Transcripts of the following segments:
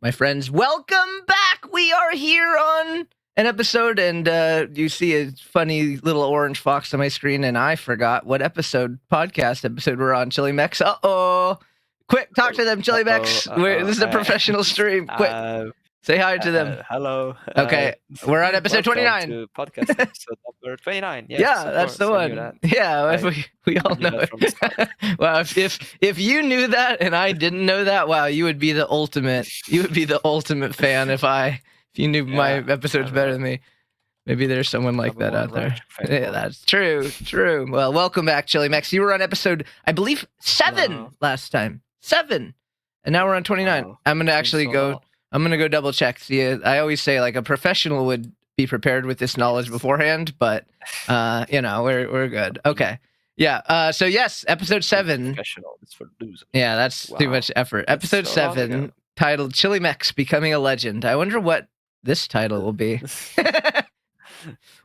my friends. Welcome back. We are here on an episode, and you see a funny little orange fox on my screen, and I forgot what podcast episode we're on. CHILEMEX. Uh-oh. Quick, talk to them, CHILEMEX. This is a professional stream. Quick, say hi to them. Hello. Okay, we're on episode 29. To podcast episode number 29. Yes, yeah, that's the one. Yeah, we all know it. Wow, if you knew that and I didn't know that, wow, you would be the ultimate. You would be the ultimate fan if you knew my episodes better than me. Maybe there's someone like that out there. Yeah, that's true. True. Well, welcome back, CHILEMEX. You were on episode, I believe, 7 last time. 7, and now we're on 29. Wow. I'm gonna actually go. I'm gonna go double check. See, I always say like a professional would be prepared with this knowledge beforehand, but we're good. Okay, yeah. So yes, episode 7. Professional is for losers. Yeah, that's too much effort. Episode 7, titled "CHILEMEX Becoming a Legend." I wonder what this title will be.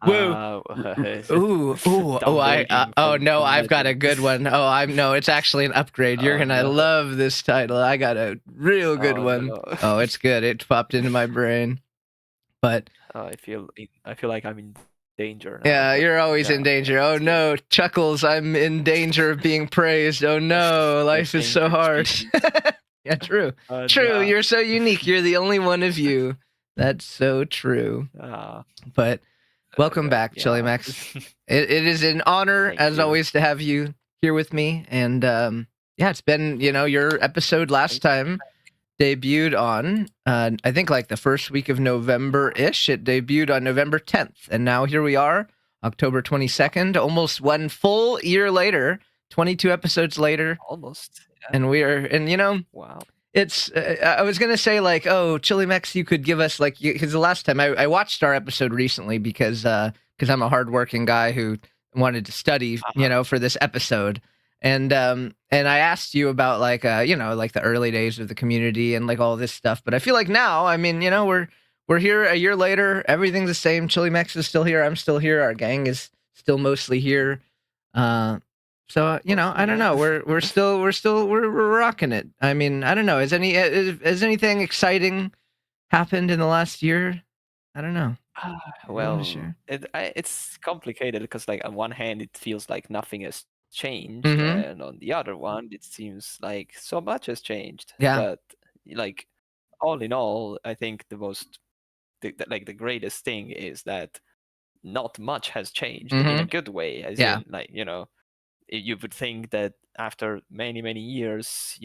Woo! I've got a good one. It's actually an upgrade. You're gonna love this title. I got a real good one. No. Oh, it's good. It popped into my brain. But I feel like I'm in danger now. Yeah, you're always in danger. Oh no, Chuckles, I'm in danger of being praised. Oh no, life is so hard. Yeah, true. True. No. You're so unique. You're the only one of you. That's so true. But welcome back, CHILEMEX. It is an honor, as always, to have you here with me. And it's been, your episode last time debuted on, I think, like the first week of November-ish. It debuted on November 10th. And now here we are, October 22nd, almost 1 full year later, 22 episodes later. Almost. Yeah. And we are, wow. It's, I was going to say, like, oh, CHILEMEX, you could give us, like, because the last time I watched our episode recently because I'm a hardworking guy who wanted to study, for this episode. And I asked you about, like, like the early days of the community and, like, all this stuff. But I feel like now, I mean, we're here a year later. Everything's the same. CHILEMEX is still here. I'm still here. Our gang is still mostly here. So, I don't know. We're rocking it. I mean, I don't know. Has anything exciting happened in the last year? I don't know. It's complicated because, like, on one hand, it feels like nothing has changed, Mm-hmm. and on the other one, it seems like so much has changed. Yeah. But, like, all in all, I think the greatest thing is that not much has changed in a good way. As in, like, you would think that after many, many years,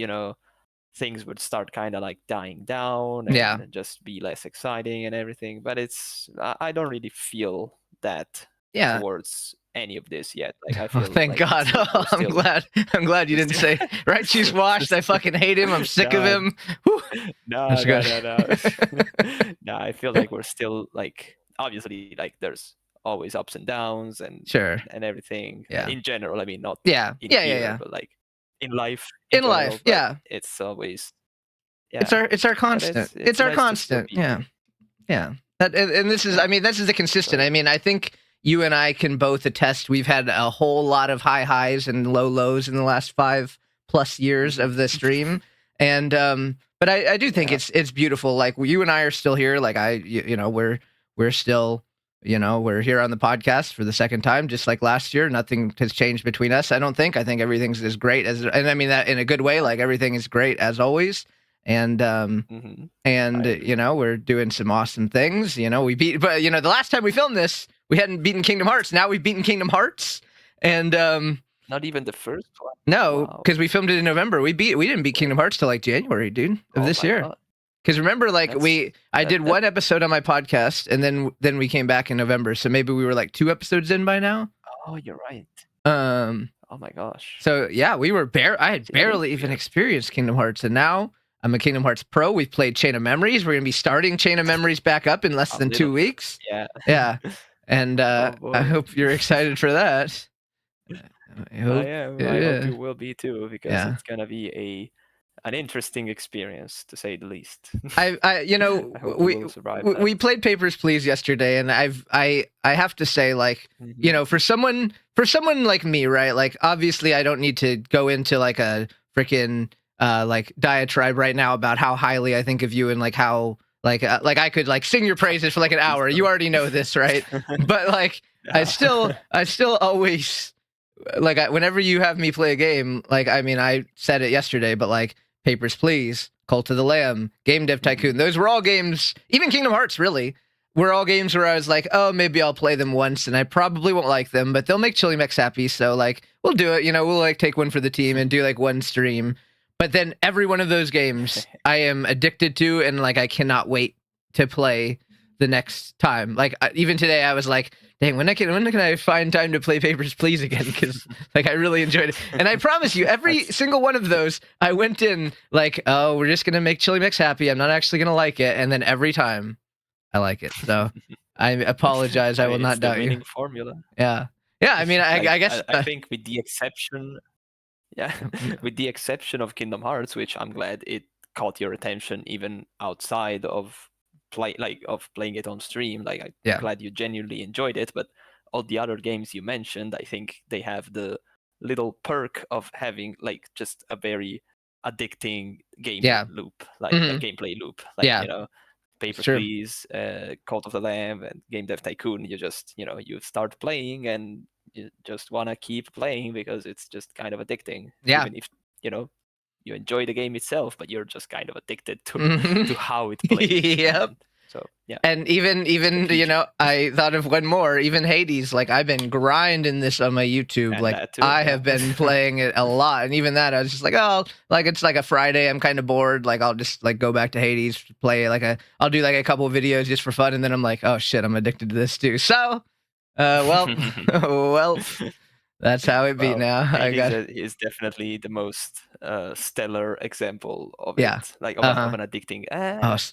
things would start kind of like dying down and just be less exciting and everything. But I don't really feel that towards any of this yet. Like, I feel thank God. I'm glad you didn't say right. She's washed. I fucking hate him. I'm sick of him. No. No, I feel like we're still, like, obviously, like, there's always ups and downs and everything. In general, I mean, not but like in life. It's always it's our constant. It's our constant. Yeah. And this is the consistent. I mean, I think you and I can both attest. We've had a whole lot of high highs and low lows in the last 5+ years of the stream, and but I do think it's beautiful. Like, you and I are still here. Like, we're still. We're here on the podcast for the second time, just like last year. Nothing has changed between us, I don't think. I think everything's as great and I mean that in a good way. Like, everything is great as always. And we're doing some awesome things. We beat, but the last time we filmed this, we hadn't beaten Kingdom Hearts. Now we've beaten Kingdom Hearts, and not even the first one. No, because we filmed it in November. We didn't beat Kingdom Hearts till like January, dude, of this year. God. Because remember, like, I did one episode on my podcast, and then we came back in November. So maybe we were like 2 episodes in by now. Oh, you're right. Oh my gosh. So yeah, I had barely even experienced Kingdom Hearts, and now I'm a Kingdom Hearts pro. We've played Chain of Memories. We're gonna be starting Chain of Memories back up in less than 2 weeks. Yeah. And I hope you're excited for that. I hope you will be too, because it's gonna be an interesting experience, to say the least. We played Papers, Please yesterday, and I have to say, like, for someone like me, right? Like, obviously, I don't need to go into like a freaking like diatribe right now about how highly I think of you and like how like I could like sing your praises for like an hour. You already know this, right? But like I still always like whenever you have me play a game, like I mean I said it yesterday, but like Papers, Please, Cult of the Lamb, Game Dev Tycoon, those were all games, even Kingdom Hearts really, were all games where I was like, oh, maybe I'll play them once and I probably won't like them, but they'll make CHILEMEX happy, so like we'll do it, you know, we'll like take one for the team and do like one stream. But then every one of those games I am addicted to and like I cannot wait to play the next time. Like even today I was like, dang, when can I find time to play Papers, Please again? Because like I really enjoyed it. And I promise you, every single one of those, I went in like, oh, we're just gonna make CHILEMEX happy. I'm not actually gonna like it. And then every time I like it. So I apologize. I will not doubt you. Winning formula. Yeah. Yeah, I mean I guess I think with the exception with the exception of Kingdom Hearts, which I'm glad it caught your attention even outside of playing it on stream. Like I'm glad you genuinely enjoyed it, but all the other games you mentioned, I think they have the little perk of having like just a very addicting game loop, like a gameplay loop. Like you know, Papers, Please, Cult of the Lamb, and Game Dev Tycoon. You just you start playing and you just want to keep playing because it's just kind of addicting. Yeah. Even if you enjoy the game itself, but you're just kind of addicted to how it plays. Yep. So yeah. And even you know, I thought of one more. Even Hades. Like I've been grinding this on my YouTube. And like too, I have been playing it a lot. And even that, I was just like, oh, like it's like a Friday. I'm kind of bored. Like I'll just like go back to Hades, play I'll do like a couple of videos just for fun, and then I'm like, oh shit, I'm addicted to this too. So, well. That's how it be now. Is definitely the most stellar example of it. Like of an addicting.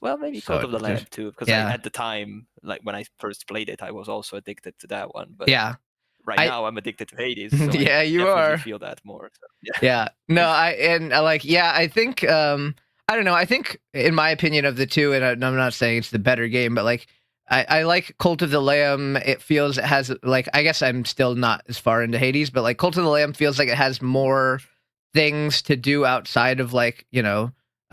Well, maybe Cult of the Lamb too, because at the time, like when I first played it, I was also addicted to that one. But right now, I'm addicted to Hades. So yeah, you are. Feel that more. So, yeah. No, I think I don't know. I think in my opinion of the two, and I'm not saying it's the better game, but like. I like Cult of the Lamb. It feels it has like I guess I'm still not as far into Hades, but like Cult of the Lamb feels like it has more things to do outside of like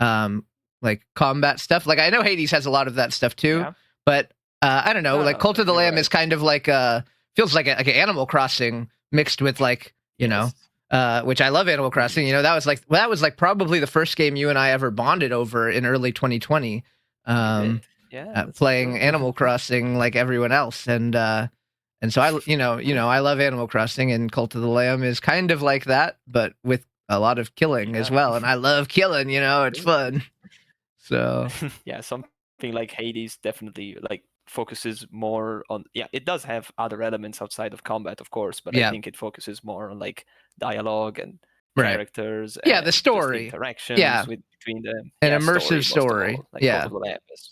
like combat stuff. Like I know Hades has a lot of that stuff too, but I don't know. Like Cult of the Lamb is kind of like feels like an Animal Crossing mixed with like know, which I love Animal Crossing. You know that was like probably the first game you and I ever bonded over in early 2020. Playing Animal Crossing like everyone else, and so I I love Animal Crossing, and Cult of the Lamb is kind of like that, but with a lot of killing as well, and I love killing. You know, it's fun. So something like Hades definitely like focuses more on it does have other elements outside of combat, of course, but I think it focuses more on like dialogue and characters. The story, interactions between them, an immersive story. Like Cult of the Lamb is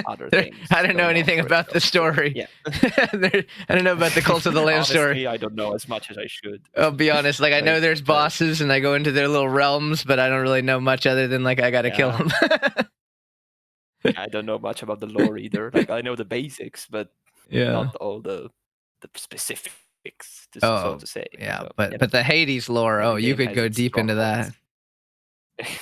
other things. I don't know anything about the story. Yeah. I don't know about the Cult of the Lamb story. I don't know as much as I should. I'll be honest. Like I know there's bosses and I go into their little realms, but I don't really know much other than like I gotta kill them. I don't know much about the lore either. Like I know the basics, but not all the specifics, so to say. Yeah, so, but the Hades lore. You could go deep into that.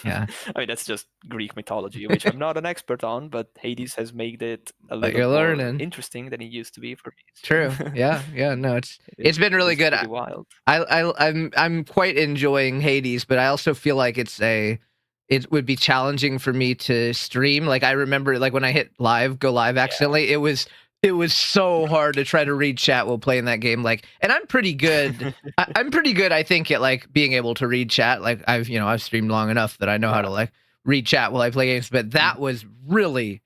Yeah, I mean that's just Greek mythology, which I'm not an expert on, but Hades has made it a little more interesting than it used to be for me. So. True. Yeah. No, it's been really good. Wild. I'm quite enjoying Hades, but I also feel like it would be challenging for me to stream. Like I remember, like when I hit go live accidentally, it was so hard to try to read chat while playing that game. Like, and I'm pretty good. I'm pretty good, I think, at like being able to read chat. Like I've streamed long enough that I know how to like read chat while I play games. But that was really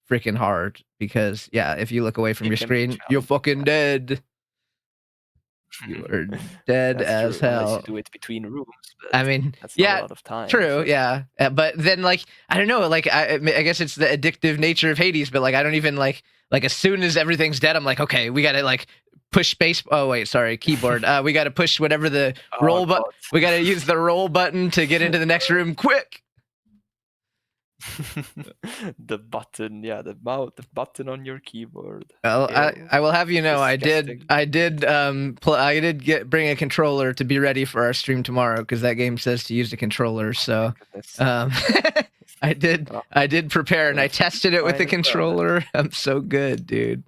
freaking hard because if you look away from your screen, you're fucking dead. You are dead as hell. Unless you do it between rooms. I mean, that's not a lot of time. True, yeah. But then, like, I don't know. Like, I guess it's the addictive nature of Hades. But like, I don't even like as soon as everything's dead, I'm like, okay, we gotta like push space. Oh wait, sorry, keyboard. We gotta push whatever the roll button. We gotta use the roll button to get into the next room quick. The button, the button on your keyboard. Well, I will have you know, Disgusting. I did bring a controller to be ready for our stream tomorrow because that game says to use a controller. So, I did prepare and I tested it with the controller. I'm so good, dude.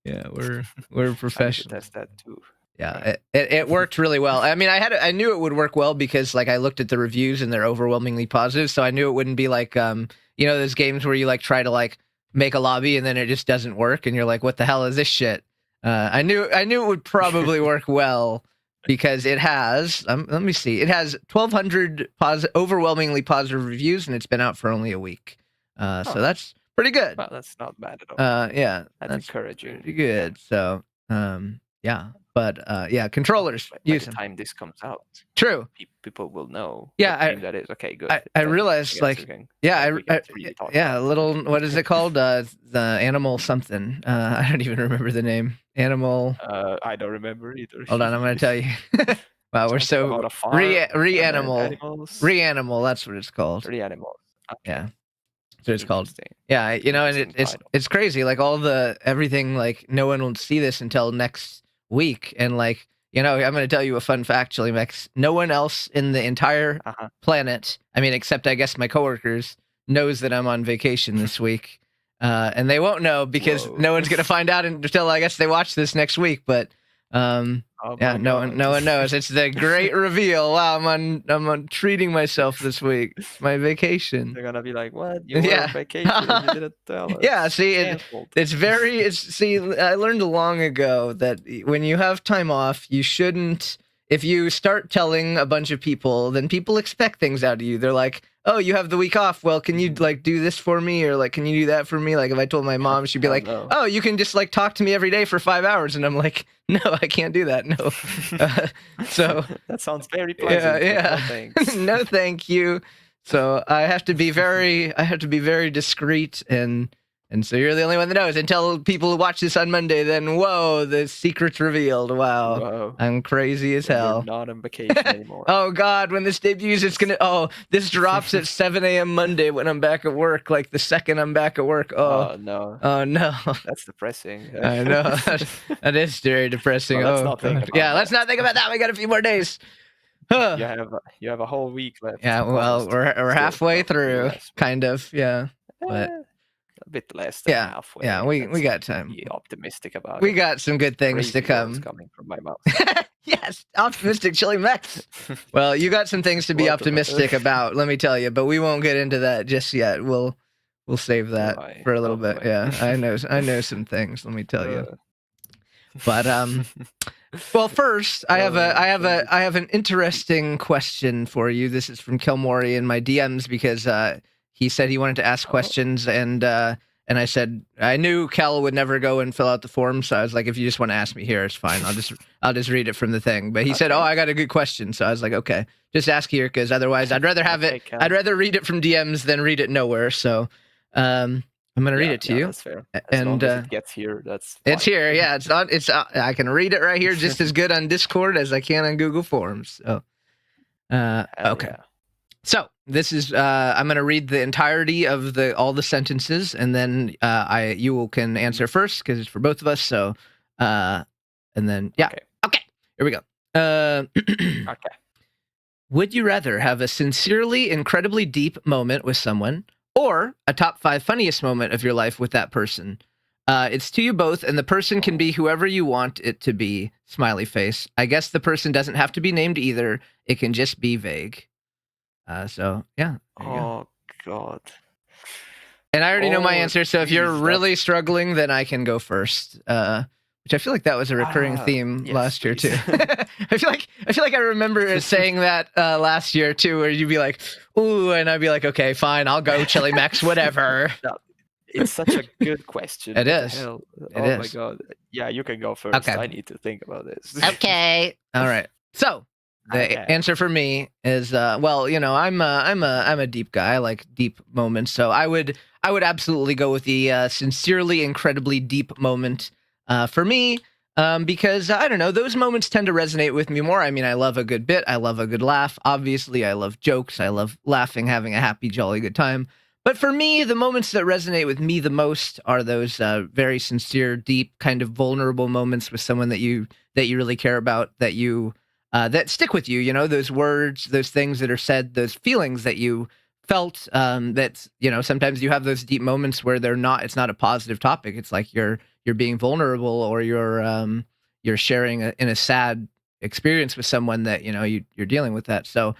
Yeah, we're professionals. I need to test that too. Yeah, it worked really well. I mean, I knew it would work well because like I looked at the reviews and they're overwhelmingly positive, so I knew it wouldn't be like those games where you like try to like make a lobby and then it just doesn't work and you're like, what the hell is this shit? I knew it would probably work well because it has let me see, it has 1,200 overwhelmingly positive reviews and it's been out for only a week. So that's pretty good. Well, that's not bad at all. Yeah, that's encouraging. Pretty good. So yeah. But yeah, controllers. By the time this comes out, true. People will know. Yeah, that is okay. Good. I realized, like, a little. What is it called? The animal something. I don't even remember the name. Animal. I don't remember either. Hold on, I'm gonna tell you. Wow, we're so Reanimal. That's what it's called. Reanimal. Okay. Yeah. That's what it's called. Yeah, and it's crazy. Like everything. Like no one will see this until next week, and like I'm going to tell you a fun fact, CHILEMEX. No one else in the entire planet, I mean, except I guess my coworkers, knows that I'm on vacation this week, and they won't know because no one's going to find out until I guess they watch this next week. But no one knows. It's the great reveal. Wow, I'm on treating myself this week. It's my vacation. They're gonna be like, "What? You were on vacation? And you didn't tell us." Yeah, see, see, I learned long ago that when you have time off, you shouldn't. If you start telling a bunch of people, then people expect things out of you. They're like, "Oh, you have the week off. Well, can you like do this for me, or like, can you do that for me?" Like, if I told my mom, she'd be like, "Oh, you can just like talk to me every day for 5 hours," and I'm like, "No, I can't do that. No." So that sounds very pleasant. Yeah. No, thanks. No, thank you. So I have to be very discreet and so you're the only one that knows until people who watch this on Monday. Then, whoa, the secret's revealed. Wow. Whoa. I'm crazy as hell. You're not on vacation anymore. Oh, God, when this debuts, it's going to... Oh, this drops at 7 a.m. Monday when I'm back at work, like the second I'm back at work. Oh, no. Oh, no. That's depressing. I know. That is very depressing. Well, let's not think about that. Let's not think about that. We got a few more days. You have a whole week left. Yeah, well, we're halfway through, kind of, yeah. But... a bit less than halfway. Yeah, we got time. Be optimistic about it. We got some good things to come. Coming from my mouth. Yes, optimistic CHILEMEX. Well, you got some things to be optimistic about, let me tell you, but we won't get into that just yet. We'll save that for a little bit. Yeah, I know some things, let me tell you. But well, first, I have an interesting question for you. This is from Kilmori in my DMs because he said he wanted to ask questions, and I said I knew Cal would never go and fill out the form, so I was like, if you just want to ask me here, it's fine. I'll just read it from the thing. But he said, "Oh, I got a good question," so I was like, "Okay, just ask here, because otherwise, I'd rather have it. I'd rather read it from DMs than read it nowhere." So, I'm gonna read it to you. That's fair. As long as it gets here, that's fine. It's here. Yeah, it's not. It's I can read it right here just as good on Discord as I can on Google Forms. So, okay. Yeah. So this is I'm going to read the entirety of all the sentences, and then you can answer first because it's for both of us. So and then okay. Here we go. Okay. Would you rather have a sincerely incredibly deep moment with someone, or a top 5 funniest moment of your life with that person? It's to you both, and the person can be whoever you want it to be. Smiley face. I guess the person doesn't have to be named either. It can just be vague. So yeah. Oh God. And I already know my answer. So if you're really struggling, then I can go first. Which I feel like that was a recurring theme last year too. I feel like I remember saying that last year too, where you'd be like, "Ooh," and I'd be like, "Okay, fine, I'll go, CHILEMEX, whatever." It's such a good question. It is. Oh my God. Yeah, you can go first. Okay. I need to think about this. Okay. All right. So. The answer for me is well, I'm a deep guy. I like deep moments, so I would absolutely go with the sincerely incredibly deep moment for me, because I don't know, those moments tend to resonate with me more. I mean, I love a good bit, I love a good laugh. Obviously, I love jokes, I love laughing, having a happy, jolly, good time. But for me, the moments that resonate with me the most are those very sincere, deep, kind of vulnerable moments with someone that you really care about, that stick with you. You know, those words, those things that are said, those feelings that you felt. That's, you know, sometimes you have those deep moments where they're not. It's not a positive topic. It's like you're being vulnerable, or you're sharing in a sad experience with someone that, you know, you're dealing with that. So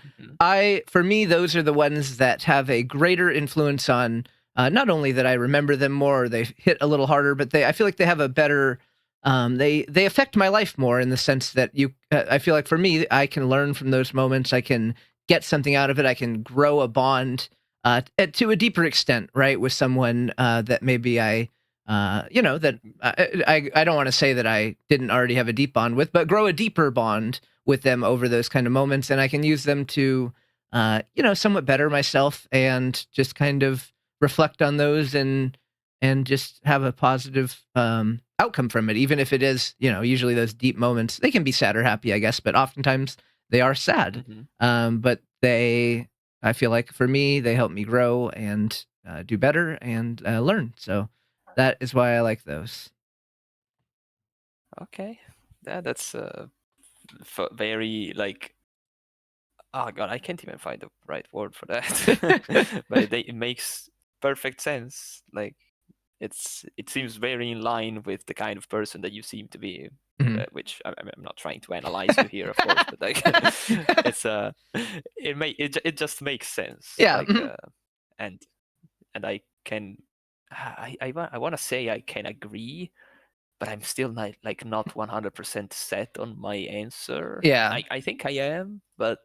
for me, those are the ones that have a greater influence on, not only that I remember them more, or they hit a little harder, but I feel like they have a better, they affect my life more, in the sense that I feel like for me, I can learn from those moments. I can get something out of it. I can grow a bond, to a deeper extent, right, with someone, that maybe you know, that I don't want to say that I didn't already have a deep bond with, but grow a deeper bond with them over those kind of moments, and I can use them to, you know, somewhat better myself, and just kind of reflect on those, and just have a positive outcome from it, even if it is, you know, usually those deep moments. They can be sad or happy, I guess, but oftentimes they are sad. But I feel like for me, they help me grow and do better and learn. So that is why I like those. Okay, that's very like, oh god, I can't even find the right word for that. But it makes perfect sense. Like, it seems very in line with the kind of person that you seem to be. Which I'm not trying to analyze you here, of course, but like, it's it just makes sense. Yeah. Like, and I can, I want to say I can agree, but I'm still not 100% set on my answer. Yeah. I think I am, but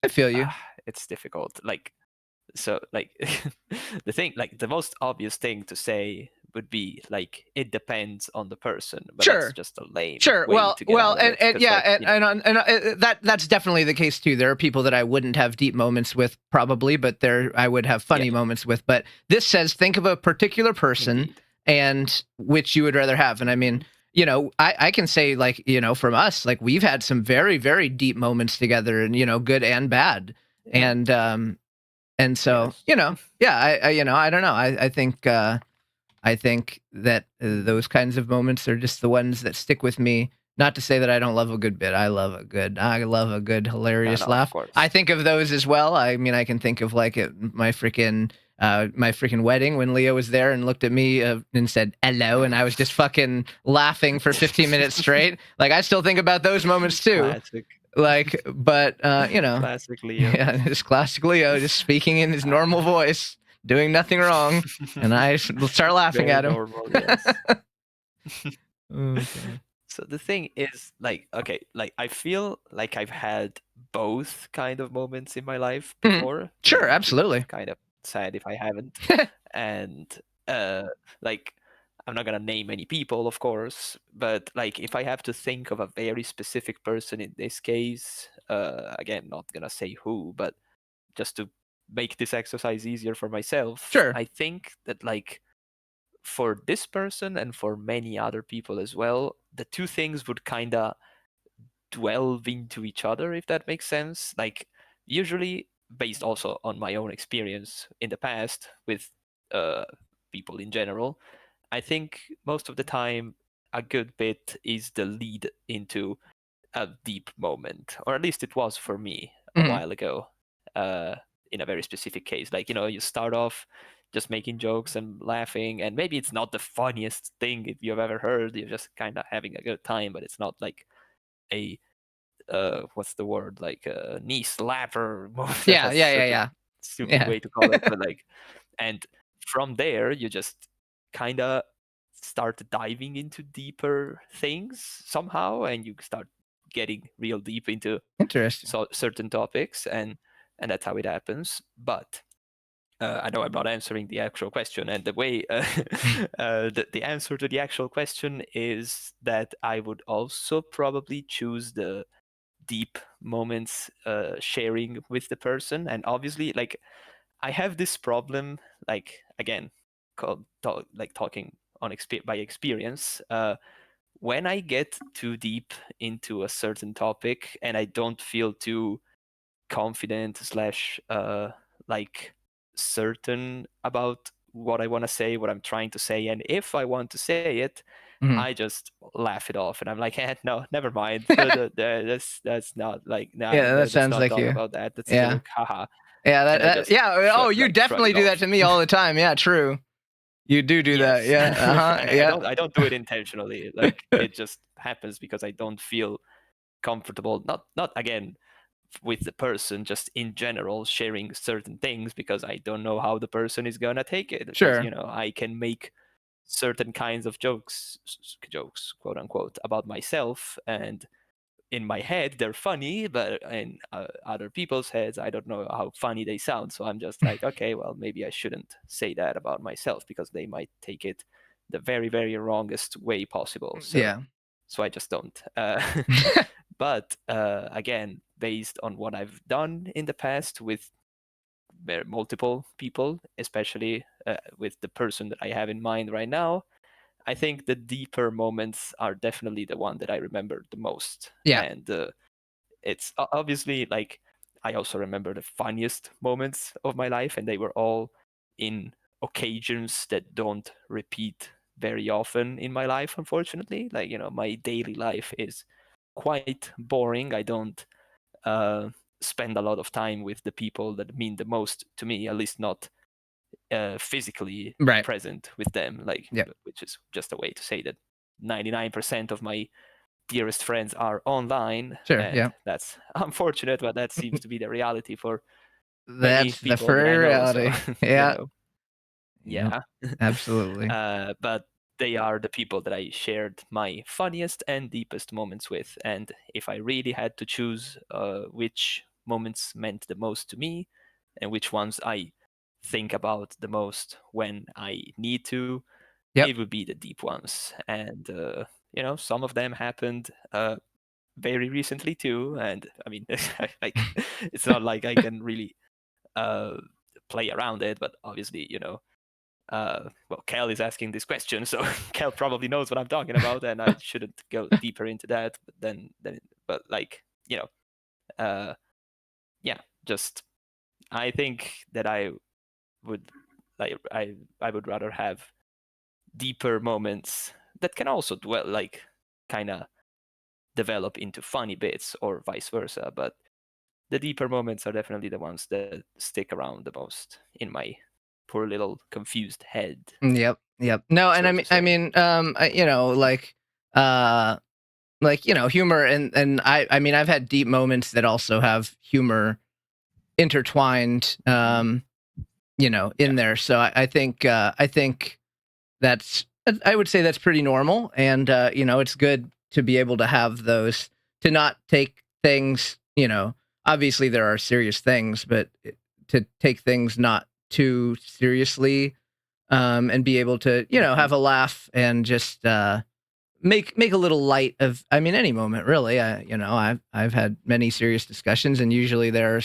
I feel you. it's difficult. Like, so like, the thing, like, the most obvious thing to say would be like, it depends on the person, but that's Sure. just a lame Sure. way to get out of it. And 'Cause, yeah, like, you know, that's definitely the case too. There are people that I wouldn't have deep moments with, probably, but I would have funny yeah, moments with. But this says, think of a particular person indeed. and which you would rather have. And I mean, you know, I can say, like, you know, from us, like, we've had some very, very deep moments together, and, you know, good and bad. Yeah. And so, Yes. you know, yeah, you know, I don't know. I think that those kinds of moments are just the ones that stick with me. Not to say that I don't love a good bit. I love a good No, hilarious no, of laugh. I course. think of those as well. I mean, I can think of, like, at my freaking wedding, when Leo was there and looked at me, and said hello, and I was just fucking laughing for 15 minutes straight. Like, I still think about those moments too. Classic. Like, but you know, Classic Leo. yeah, just classic Leo, just speaking in his normal voice, doing nothing wrong, and I start laughing Very at him. normal, yes. Oh, God. So the thing is, like, okay, like, I feel like I've had both kind of moments in my life before. Sure, Like, it would be absolutely. kind of sad if I haven't. And like, I'm not gonna name any people, of course, but like, if I have to think of a very specific person in this case, again, not gonna say who, but just to make this exercise easier for myself, Sure. I think that, like, for this person and for many other people as well, the two things would kind of delve into each other, if that makes sense. Like, usually based also on my own experience in the past with uh, people in general, I think most of the time a good bit is the lead into a deep moment, or at least it was for me a while ago. Uh, in a very specific case, like, you know, you start off just making jokes and laughing, and maybe it's not the funniest thing you've ever heard. You're just kind of having a good time, but it's not like a what's the word, like a knee slapper moment. Yeah, That's yeah, yeah, such a yeah. stupid Yeah. way to call it, but like, and from there you just kind of start diving into deeper things somehow, and you start getting real deep into Interesting. certain topics, and that's how it happens. But I know I'm not answering the actual question, and the way the answer to the actual question is that I would also probably choose the deep moments, sharing with the person. And obviously, like, I have this problem, like, again, like, talking on by experience. When I get too deep into a certain topic and I don't feel too confident slash like certain about what I want to say, what I'm trying to say, and if I want to say it, I just laugh it off, and I'm like, no, never mind. That's not like, nah, Yeah, that let's sounds not like talk you. about that. That's a Yeah. joke, haha. Yeah, And I just oh, you shrug definitely it do that off. to me all the time. Yeah, true. You do that. Yes. Yeah. Uh-huh. And Yeah. I don't do it intentionally. Like, it just happens because I don't feel comfortable. Not again with the person, just in general, sharing certain things, because I don't know how the person is gonna take it. Because, Sure. you know, I can make certain kinds of jokes, quote unquote, about myself, and in my head they're funny, but in other people's heads I don't know how funny they sound. So I'm just like, okay, well, maybe I shouldn't say that about myself, because they might take it the very, very wrongest way possible. Yeah. So I just don't. But again, based on what I've done in the past with multiple people, especially with the person that I have in mind right now, I think the deeper moments are definitely the one that I remember the most. Yeah. And it's obviously, like, I also remember the funniest moments of my life, and they were all in occasions that don't repeat very often in my life, unfortunately. Like, you know, my daily life is quite boring. I don't uh, spend a lot of time with the people that mean the most to me, at least not physically Right. present with them, like, Yeah. which is just a way to say that 99% of my dearest friends are online, Sure. and Yeah. that's unfortunate, but that seems to be the reality for many That's the people that I furry know. So, reality. you Yeah. know, Yep. yeah. Absolutely. But they are the people that I shared my funniest and deepest moments with. And if I really had to choose which moments meant the most to me and which ones I think about the most when I need to, Yep. it would be the deep ones. And, you know, some of them happened very recently too. And I mean, like, it's not like I can really uh, play around it, but obviously, you know, well, Kel is asking this question, so Kel probably knows what I'm talking about, and I shouldn't go deeper into that. But like, you know, yeah, just I think that I would like I would rather have deeper moments that can also dwell, like, kind of develop into funny bits, or vice versa. But the deeper moments are definitely the ones that stick around the most in my poor little confused head. Yep. Yep. No, and So to say. you know, you know, humor and I mean, I've had deep moments that also have humor intertwined, you know, in there. So I think that's I would say that's pretty normal, and you know, it's good to be able to have those, to not take things, you know, obviously there are serious things, but to take things not too seriously, and be able to, you know, have a laugh and just make a little light of, I mean, any moment really. You know, I've had many serious discussions, and usually there are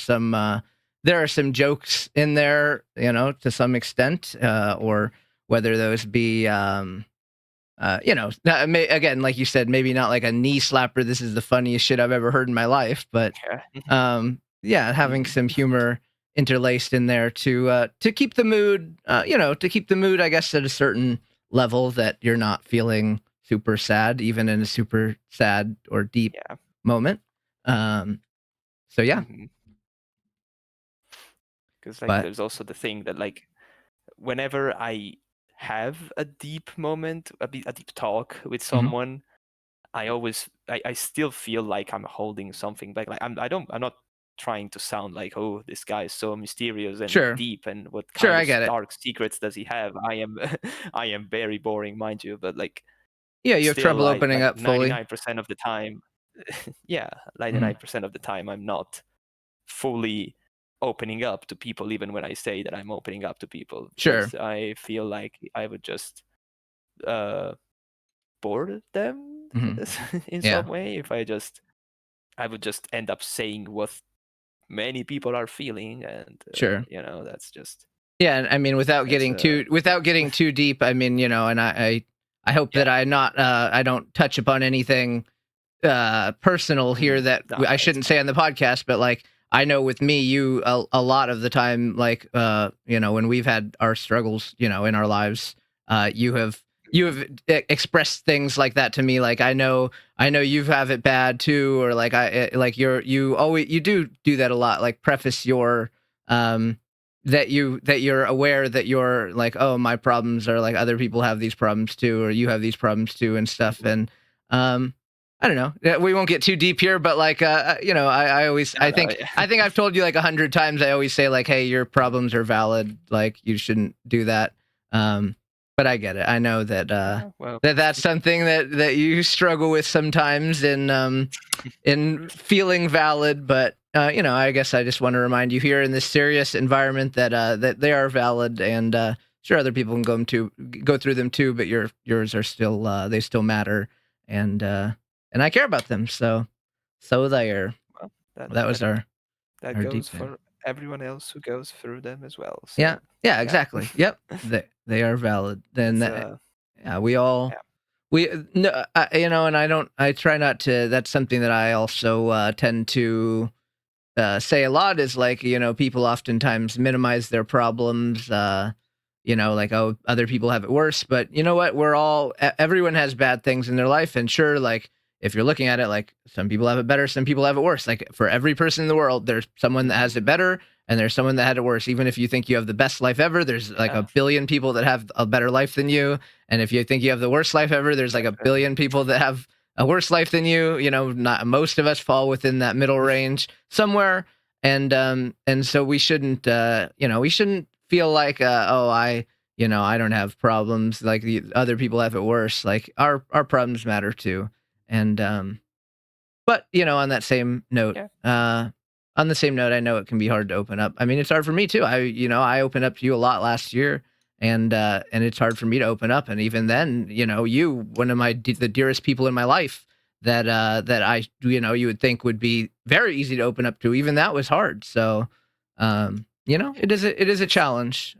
some jokes in there, you know, to some extent, or whether those be you know, again, like you said, maybe not like a knee slapper, this is the funniest shit I've ever heard in my life, but Yeah. yeah, having some humor interlaced in there to keep the mood, you know, to keep the mood, I guess, at a certain level that you're not feeling super sad, even in a super sad or deep Yeah. moment. So yeah, Because, like, but there's also the thing that, like, whenever I have a deep moment, a deep talk with mhm, someone, I still feel like I'm holding something back. Like, I'm not trying to sound like, oh, this guy is so mysterious and sure, deep, and what sure, kind I of get it. dark secrets does he have? I am I am very boring, mind you, but, like, Yeah, you have still, trouble I opening like up fully. 99% of the time, yeah, Mhm, 99% of the time I'm not fully opening up to people, even when I say that I'm opening up to people, sure. because I feel like I would just uh, bore them Mhm, in yeah, some way if I would just end up saying what many people are feeling, and sure. you know, that's just Yeah, and I mean, that's without getting too deep, I mean, you know, and I hope yeah, that I don't touch upon anything personal here mhm, that no, I it's shouldn't fine, say on the podcast, but like I know with me, you a lot of the time, like you know, when we've had our struggles, you know, in our lives, you have expressed things like that to me. Like I know you have it bad too, or like like you always you do that a lot. Like preface your that you're aware that you're like, oh, my problems are like other people have these problems too, or you have these problems too, and stuff. And I don't know. We won't get too deep here, but like, you know, I always, No, no, yeah. I think I've told you like 100 times. I always say like, hey, your problems are valid. Like, you shouldn't do that. But I get it. I know that Well, that's something that you struggle with sometimes in feeling valid. But you know, I guess I just want to remind you here in this serious environment that that they are valid, and sure, other people can go through them too. But yours are still they still matter, and I care about them. So there. well, that That was that that our deep goes dive. for everyone else who goes through them as well. Yeah, So yeah, yeah, exactly. Yep, they are valid. Then it's yeah, we all yeah. we no, you know, and I try not to. That's something that I also tend to say a lot is like, you know, people oftentimes minimize their problems, you know, like, oh, other people have it worse. But you know what? Everyone has bad things in their life. And sure, like, if you're looking at it, like, some people have it better, some people have it worse. Like, for every person in the world, there's someone that has it better and there's someone that had it worse. Even if you think you have the best life ever, there's like a Yeah, billion people that have a better life than you. And if you think you have the worst life ever, there's like a definitely. billion people that have a worse life than you. You know, not most of us fall within that middle range somewhere. And so we shouldn't you know, we shouldn't feel like oh, you know, I don't have problems, like the other people have it worse. Like our problems matter too. And but you know, on that same note, Yeah. on the same note, I know it can be hard to open up. I mean, it's hard for me too. You know, I opened up to you a lot last year, and it's hard for me to open up. And even then, you know, you, one of the dearest people in my life, that I, you know, you would think would be very easy to open up to. Even that was hard. So, you know, it is a It's challenge.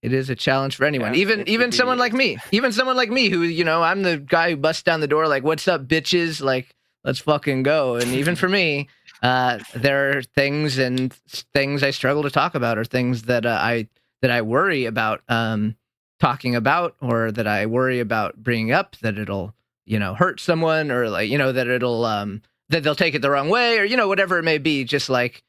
It is a challenge for anyone, yeah. It even really someone like is. me, who, you know, I'm the guy who busts down the door like, "What's up, bitches?" Like, let's fucking go. And even for me, there are things I struggle to talk about, or things that I worry about talking about, or that I worry about bringing up, that it'll, you know, hurt someone, or like, you know, that it'll that they'll take it the wrong way, or, you know, whatever it may be. Just like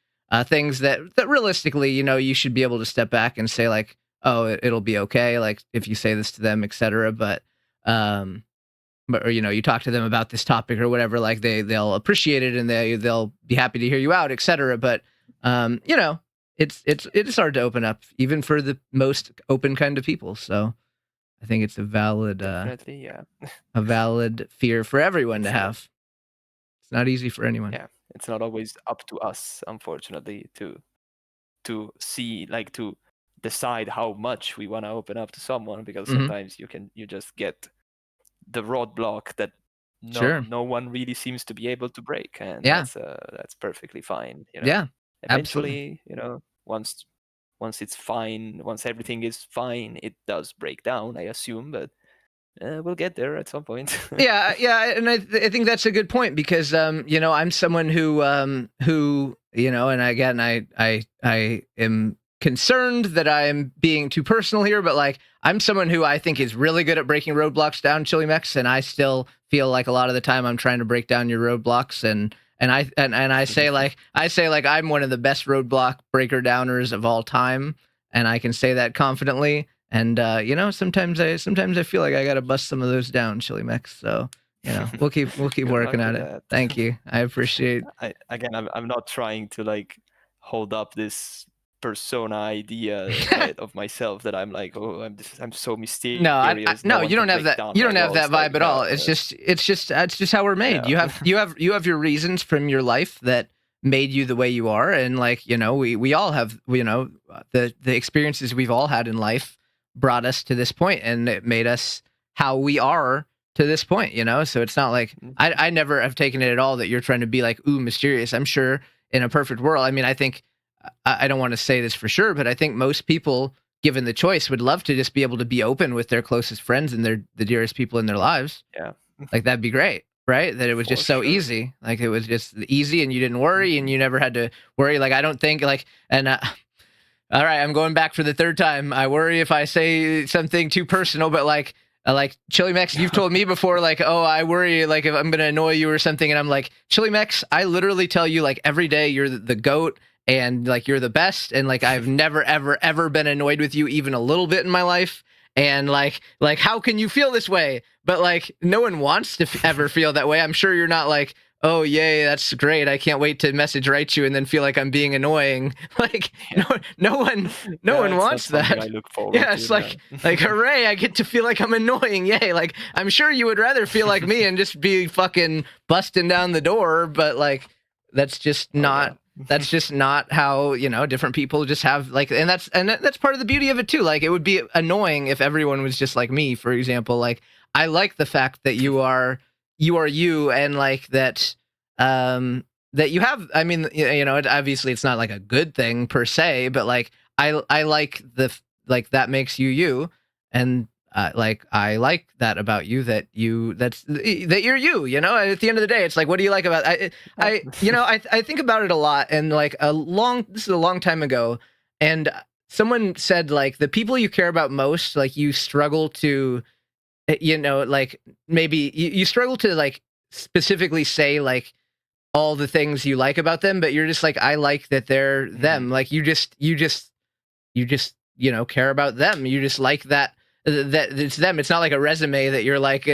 things that realistically, you know, you should be able to step back and say like, oh, it'll be okay, like if you say this to them, etc. Um or, you know, you talk to them about this topic or whatever, like they'll appreciate it, and they'll be happy to hear you out, etc. But you know, it's hard to open up even for the most open kind of people. So I think it's Definitely, yeah. a valid fear for everyone to It's not have. It's not easy for anyone. yeah. It's not always up to us, unfortunately, to see, like, to decide how much we want to open up to someone, because Hmm. sometimes you just get the roadblock that Sure. no one really seems to be able to break, and Yeah. that's perfectly fine, you know. Yeah. Absolutely. Eventually, you know, once it's fine, once everything is fine, it does break down, I assume, but we'll get there at some point. Yeah, yeah, and I think that's a good point, because you know, I'm someone who, you know, and again, I am concerned that I am being too personal here, but like, I'm someone who I think is really good at breaking roadblocks down, CHILEMEX, and I still feel like a lot of the time I'm trying to break down your roadblocks, and I say like I'm one of the best roadblock breaker downers of all time, and I can say that confidently. And you know, sometimes I feel like I gotta bust some of those down, CHILEMEX. So you know, we'll keep Good working luck at with it. that. Thank you. I appreciate. I'm not trying to like hold up this persona idea of myself that I'm like, oh, I'm so No, mysterious, no no, one you can don't have break that. down You my don't have that walls. Like, vibe at all. no, It's just how we're made. no. You have your reasons from your life that made you the way you are, and like, you know, we all have, you know, the experiences we've all had in life brought us to this point, and it made us how we are to this point. You know, so it's not like I never have taken it at all that you're trying to be like, ooh, mysterious. I'm sure in a perfect world. I mean, I think I don't want to say this for sure, but I think most people, given the choice, would love to just be able to be open with their closest friends and the dearest people in their lives. Yeah. Like, that'd be great. right? That it was For just so sure. easy. Like it was just easy, and you didn't worry, and you never had to worry. Like I don't think like and. All right, I'm going back for the third time. I worry if I say something too personal, but like CHILEMEX, you've told me before, like, oh, I worry like if I'm gonna annoy you or something, and I'm like, CHILEMEX, I literally tell you like every day you're the goat and like you're the best, and like I've never ever been annoyed with you even a little bit in my life, and like how can you feel this way? But like no one wants to ever feel that way. I'm sure you're not like, oh yay, that's great, I can't wait to message write you and then feel like I'm being annoying. Like Yeah. no one It's not wants something I that. look forward Yeah, to. it's No. like hooray, I get to feel like I'm annoying. Yay. Like I'm sure you would rather feel like me and just be fucking busting down the door, but like that's just Oh not yeah. that's just not how, you know, different people just have like, and that's part of the beauty of it too. Like it would be annoying if everyone was just like me, for example. Like I like the fact that you are you, and like that you have, I mean, you know, obviously it's not like a good thing per se, but like I like like that makes you you, and like I like that about you, that you're you, you know. At the end of the day, it's like, what do you like about I you know, I think about it a lot, and like this is a long time ago, and someone said like the people you care about most, like you struggle to, you know, like maybe you struggle to like specifically say like all the things you like about them, but you're just like, I like that they're them. Like you just, you know, care about them. You just like that it's them. It's not like a resume that you're like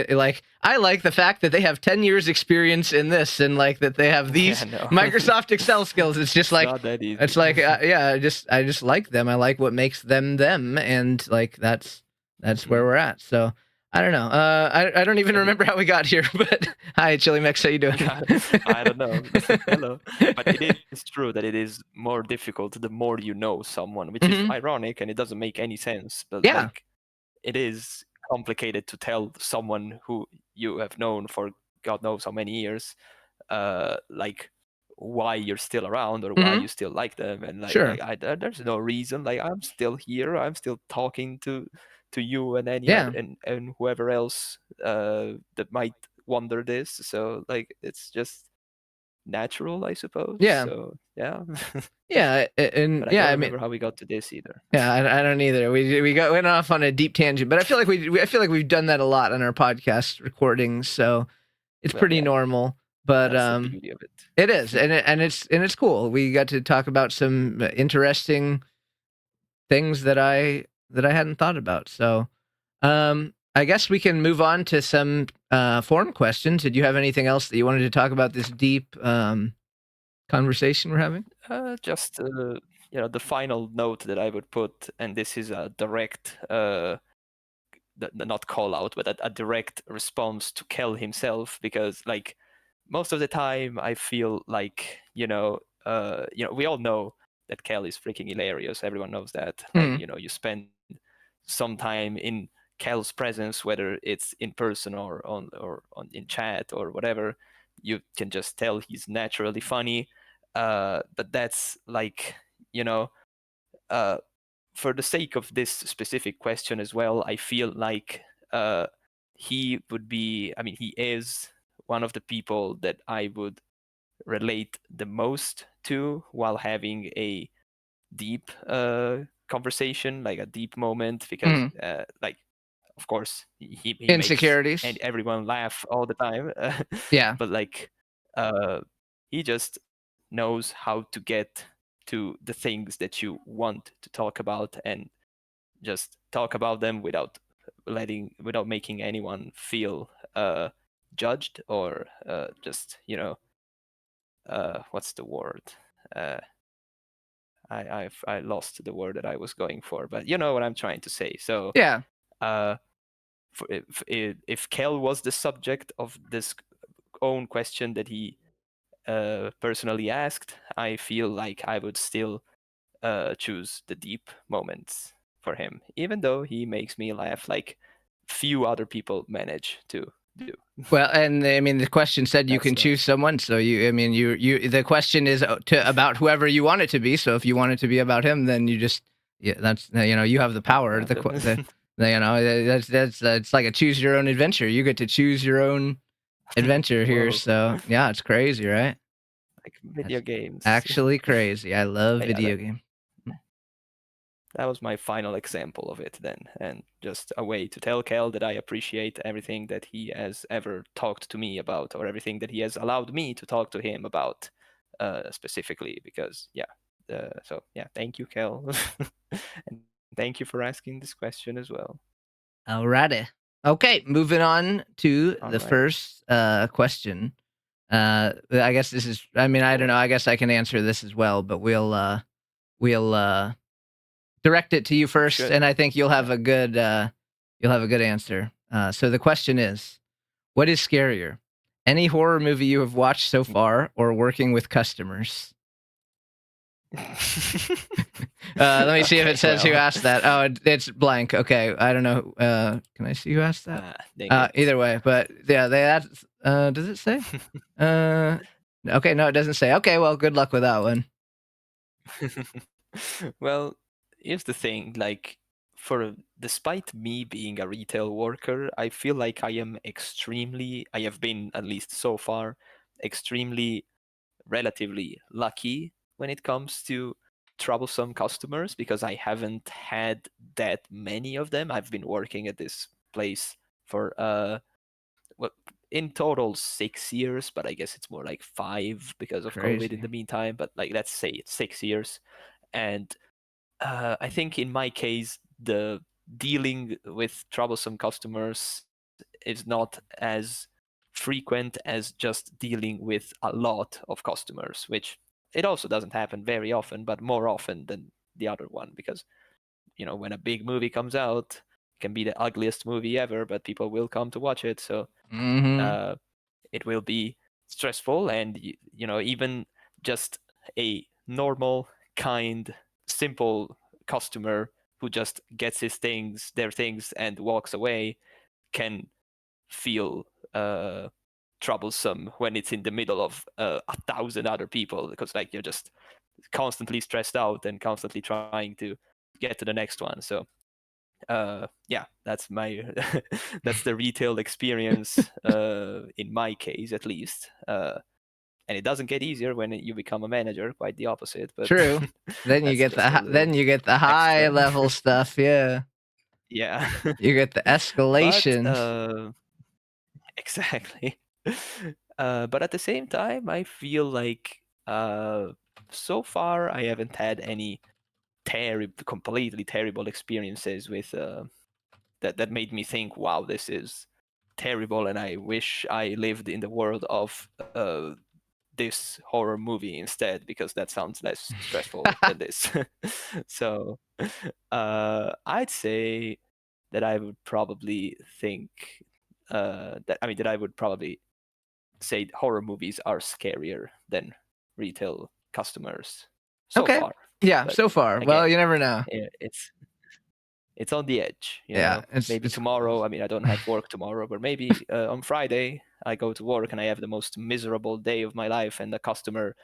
I like the fact that they have 10 years experience in this, and like that they have these No. Microsoft Excel skills. It's just like, Not that easy. it's like yeah, I just like them. I like what makes them them, and like that's where we're at. So I don't know. I don't even remember how we got here, but hi, CHILEMEX, how you doing? I don't know. Hello. But it is true that it is more difficult the more you know someone, which is ironic and it doesn't make any sense. But Yeah. like, it is complicated to tell someone who you have known for God knows how many years, like why you're still around or why you still like them, and like, Sure. there's no reason. Like I'm still here. I'm still talking to you and any Yeah. other and whoever else that might wonder this. So like it's just natural, I suppose. Yeah. So yeah. Yeah, and But I yeah, don't I mean, remember how we got to this either. yeah, I don't either. We went off on a deep tangent, but I feel like I feel like we've done that a lot on our podcast recordings, so it's Well, pretty yeah, normal. But that's the beauty of it. it is, and it's cool. We got to talk about some interesting things that I hadn't thought about. So, I guess we can move on to some forum questions. Did you have anything else that you wanted to talk about this deep conversation we're having? Just you know, the final note that I would put, and this is a direct not call out, but a direct response to Kel himself, because like most of the time I feel like, you know, we all know that Kel is freaking hilarious. Everyone knows that. Like, you know, you spend some time in Kel's presence, whether it's in person or on in chat or whatever, you can just tell he's naturally funny. But that's like, you know, for the sake of this specific question as well, I feel like he would be, I mean, he is one of the people that I would relate the most to while having a deep conversation, like a deep moment, because like, of course, he Insecurities. makes everyone laugh all the time. Yeah. But like, he just knows how to get to the things that you want to talk about and just talk about them without making anyone feel judged or just, you know, what's the word? I lost the word that I was going for, but you know what I'm trying to say. So Yeah. If Kel was the subject of this own question that he personally asked, I feel like I would still choose the deep moments for him, even though he makes me laugh like few other people manage to do. Well, and I mean, the question said you can choose someone, so I mean, the question is about whoever you want it to be. So if you want it to be about him, then you just, yeah, that's, you know, you have the power. You know, that's it's like a choose your own adventure. You get to choose your own adventure here. Whoa. So yeah, it's crazy, right? Like video That's games. actually crazy. I love Yeah, video game. that was my final example of it then, and just a way to tell Kel that I appreciate everything that he has ever talked to me about, or everything that he has allowed me to talk to him about, specifically. Because so yeah, thank you, Kel, and thank you for asking this question as well. Alrighty. Okay, moving on to All the right. first question. I guess this is. I mean, I don't know. I guess I can answer this as well, but we'll direct it to you first, Should. and I think you'll have Yeah. a good answer. So the question is, what is scarier? Any horror movie you have watched so far, or working with customers? Let me see if Okay, it says who well. asked that. Oh, it's blank. Okay, I don't know. Can I see who asked that? Dang it. Either way, but yeah, they asked. Does it say? Okay, no, it doesn't say. Okay, well, good luck with that one. Well, here's the thing, like, despite me being a retail worker, I feel like I have been, at least so far, extremely relatively lucky when it comes to troublesome customers, because I haven't had that many of them. I've been working at this place for well, in total 6 years, but I guess it's more like 5 because of COVID in Crazy. the meantime. But like, let's say it's 6 years, and I think in my case, the dealing with troublesome customers is not as frequent as just dealing with a lot of customers, which it also doesn't happen very often, but more often than the other one, because when a big movie comes out, it can be the ugliest movie ever, but people will come to watch it. So Mm-hmm. it will be stressful, and even just a normal, kind, simple customer who just gets their things and walks away can feel troublesome when it's in the middle of 1,000 other people, because like you're just constantly stressed out and constantly trying to get to the next one. So yeah, that's my that's the retail experience in my case, at least. And it doesn't get easier when you become a manager, quite the opposite, but True. Then you that's get just a then little you get the high extra. level stuff. Yeah, Yeah. you get the But escalations. exactly. But at the same time, I feel like so far I haven't had any completely terrible experiences with that made me think, wow, this is terrible, and I wish I lived in the world of this horror movie instead, because that sounds less stressful than this. So I'd say that I would probably think that I would probably say horror movies are scarier than retail customers so Okay. far. Yeah. But So far, well, again, you never know. it's on the edge. Yeah. Maybe It's. tomorrow. I mean, I don't have work tomorrow, but maybe on Friday I go to work and I have the most miserable day of my life, and the customer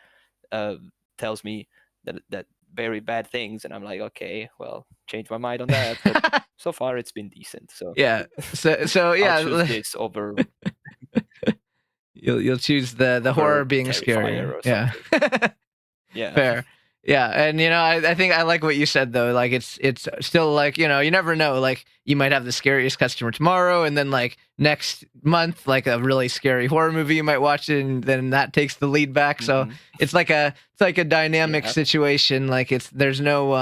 uh, tells me that very bad things, and I'm like, okay, well, change my mind on that. But so far it's been decent, so Yeah. So I'll choose yeah, this over you'll choose the horror being Terrifier scarier. or Yeah. something. Yeah. Fair. Yeah, and I think I like what you said though. Like it's still like, you never know. Like you might have the scariest customer tomorrow, and then like next month, like a really scary horror movie you might watch it, and then that takes the lead back. So Hmm. it's like a dynamic Yeah. situation. Like there's no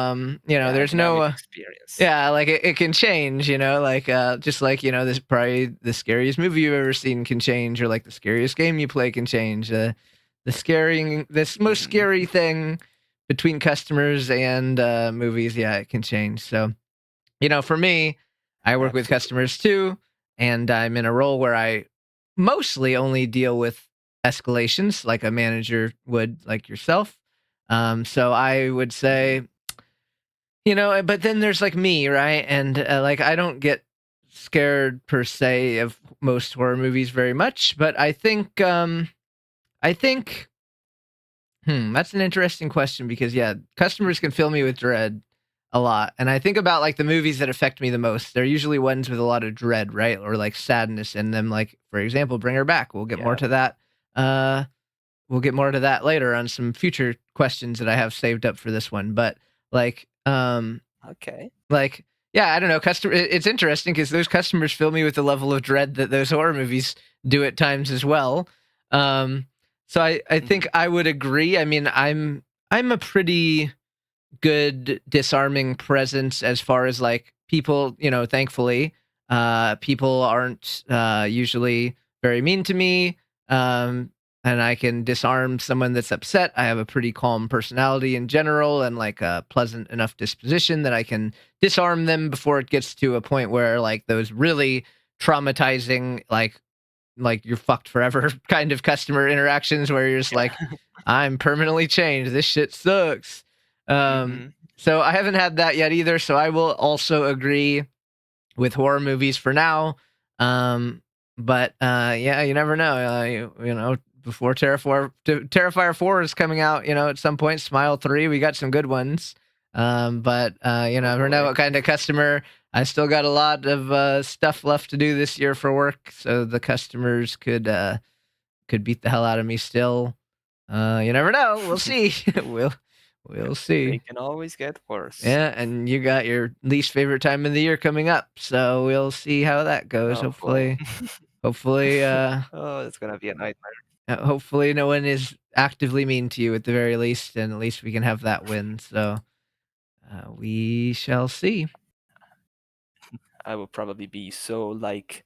Yeah. there's no Dynamic experience. yeah, like it can change, like just like, this probably the scariest movie you've ever seen can change, or like the scariest game you play can change. This most Hmm. scary thing between customers and movies, yeah, it can change. So, for me, I work with Absolutely. customers too, and I'm in a role where I mostly only deal with escalations like a manager would, like yourself. So I would Hmm. say, but then there's like me, right? And like I don't get scared per se of most horror movies very much, but I think that's an interesting question because yeah, customers can fill me with dread. a lot. And I think about like the movies that affect me the most. They're usually ones with a lot of dread, right? Or like sadness in them. Like, for example, Bring Her Back. We'll get more to that. We'll get more to that later on some future questions that I have saved up for this one. But like, okay. Like, yeah, I don't know. It's interesting because those customers fill me with the level of dread that those horror movies do at times as well. So I think I would agree. I mean, I'm a pretty good disarming presence as far as like people, thankfully, people aren't usually very mean to me. And I can disarm someone that's upset. I have a pretty calm personality in general and like a pleasant enough disposition that I can disarm them before it gets to a point where like those really traumatizing, like you're fucked forever kind of customer interactions where you're just like, I'm permanently changed. This shit sucks. So I haven't had that yet either. So I will also agree with horror movies for now. But yeah, you never know. Before Terrifier 4 is coming out, at some point, Smile 3, we got some good ones. But you never know what kind of customer. I still got a lot of stuff left to do this year for work, so the customers could beat the hell out of me still. You never know. We'll see. We'll see. They can always get worse. Yeah, and you got your least favorite time of the year coming up, so we'll see how that goes. Oh, hopefully, hopefully, oh, it's gonna be a nightmare. Hopefully, no one is actively mean to you at the very least, and at least we can have that win. So, we shall see. I will probably be so like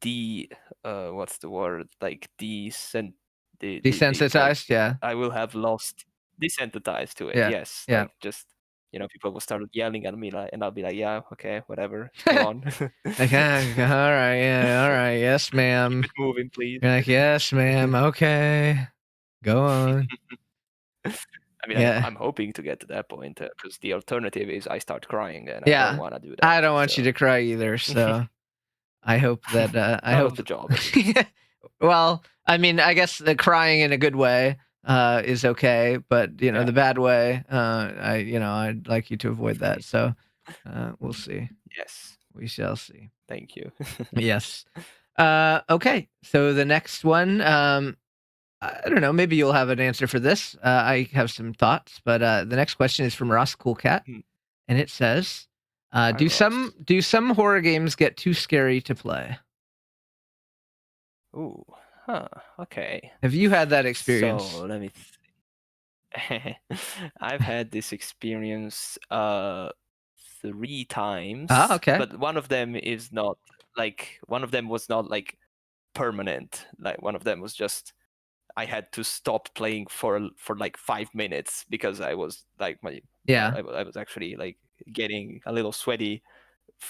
what's the word? Like Desensitized, yeah. I will have lost desensitized to it. Yeah. Yes. Yeah. Like just people will start yelling at me and I'll be like, yeah, okay, whatever. Go on. Like, all right, yeah, all right, yes, ma'am. Keep it moving, please. You're like, yes, ma'am, okay. Go on. I mean, I'm hoping to get to that point because the alternative is I start crying and I don't want to do that. I don't want you to cry either. So I hope that I hope the job. Well, I mean, I guess the crying in a good way is okay, but the bad way, I'd like you to avoid that. So we'll see. Yes, we shall see. Thank you. Yes. Okay. So the next one, I don't know. Maybe you'll have an answer for this. I have some thoughts, but the next question is from Ross Cool Cat, and it says, "Do some horror games get too scary to play?" Ooh, okay. Have you had that experience? So let me. I've had this experience 3 times. Okay. But one of them is not like one of them was not like permanent. Like one of them was just I had to stop playing for like 5 minutes because I was like I was actually like getting a little sweaty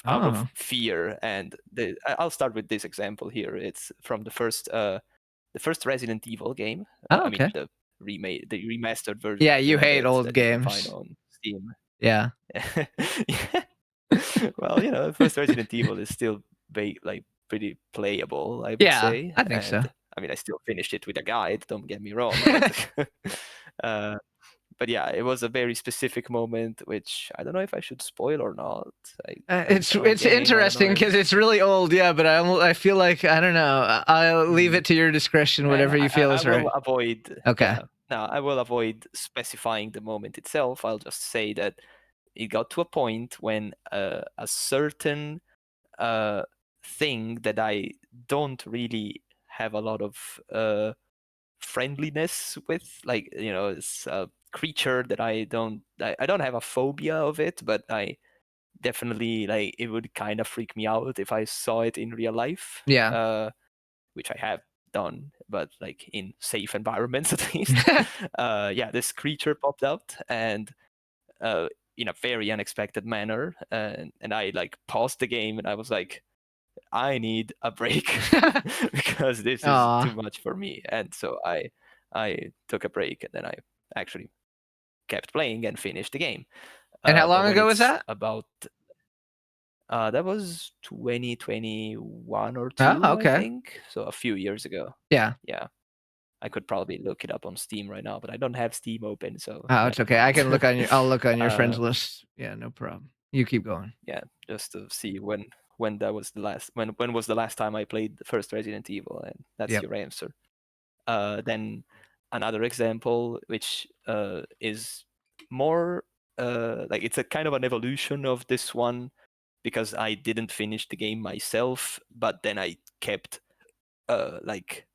out of fear. And I'll start with this example here. It's from the first Resident Evil game. I mean the remastered version. Yeah, you hate old games. You can find on Steam. Yeah. Well, the first Resident Evil is still pretty playable, I would say. I think so. I mean, I still finished it with a guide. Don't get me wrong. But yeah, it was a very specific moment, which I don't know if I should spoil or not. It's interesting because it's really old, yeah. But I feel like I don't know. I'll leave it to your discretion, whatever you feel is right. I will avoid. Okay. No, I will avoid specifying the moment itself. I'll just say that it got to a point when a certain thing that I don't really have a lot of friendliness with, like it's a creature that I don't have a phobia of it, but I definitely like it would kind of freak me out if I saw it in real life. Yeah. Which I have done, but like in safe environments at least. This creature popped out and in a very unexpected manner, and I like paused the game and I was like, I need a break because this is too much for me. And so I took a break and then I actually kept playing and finished the game. And how long ago was that? About that was 2021 or 2, okay. I think. So a few years ago. Yeah. Yeah. I could probably look it up on Steam right now, but I don't have Steam open, so. Oh, it's okay. I can look on your. I'll look on your friends list. Yeah, no problem. You keep going. Yeah, just to see when that was the last when was the last time I played the first Resident Evil, and that's your answer. Then another example, which is more like it's a kind of an evolution of this one, because I didn't finish the game myself, but then I kept like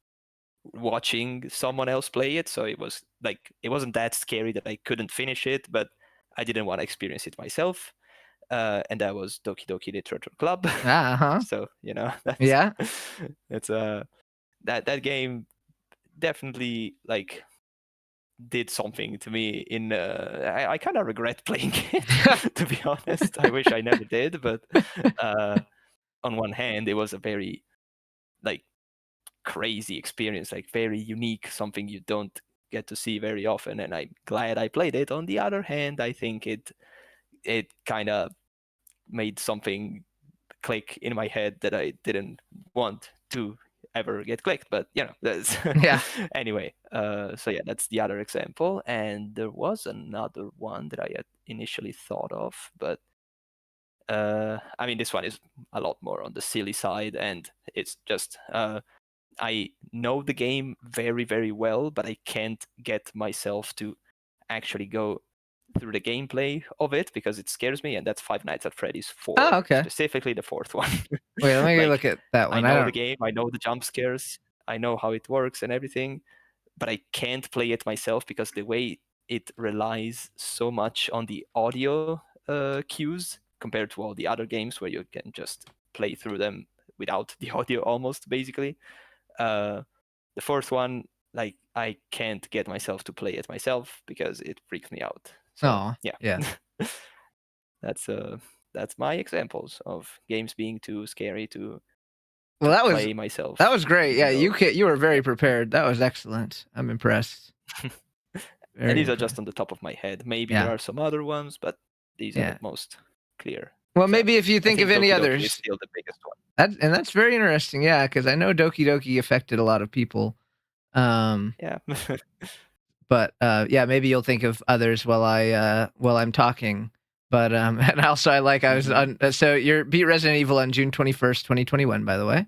watching someone else play it, so it was like it wasn't that scary that I couldn't finish it, but I didn't want to experience it myself. And that was Doki Doki Literature Club. So that's, it's that game definitely like did something to me in I kind of regret playing it, to be honest. I wish I never did, but on one hand it was a very like crazy experience, like very unique, something you don't get to see very often, and I'm glad I played it. On the other hand, I think it kind of made something click in my head that I didn't want to ever get clicked, but that's anyway. So yeah, that's the other example. And there was another one that I had initially thought of, but I mean, this one is a lot more on the silly side, and it's just I know the game very, very well, but I can't get myself to actually go through the gameplay of it because it scares me, and that's Five Nights at Freddy's 4. Oh, okay. Specifically the fourth one. Wait, let me look at that one. I know the game, I know the jump scares, I know how it works and everything, but I can't play it myself because the way it relies so much on the audio cues compared to all the other games where you can just play through them without the audio almost, basically. The fourth one, like, I can't get myself to play it myself because it freaks me out. So, yeah. That's my examples of games being too scary to play myself. That was great. Yeah, you were very prepared. That was excellent. I'm impressed. And these are just on the top of my head. Maybe there are some other ones, but these are the most clear. Well, maybe if you think of any Doki others. Doki is still the biggest one. And that's very interesting. Yeah, because I know Doki Doki affected a lot of people. Yeah. But yeah, maybe you'll think of others while I'm talking. But and also I was on. So you beat Resident Evil on June 21st, 2021. By the way.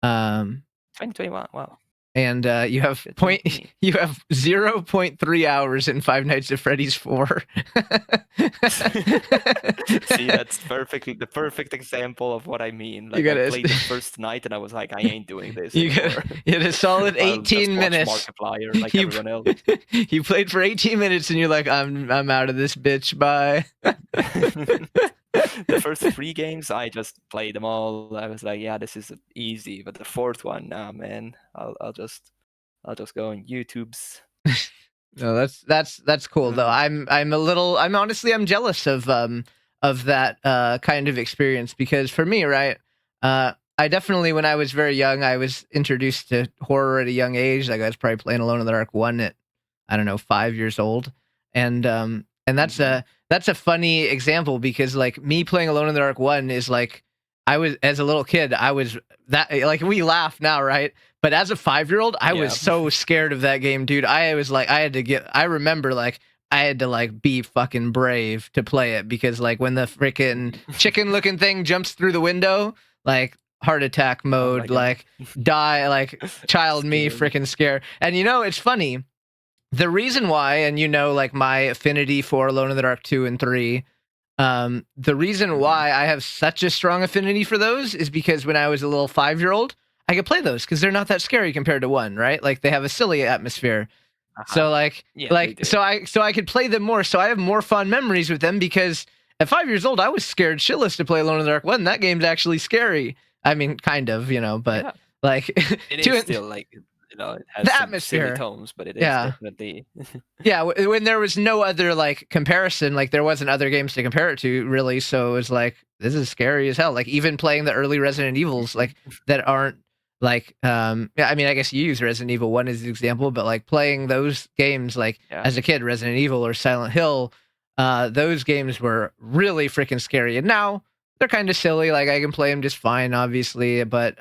2021. Wow. And you have 0.3 hours in Five Nights at Freddy's 4. See, that's the perfect example of what I mean. Like, I played the first night and I was like, I ain't doing this anymore. You had a solid 18 minutes. Markiplier like everyone else. You played for 18 minutes and you're like, I'm out of this bitch. Bye. The first 3 games, I just played them all. I was like, yeah, this is easy. But the fourth one, nah, man, I'll just go on YouTube's. No, that's cool though. I'm honestly jealous of that kind of experience, because for me, right, I definitely, when I was very young, I was introduced to horror at a young age. Like, I was probably playing Alone in the Dark 1 at, I don't know, 5 years old, and that's a funny example, because like me playing Alone in the Dark 1 is like, I was, as a little kid, I was that, like, we laugh now, right? But as a 5-year-old, I was so scared of that game, dude. I was like, I remember like I had to like be fucking brave to play it, because like when the freaking chicken looking thing jumps through the window, like heart attack mode, like die, like child me freaking scare. And it's funny. The reason why, and like my affinity for Alone in the Dark 2 and 3, the reason why I have such a strong affinity for those is because when I was a little 5-year-old, I could play those because they're not that scary compared to 1, right? Like, they have a silly atmosphere. So so I could play them more. So I have more fond memories with them, because at 5 years old, I was scared shitless to play Alone in the Dark 1. That game's actually scary. I mean, kind of, but like it is still like, it has the some atmosphere, silly tones, but it is definitely. Yeah, when there was no other like comparison, like there wasn't other games to compare it to, really. So it was like, this is scary as hell. Like, even playing the early Resident Evils, like, that aren't like, I mean, I guess you use Resident Evil 1 as an example, but like playing those games, like as a kid, Resident Evil or Silent Hill, those games were really freaking scary. And now they're kind of silly. Like, I can play them just fine, obviously, but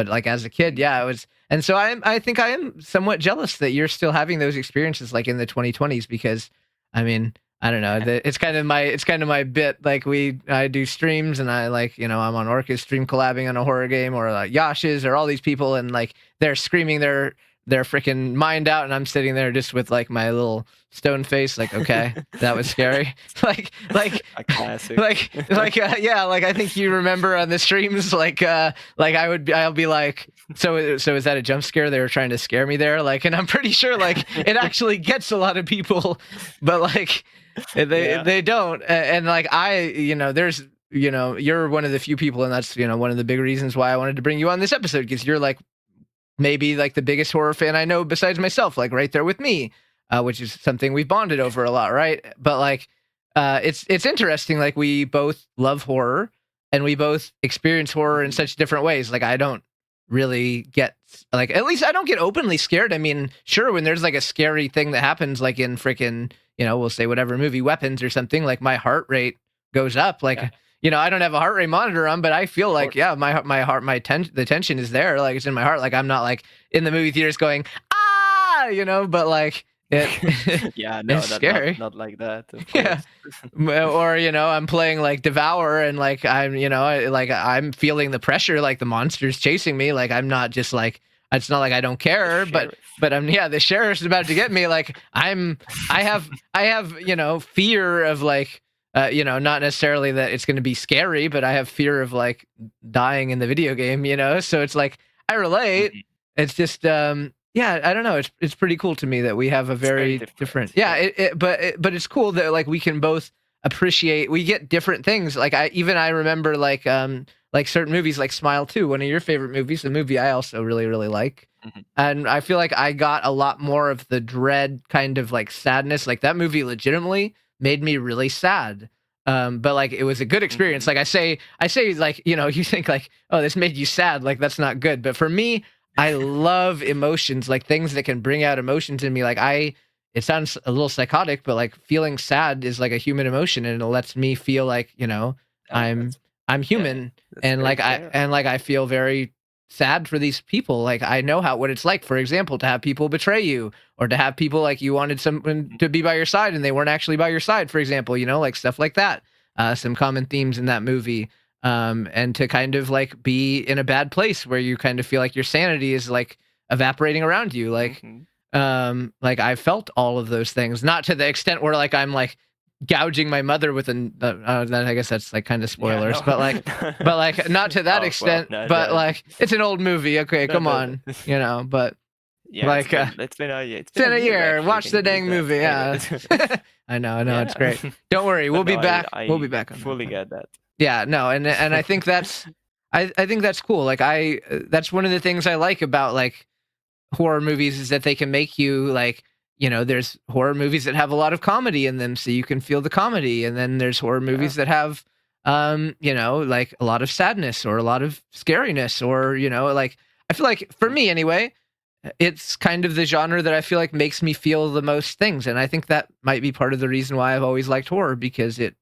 but like as a kid, yeah, it was. And so I think I am somewhat jealous that you're still having those experiences like in the 2020s, because I mean, I don't know, it's kind of my bit. Like I do streams, and I like, I'm on Orca's stream collabing on a horror game, or like Yash's, or all these people, and like they're screaming their freaking mind out, and I'm sitting there just with like my little stone face, like, okay, that was scary. like a classic. Yeah, like I think you remember on the streams, like I'll be like, so is that a jump scare? They were trying to scare me there, like, and I'm pretty sure like it actually gets a lot of people, but like they don't, and like there's you're one of the few people, and that's one of the big reasons why I wanted to bring you on this episode, because you're like maybe like the biggest horror fan I know besides myself, like right there with me, which is something we've bonded over a lot, right? But like, it's interesting. Like we both love horror, and we both experience horror in such different ways. Like I don't really get, like, at least I don't get openly scared. I mean, sure, when there's like a scary thing that happens, like in freaking, we'll say whatever movie, Weapons or something, like my heart rate goes up. Like, I don't have a heart rate monitor on, but I feel like, my heart, the tension is there. Like it's in my heart. Like I'm not like in the movie theaters going, but like it's scary. Not like that. Yeah. Or, I'm playing like Devour, and like I'm, I'm feeling the pressure, like the monster's chasing me. Like I'm not just like, it's not like I don't care, but I'm, the sheriff's about to get me. Like I have, fear of like, not necessarily that it's going to be scary, but I have fear of like dying in the video game, so it's like, I relate. Mm-hmm. It's just, I don't know. It's pretty cool to me that we have a very different. But it's cool that like we can both appreciate, we get different things. Like I remember like certain movies, like Smile 2, one of your favorite movies, a movie I also really, really like. Mm-hmm. And I feel like I got a lot more of the dread kind of like sadness. Like that movie legitimately made me really sad. But like it was a good experience. Like I say like, you think like, oh, this made you sad. Like that's not good. But for me, I love emotions, like things that can bring out emotions in me. Like it sounds a little psychotic, but like feeling sad is like a human emotion, and it lets me feel like, I'm human, and like I feel very sad for these people. Like I know what it's like, for example, to have people betray you, or to have people like you wanted someone to be by your side and they weren't actually by your side, for example, like stuff like that. Some common themes in that movie. And to kind of like be in a bad place where you kind of feel like your sanity is like evaporating around you. Like, like I felt all of those things, not to the extent where like I'm like gouging my mother with I guess that's like kind of spoilers, but like not to that extent, but like it's an old movie. Okay, come on, but like it's been a year. Actually, watch the dang movie. Yeah, I know, it's great. Don't worry, we'll be back. We'll be back. Fully get that. Yeah, no, and I think that's I think that's cool. Like that's one of the things I like about like horror movies, is that they can make you like, there's horror movies that have a lot of comedy in them, so you can feel the comedy, and then there's horror movies that have like a lot of sadness or a lot of scariness, or like I feel like for me anyway, it's kind of the genre that I feel like makes me feel the most things, and I think that might be part of the reason why I've always liked horror, because it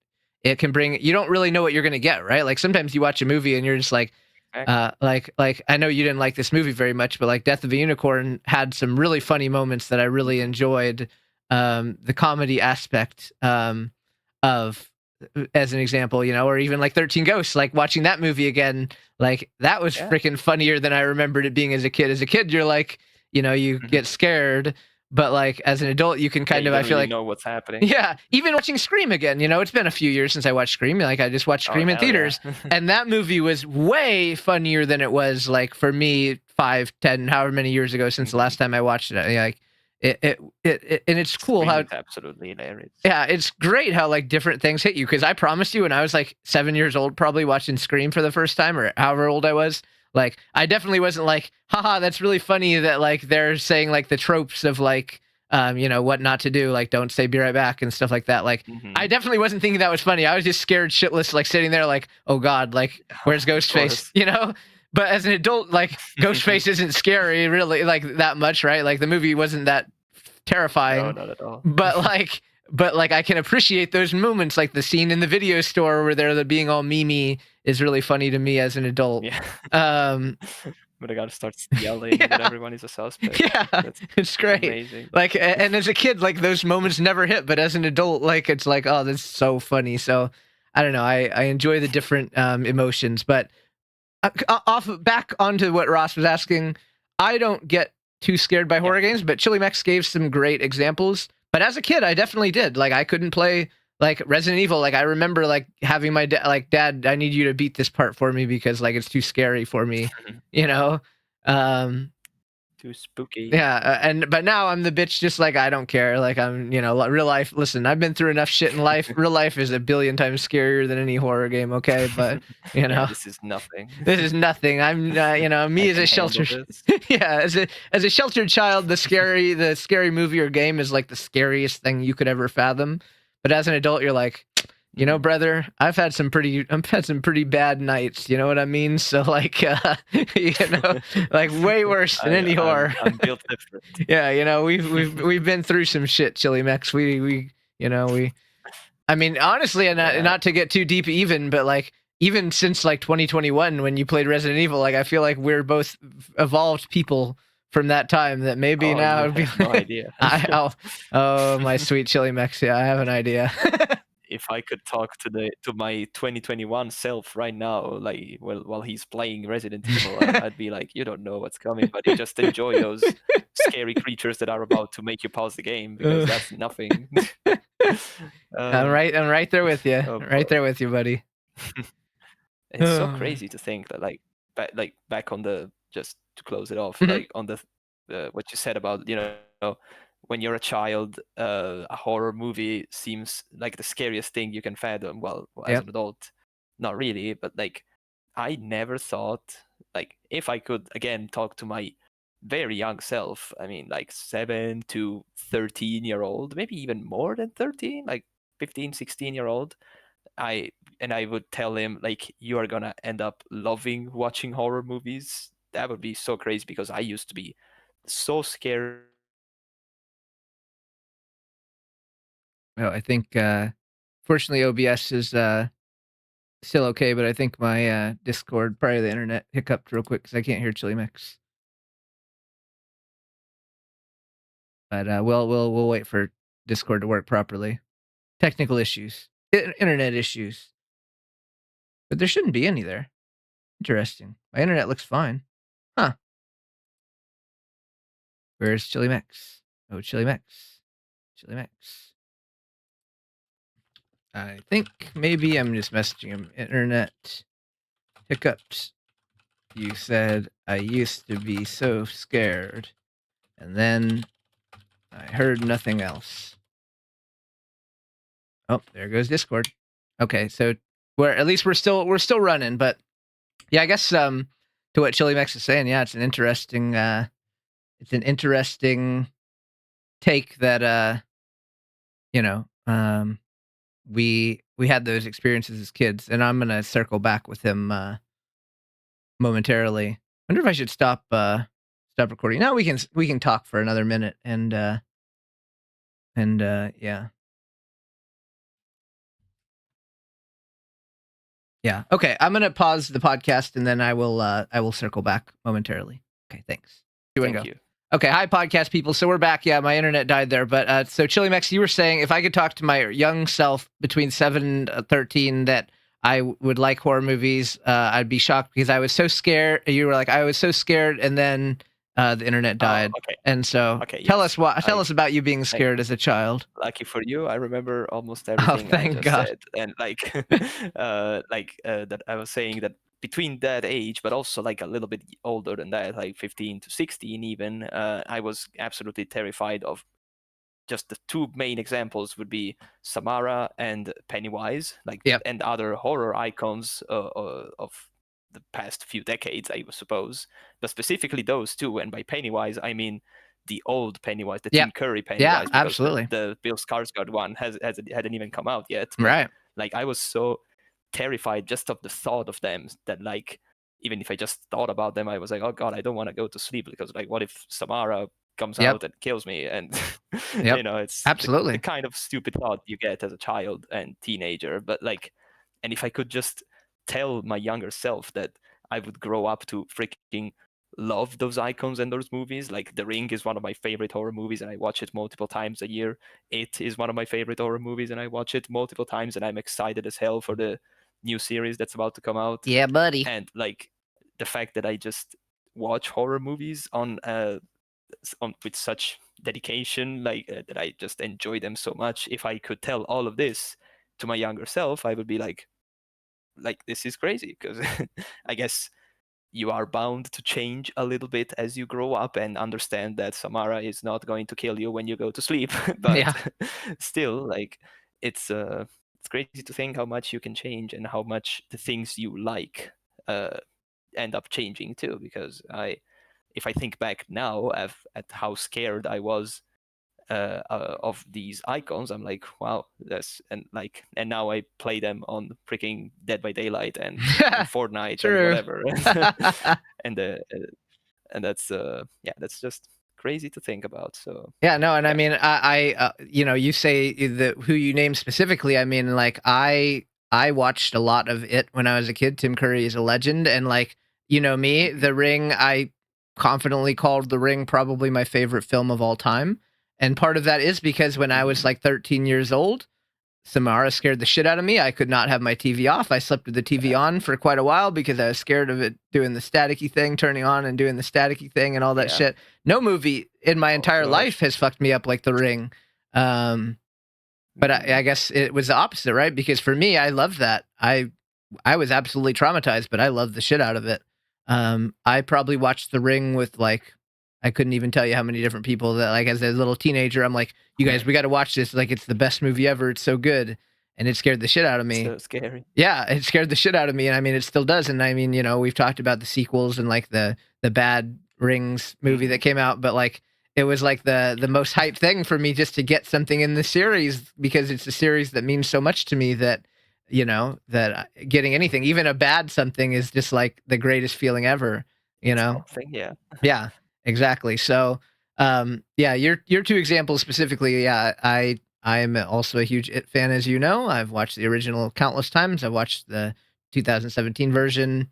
can bring, you don't really know what you're going to get, right? Like sometimes you watch a movie and you're just like, like I know you didn't like this movie very much, but like Death of a Unicorn had some really funny moments that I really enjoyed. The comedy aspect of, as an example, or even like 13 Ghosts, like watching that movie again, like that was freaking funnier than I remembered it being as a kid. As a kid, you're like, you get scared. But like as an adult, you can kind of, I feel like, know what's happening. Yeah, even watching Scream again, it's been a few years since I watched Scream. Like I just watched Scream in theaters, and that movie was way funnier than it was like for me 5, 10, however many years ago since the last time I watched it. Like it and it's cool how it's absolutely hilarious. Yeah, it's great how like different things hit you. Because I promise you, when I was like 7 years old, probably watching Scream for the first time, or however old I was. Like, I definitely wasn't like, haha, that's really funny that, like, they're saying, like, the tropes of, like, what not to do, like, don't say be right back and stuff like that. Like, I definitely wasn't thinking that was funny. I was just scared shitless, like, sitting there, like, oh, God, like, where's Ghostface, But as an adult, like, Ghostface isn't scary, really, like, that much, right? Like, the movie wasn't that terrifying. No, not at all. But, like, I can appreciate those moments, like the scene in the video store where they're being all memey is really funny to me as an adult. Yeah. when the guy starts yelling that everyone is a suspect. Yeah, That's it's great. amazing. Like, and as a kid, like those moments never hit, but as an adult, like it's like, oh, that's so funny. So I don't know. I enjoy the different emotions, but back onto what Ross was asking. I don't get too scared by horror games, but CHILEMEX gave some great examples. But as a kid, I definitely did. Like I couldn't play like Resident Evil. Like I remember like having my dad, I need you to beat this part for me because like it's too scary for me, you know. Um, Too spooky. yeah, but now I'm the bitch. Just like I don't care. Like I'm, real life. Listen, I've been through enough shit in life. Real life is a billion times scarier than any horror game. Okay, but yeah, this is nothing. this is nothing. I'm, me as a sheltered, yeah, as a sheltered child, the scary movie or game is like the scariest thing you could ever fathom. But as an adult, you're like, brother, I've had some pretty bad nights. You know what I mean? So like, like way worse than any horror. I'm built different. Yeah, we've been through some shit, CHILEMEX. We. I mean, honestly, and not to get too deep, even, but like even since like 2021 when you played Resident Evil, like I feel like we're both evolved people from that time that maybe now you have no idea. Oh, my sweet CHILEMEX. Yeah, I have an idea. If I could talk to my 2021 self right now, like while he's playing Resident Evil, I'd be like, you don't know what's coming, but you just enjoy those scary creatures that are about to make you pause the game because that's nothing. I'm right there with you. Right there with you, buddy. It's so crazy to think that back on the, just to close it off, like on the what you said about, when you're a child, a horror movie seems like the scariest thing you can fathom. Well, as an adult, not really, but like I never thought, like if I could again talk to my very young self, I mean like 7 to 13-year-old, maybe even more than 13, like 15, 16-year-old, I would tell him like, you are gonna end up loving watching horror movies. That would be so crazy because I used to be so scared. Well, I think fortunately OBS is still okay, but I think my Discord, probably the internet, hiccuped real quick because I can't hear CHILEMEX. But we'll wait for Discord to work properly. Technical issues, internet issues, but there shouldn't be any there. Interesting. My internet looks fine. Huh? Where's CHILEMEX? Oh, CHILEMEX. CHILEMEX. I think maybe I'm just messaging him. Internet hiccups. You said I used to be so scared, and then I heard nothing else. Oh, there goes Discord. Okay, so at least we're still running, but yeah, I guess to what CHILEMEX is saying, yeah, it's an interesting take that we had those experiences as kids, and I'm gonna circle back with him momentarily. I wonder if I should stop recording. No, we can talk for another minute and yeah. Yeah. Okay. I'm gonna pause the podcast and then I will circle back momentarily. Okay. Thanks. Thank you. Okay. Hi, podcast people. So we're back. Yeah, my internet died there, but so CHILEMEX, you were saying if I could talk to my young self between 7 and 13 that I would like horror movies, I'd be shocked because I was so scared. You were like, I was so scared, and then the internet died. Okay. And so tell us about you being scared as a child. Lucky for you, I remember almost everything I just said. And like that I was saying that between that age, but also like a little bit older than that, like 15 to 16 even, I was absolutely terrified of. Just the two main examples would be Samara and Pennywise, and other horror icons of the past few decades, I suppose. But specifically those two, and by Pennywise, I mean the old Pennywise, the Tim Curry Pennywise. Yeah, absolutely. The Bill Skarsgård one hadn't even come out yet. Right. Like I was so terrified just of the thought of them that like, even if I just thought about them, I was like, oh God, I don't want to go to sleep because like, what if Samara comes out and kills me? And it's absolutely the kind of stupid thought you get as a child and teenager. But like, and if I could just tell my younger self that I would grow up to freaking love those icons and those movies. Like The Ring is one of my favorite horror movies, and I watch it multiple times a year. It is one of my favorite horror movies, and I watch it multiple times, and I'm excited as hell for the new series that's about to come out. Yeah, buddy. And like the fact that I just watch horror movies with such dedication, that I just enjoy them so much. If I could tell all of this to my younger self, I would be like this is crazy, because I guess you are bound to change a little bit as you grow up and understand that Samara is not going to kill you when you go to sleep. But still, like it's crazy to think how much you can change and how much the things you like end up changing too. Because if I think back now at how scared I was of these icons, I'm like, wow, and now I play them on freaking Dead by Daylight and Fortnite and whatever, and that's just crazy to think about. So no, and I mean, I you say who you name specifically. I mean, like I watched a lot of it when I was a kid. Tim Curry is a legend, and like me, The Ring, I confidently called The Ring probably my favorite film of all time. And part of that is because when I was like 13 years old, Samara scared the shit out of me. I could not have my TV off. I slept with the TV on for quite a while because I was scared of it doing the staticky thing, turning on and doing the staticky thing and all that shit. No movie in my entire life has fucked me up like The Ring. But I guess it was the opposite, right? Because for me, I loved that. I was absolutely traumatized, but I loved the shit out of it. I probably watched The Ring with like, I couldn't even tell you how many different people that, like, as a little teenager, I'm like, you guys, we got to watch this. Like, it's the best movie ever. It's so good. And it scared the shit out of me. So scary. Yeah, it scared the shit out of me. And I mean, it still does. And I mean, we've talked about the sequels and like the bad Rings movie that came out, but like, it was like the most hype thing for me just to get something in the series, because it's a series that means so much to me that, that getting anything, even a bad something, is just like the greatest feeling ever, Something, yeah. Yeah, exactly. So, yeah, your two examples specifically, yeah, I am also a huge It fan, as you know. I've watched the original countless times. I've watched the 2017 version,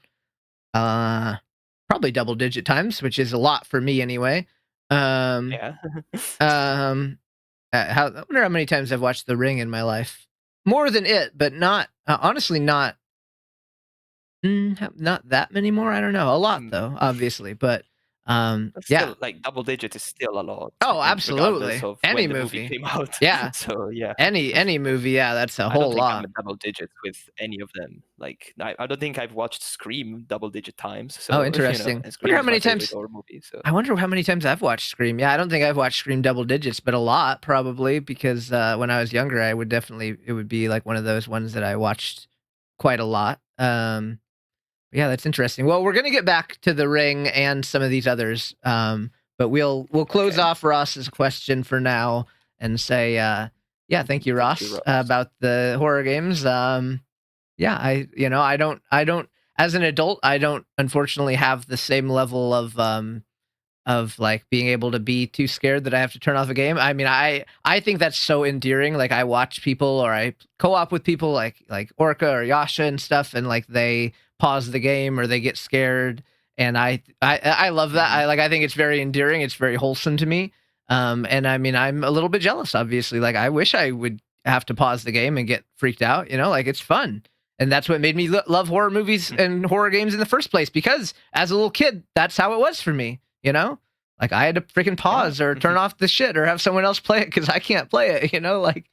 probably double digit times, which is a lot for me anyway. Yeah. I wonder how many times I've watched The Ring in my life. More than It, but not honestly not not that many more. I don't know. A lot though, obviously, but still, like double digit is still a lot. Oh, regardless absolutely. of Any when the movie movie. came out. Yeah. So yeah. Any movie, yeah, that's a I don't whole think I'm lot. a double digit with any of them. Like I don't think I've watched Scream double digit times. So Oh, interesting. and Wonder Scream how is my many favorite times. horror movie. So I wonder how many times I've watched Scream. Yeah, I don't think I've watched Scream double digits, but a lot probably, because when I was younger, it would be like one of those ones that I watched quite a lot. Yeah, that's interesting. Well, we're gonna get back to The Ring and some of these others, but we'll close off Ross's question for now and say, yeah, thank you, Ross, about the horror games. Yeah, I don't, as an adult, I don't unfortunately have the same level of like being able to be too scared that I have to turn off a game. I mean, I think that's so endearing. Like, I watch people, or I co-op with people like Orca or Yasha and stuff, and like they pause the game or they get scared, and I love that. I think it's very endearing. It's very wholesome to me. And I mean, I'm a little bit jealous, obviously. Like, I wish I would have to pause the game and get freaked out. Like, it's fun. And that's what made me love horror movies and horror games in the first place, because as a little kid, that's how it was for me. Like, I had to freaking pause or turn off the shit or have someone else play it because I can't play it. Like,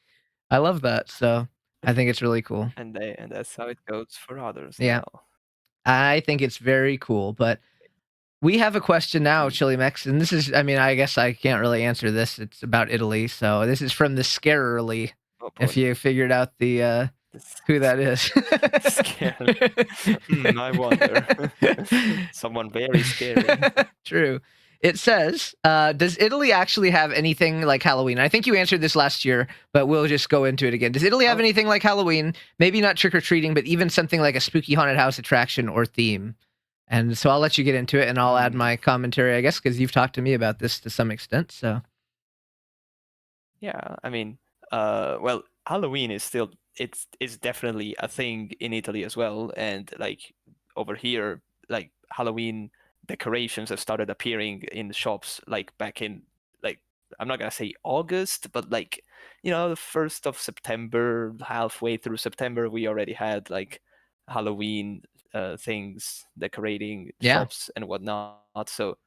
I love that. So I think it's really cool. And that's how it goes for others. Yeah, now. I think it's very cool. But we have a question now, CHILEMEX, and this is, I mean, I guess I can't really answer this. It's about Italy. So this is from the Scarily. If you figured out the who that is. Scary. I wonder. Someone very scary. True. It says, does Italy actually have anything like Halloween? I think you answered this last year, but we'll just go into it again. Does Italy have anything like Halloween? Maybe not trick-or-treating, but even something like a spooky haunted house attraction or theme? And so I'll let you get into it, and I'll add my commentary, I guess, because you've talked to me about this to some extent. So, yeah, I mean, well, Halloween is still it's definitely a thing in Italy as well, and like over here, like Halloween decorations have started appearing in the shops like back in, like, I'm not gonna say August, but like, the 1st of September, halfway through September, we already had like Halloween things decorating shops and whatnot. So,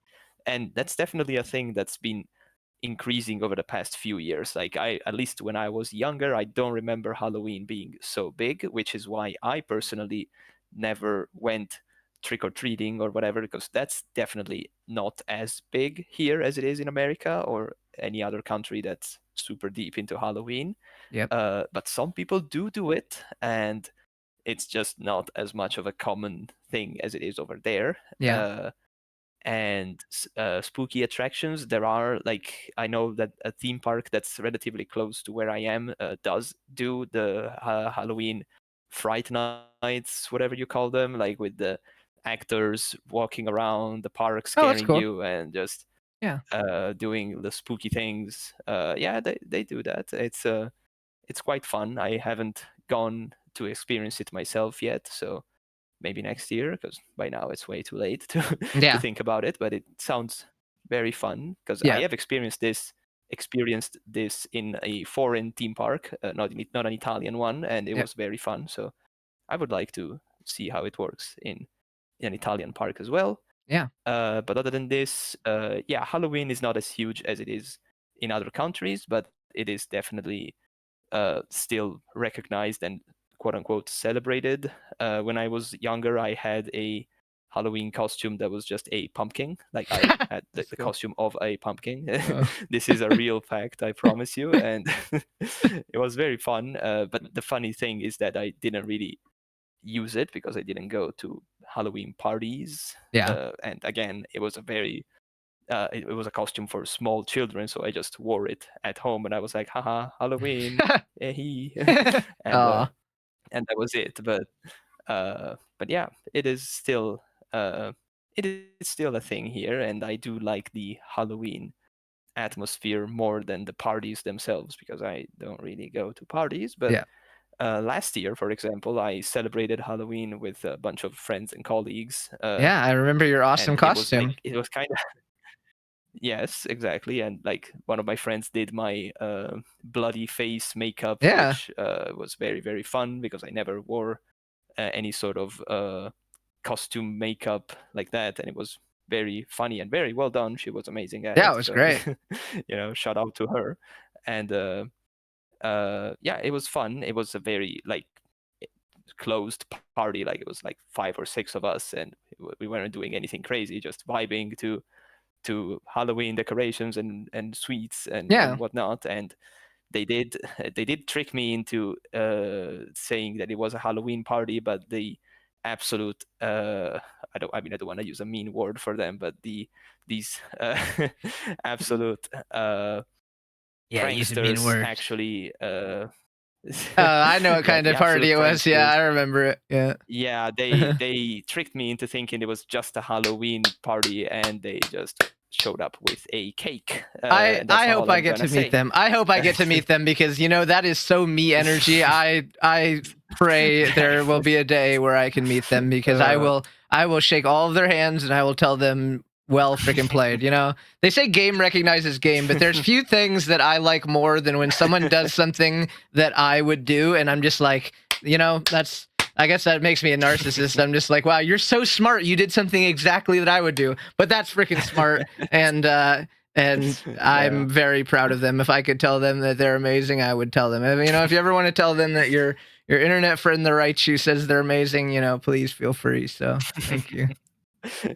and that's definitely a thing that's been increasing over the past few years. Like, at least when I was younger, I don't remember Halloween being so big, which is why I personally never went trick or treating or whatever, because that's definitely not as big here as it is in America or any other country that's super deep into Halloween. But some people do it, and it's just not as much of a common thing as it is over there. And spooky attractions, there are, like, I know that a theme park that's relatively close to where I am does do the Halloween fright nights, whatever you call them, like with the actors walking around the park scaring you and just doing the spooky things. Yeah, they do that. It's quite fun. I haven't gone to experience it myself yet, so maybe next year, because by now it's way too late to think about it. But it sounds very fun, because I have experienced this in a foreign theme park, not an Italian one, and it was very fun. So I would like to see how it works in an Italian park as well. But other than this, Halloween is not as huge as it is in other countries, but it is definitely still recognized and quote unquote celebrated. When I was younger, I had a Halloween costume that was just a pumpkin. Like, I had the costume of a pumpkin. This is a real fact, I promise you. And it was very fun. But the funny thing is that I didn't really use it because I didn't go to Halloween parties. And again, it was it was a costume for small children, so I just wore it at home, and I was like, haha, Halloween, and that was it. But yeah, it is still a thing here, and I do like the Halloween atmosphere more than the parties themselves, because I don't really go to parties. But last year, for example, I celebrated Halloween with a bunch of friends and colleagues. I remember your awesome and costume. it was kind of yes, exactly. And like, one of my friends did my bloody face makeup, which was very, very fun, because I never wore any sort of costume makeup like that, and it was very funny and very well done. She was amazing at it. It was great. Shout out to her. And it was fun. It was a very, like, closed party. Like, it was like 5 or 6 of us, and we weren't doing anything crazy, just vibing to Halloween decorations and sweets and whatnot. And they did trick me into saying that it was a Halloween party, but the absolute I don't want to use a mean word for them, but these absolute pranksters actually I know what kind of party it was. I remember it. They tricked me into thinking it was just a Halloween party, and they just showed up with a cake. I hope I get to meet them. I hope I get to meet them, because that is so me energy. I pray there will be a day where I can meet them, because I will shake all of their hands and I will tell them, well freaking played. They say game recognizes game, but there's few things that I like more than when someone does something that I would do, and I'm just like, I guess that makes me a narcissist. I'm just like, wow, you're so smart. You did something exactly that I would do. But that's freaking smart. And I'm very proud of them. If I could tell them that they're amazing, I would tell them. If you ever want to tell them that your internet friend, the right shoe, says they're amazing, please feel free. So thank you.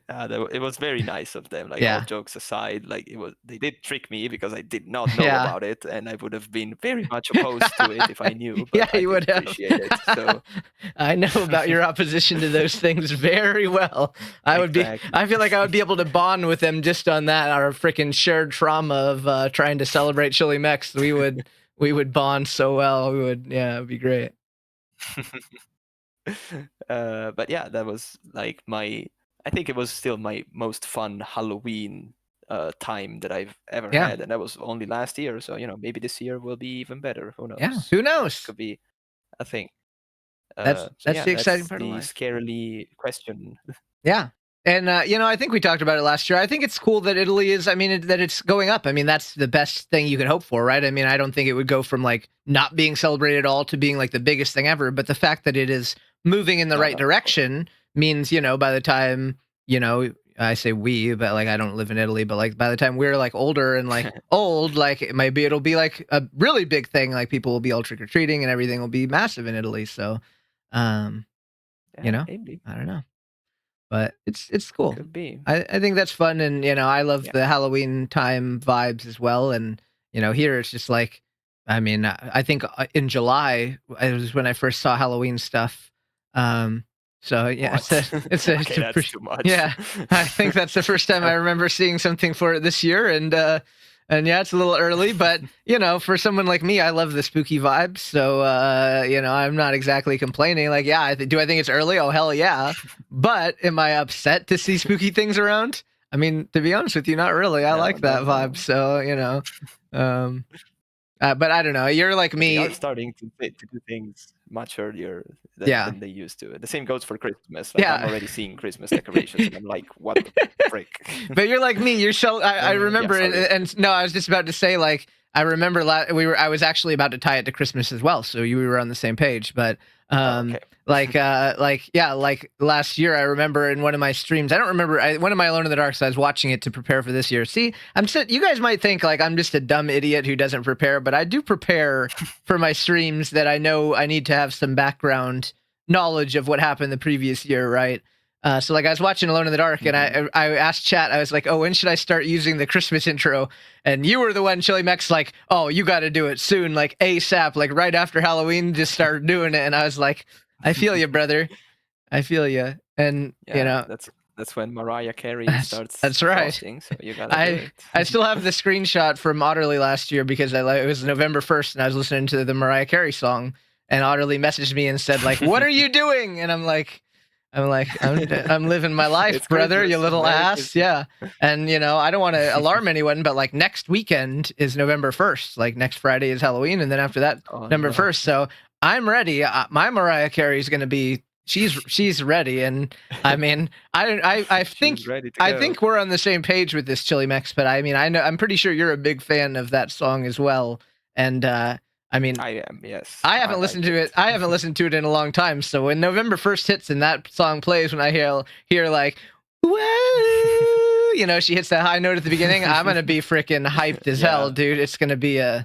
It was very nice of them. Like, all jokes aside, like, they did trick me, because I did not know about it, and I would have been very much opposed to it if I knew. But I would appreciate it. So I know about your opposition to those things very well. I feel like I would be able to bond with them just on that. Our freaking shared trauma of trying to celebrate CHILEMEX. We would bond so well. It'd be great. But yeah, that was like I think it was still my most fun Halloween time that I've ever had, and that was only last year. So maybe this year will be even better. Who knows? Yeah, who knows? It could be a thing. That's the exciting part of life. The scarily question. Yeah. And I think we talked about it last year. I think it's cool that Italy is. I mean, that it's going up. I mean, that's the best thing you could hope for, right? I mean, I don't think it would go from like not being celebrated at all to being like the biggest thing ever. But the fact that it is moving in the right direction means, by the time, I say we, but like I don't live in Italy, but like by the time we're like older and like old, like maybe it'll be like a really big thing. Like people will be all trick or treating and everything will be massive in Italy. So, maybe. I don't know. But it's cool. Could be. I think that's fun, and I love the Halloween time vibes as well. And here it's just like, I mean, I think in July it was when I first saw Halloween stuff. So yeah, okay, that's too much. Yeah, I think that's the first time I remember seeing something for it this year, and yeah, it's a little early, but for someone like me, I love the spooky vibes. So I'm not exactly complaining. Like, yeah, do I think it's early? Oh hell yeah! But am I upset to see spooky things around? I mean, to be honest with you, not really. I like that vibe. So but I don't know. You're like me. They are starting to do things much earlier than they used to. The same goes for Christmas. Like, I'm already seeing Christmas decorations, and I'm like, what the frick? But you're like me. You're so. I remember it, and no, I was just about to say, like, I remember I was actually about to tie it to Christmas as well, so we were on the same page. But like last year, I remember in one of my streams, I don't remember, one of my Alone in the Dark, so I was watching it to prepare for this year. See, you guys might think like I'm just a dumb idiot who doesn't prepare, but I do prepare for my streams that I know I need to have some background knowledge of what happened the previous year, right? So like I was watching Alone in the Dark, and I asked chat, I was like, oh, when should I start using the Christmas intro? And you were the one, CHILEMEX, like, oh, you got to do it soon, like ASAP, like right after Halloween, just start doing it. And I was like, I feel you, brother. I feel you. And that's when Mariah Carey starts. That's right. Frosting, so you gotta do it. I still have the screenshot from Otterly last year because it was November 1st, and I was listening to the Mariah Carey song, and Otterly messaged me and said like, "What are you doing?" And I'm like, I'm living my life, brother, Christmas, you little ass. Christmas. Yeah. And, I don't want to alarm anyone, but like next weekend is November 1st. Like next Friday is Halloween. And then after that, November 1st. So I'm ready. My Mariah Carey is going to be, she's ready. And I mean, I think we're on the same page with this, CHILEMEX, but I mean, I'm pretty sure you're a big fan of that song as well. And, I mean, I am, yes. I haven't listened to it. I haven't listened to it in a long time. So when November 1st hits and that song plays, when I hear like, whoa, she hits that high note at the beginning, I'm gonna be freaking hyped as hell, dude. It's gonna be a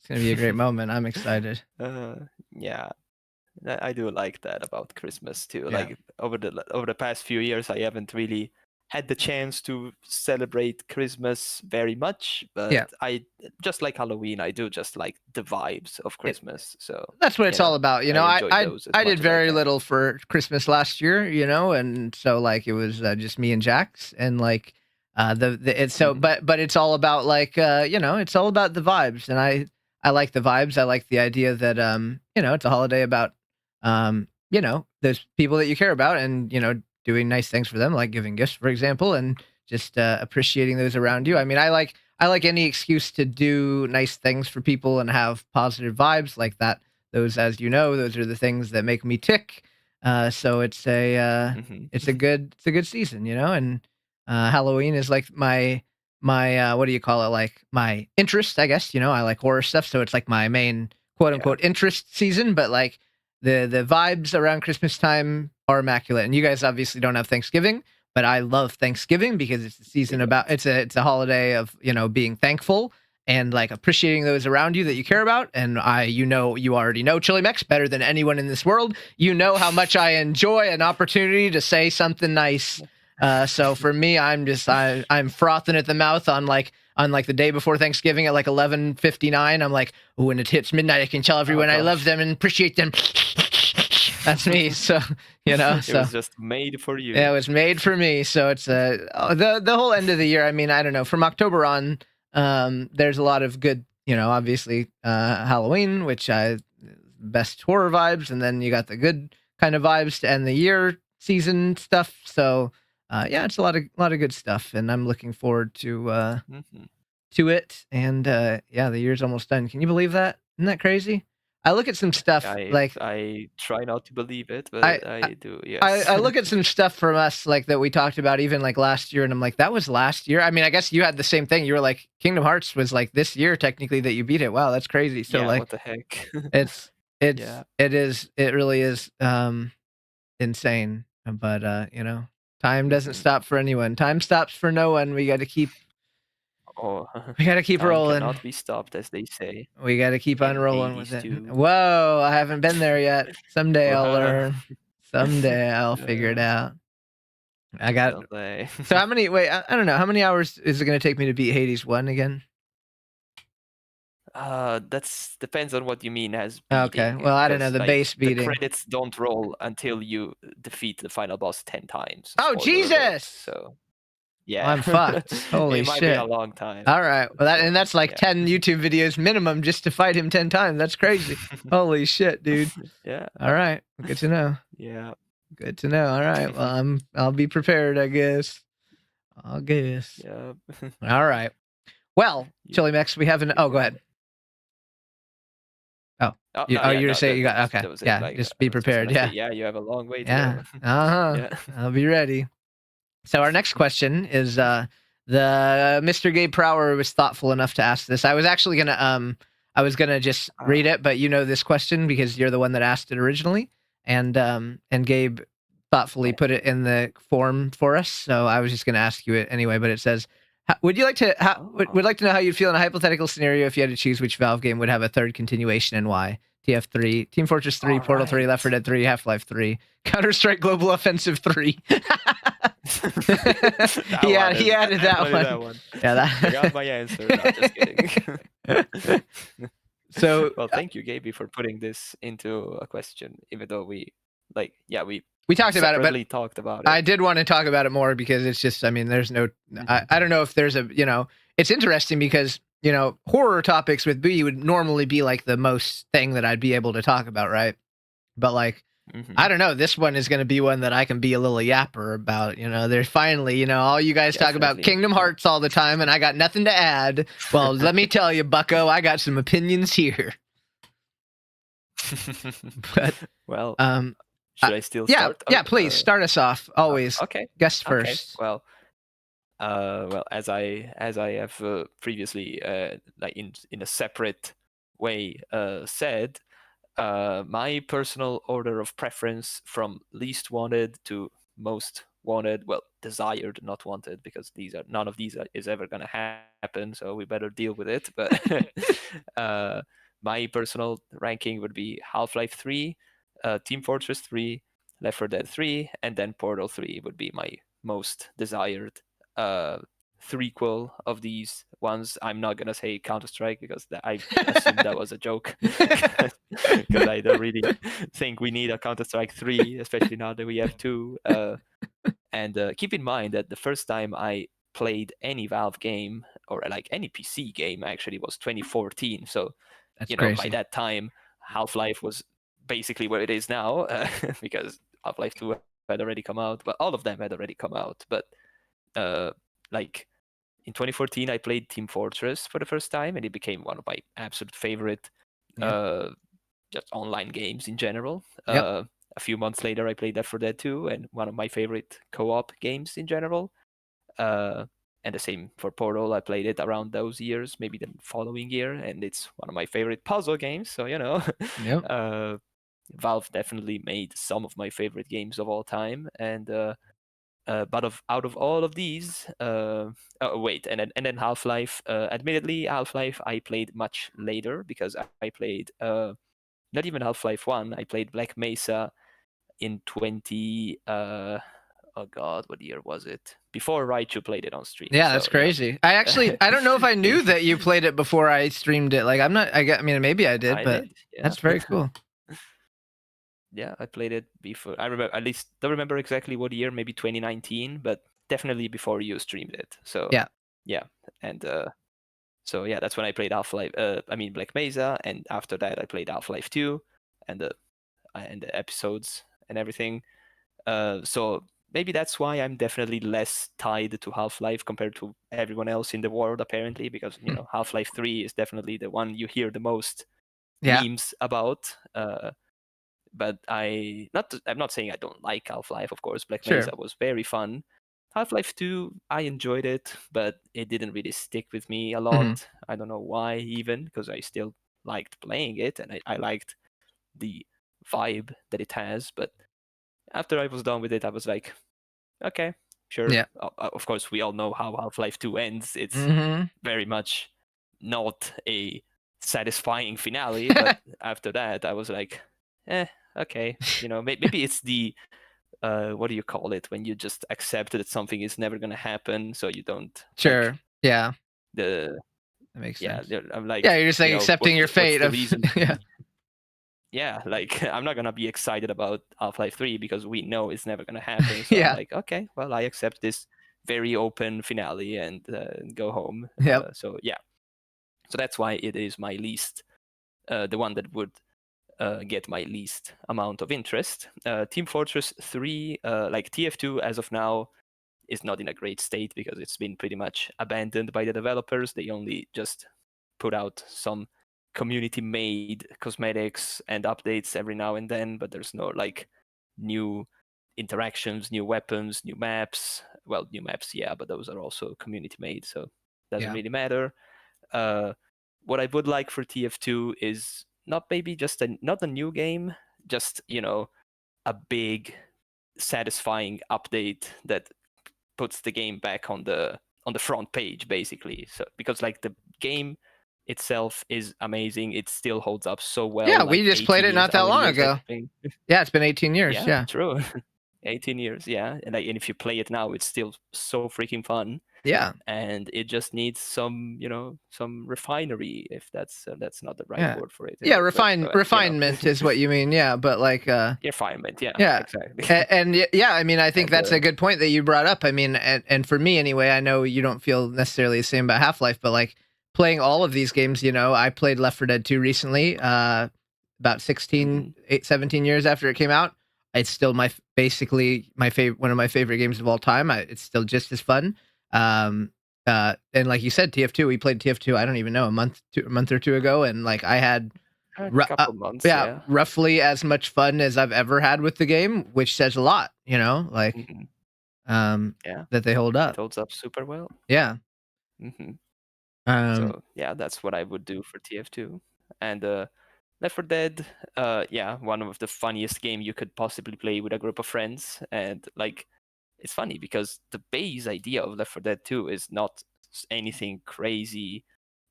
great moment. I'm excited. Yeah, I do like that about Christmas too. Yeah. Like over the past few years, I haven't really had the chance to celebrate Christmas very much, but I just like Halloween. I do just like the vibes of Christmas. So that's what it's all about. I did very little for Christmas last year, and so like it was just me and Jax, and like it's so, but it's all about like it's all about the vibes, and I like the vibes. I like the idea that it's a holiday about those people that you care about, and doing nice things for them, like giving gifts, for example, and just appreciating those around you. I mean, I like any excuse to do nice things for people and have positive vibes like that. Those, as you know, those are the things that make me tick. So it's it's a good season, and Halloween is like my what do you call it? Like my interest, I guess. I like horror stuff, so it's like my main quote unquote interest season. But like the vibes around Christmas time are immaculate. And you guys obviously don't have Thanksgiving, but I love Thanksgiving because it's a season about it's a holiday of being thankful and like appreciating those around you that you care about. And you already know CHILEMEX better than anyone in this world. You know how much I enjoy an opportunity to say something nice. So for me, I'm frothing at the mouth on the day before Thanksgiving at like 11:59. I'm like, when it hits midnight, I can tell everyone I love them and appreciate them. That's me. So it was just made for you. Yeah, it was made for me. So it's the whole end of the year. I mean, I don't know. From October on, there's a lot of good. Obviously Halloween, which best horror vibes, and then you got the good kind of vibes to end the year, season stuff. So it's a lot of good stuff, and I'm looking forward to it. And the year's almost done. Can you believe that? Isn't that crazy? I look at some stuff like I try not to believe it, but I do. Yes. I look at some stuff from us like that we talked about even like last year, and I'm like, that was last year. I mean, I guess you had the same thing. You were like, Kingdom Hearts was like this year technically that you beat it. Wow, that's crazy. So Yeah. like, What the heck? it really is insane. But you know, time doesn't stop for anyone. Time stops for no one. We got to keep. Oh, We got to keep time rolling. cannot be stopped, as they say. We got to keep on In rolling with it. too. Whoa, I haven't been there yet. Someday I'll Wow. learn. Someday I'll figure it out. I got. Someday. So how many? Wait, I don't know. How many hours is it going to take me to beat Hades 1 again? That's depends on what you mean as beating. Okay, well, I don't know, the like, base beating. The credits don't roll until you defeat the final boss 10 times. Oh, Spoiler Jesus! alert. So, yeah. I'm fucked. Holy it might shit. be a long time. All right. Well, and that's like 10 YouTube videos minimum just to fight him 10 times. That's crazy. Holy shit, dude. Yeah. All right. Good to know. Yeah. Good to know. All right. Well, I'll be prepared, I guess. Yeah. All right. Well, CHILEMEX, we have an. Oh, go ahead. Oh, you were saying you got okay. Yeah, like, just be prepared. Yeah. Say, yeah, you have a long way to go. Yeah. I'll be ready. So our next question is the Mr. Gabe Prower was thoughtful enough to ask this. I was actually gonna just read it, but you know this question because you're the one that asked it originally, and Gabe thoughtfully put it in the form for us. So I was just gonna ask you it anyway. But it says, would like to know how you'd feel in a hypothetical scenario if you had to choose which Valve game would have a third continuation and why? TF3, Team Fortress 3, Portal 3, Left 4 Dead 3, Half-Life 3, Counter-Strike Global Offensive 3. He added that one. Yeah, I got my answer. No, just kidding. So, well, thank you, Gaby, for putting this into a question. Even though we talked about it, but talked about it. I did want to talk about it more because it's just, I mean, there's no, I don't know if there's a, you know, it's interesting because, you know, horror topics with B would normally be like the most thing that I'd be able to talk about, right? But like, I don't know, this one is going to be one that I can be a little yapper about. You know, there's finally, you know, all you guys talk about Kingdom Hearts all the time, and I got nothing to add. Well, let me tell you, bucko, I got some opinions here. But, well, should I still start? Yeah, please start us off. Always, okay. Guest first. Okay. Well, as I have previously, like in a separate way, said. My personal order of preference from least wanted to most wanted, well, desired, not wanted, because none of these is ever going to happen, so we better deal with it. But my personal ranking would be Half-Life 3, Team Fortress 3, Left 4 Dead 3, and then Portal 3 would be my most desired threequel of these ones. I'm not gonna say Counter-Strike because I assumed that was a joke, because I don't really think we need a Counter-Strike 3, especially now that we have 2. And keep in mind that the first time I played any Valve game, or like any PC game actually, was 2014. So that's crazy. By that time, Half-Life was basically where it is now, because Half-Life 2 had already come out, but all of them had already come out. But like in 2014, I played Team Fortress for the first time, and it became one of my absolute favorite just online games in general. A few months later, I played Left 4 Dead 2, and one of my favorite co-op games in general. And the same for Portal. I played it around those years, maybe the following year, and it's one of my favorite puzzle games. So, you know, Valve definitely made some of my favorite games of all time. And but out of all of these, and then Half-Life. Admittedly, Half-Life I played much later because I played not even Half-Life 1. I played Black Mesa in 20. Oh God, what year was it? Before Raichu played it on stream. Yeah, that's crazy. I don't know if I knew that you played it before I streamed it. Like, I mean, maybe I did, but that's very cool. Yeah, I played it before. I remember, at least don't remember exactly what year, maybe 2019, but definitely before you streamed it. So yeah, and so yeah, that's when I played Half-Life. Black Mesa, and after that I played Half-Life 2, and the episodes and everything. So maybe that's why I'm definitely less tied to Half-Life compared to everyone else in the world, apparently, because you know Half-Life 3 is definitely the one you hear the most memes about. But I'm not saying I don't like Half-Life. Of course, Black Mesa was very fun. Half-Life 2, I enjoyed it, but it didn't really stick with me a lot. I don't know why, even, because I still liked playing it, and I liked the vibe that it has. But after I was done with it, I was like, okay, sure. Yeah. Of course, we all know how Half-Life 2 ends. It's very much not a satisfying finale, but after that, I was like, okay. Maybe it's the what do you call it, when you just accept that something is never going to happen, so you don't Sure. Yeah. That makes sense. I'm like, yeah, you're just like accepting your what's fate the of reason? yeah. Like I'm not gonna be excited about Half-Life 3 because we know it's never gonna happen. So I'm like, okay, well, I accept this very open finale and go home. Yep. So that's why it is my least, the one that would get my least amount of interest. Team Fortress 3, like TF2 as of now, is not in a great state because it's been pretty much abandoned by the developers. They only just put out some community-made cosmetics and updates every now and then, but there's no like new interactions, new weapons, new maps. Well, new maps, yeah, but those are also community-made, so it doesn't really matter. What I would like for TF2 is not maybe just not a new game, just a big, satisfying update that puts the game back on the front page, basically. So because like the game itself is amazing, it still holds up so well. Yeah, like we just played it not that long ago. Yeah, it's been 18 years. Yeah, true. 18 years, yeah. And if you play it now, it's still so freaking fun. Yeah. And it just needs some refinery, if that's not the right word for it. Yeah, refinement is what you mean. Yeah, but like refinement, yeah, exactly. and yeah, I mean, I think that's a good point that you brought up. I mean, and for me anyway, I know you don't feel necessarily the same about Half-Life, but like playing all of these games, I played Left 4 Dead 2 recently, about 17 years after it came out. It's still basically my favorite, one of my favorite games of all time. It's still just as fun. And like you said, TF2, we played TF2, I don't even know, a month or two ago, and like I had a couple months, yeah, roughly as much fun as I've ever had with the game, which says a lot, like that they hold up. It holds up super well. Yeah. So yeah, that's what I would do for TF2. And Left 4 Dead, yeah, one of the funniest game you could possibly play with a group of friends. And like, it's funny because the base idea of Left 4 Dead 2 is not anything crazy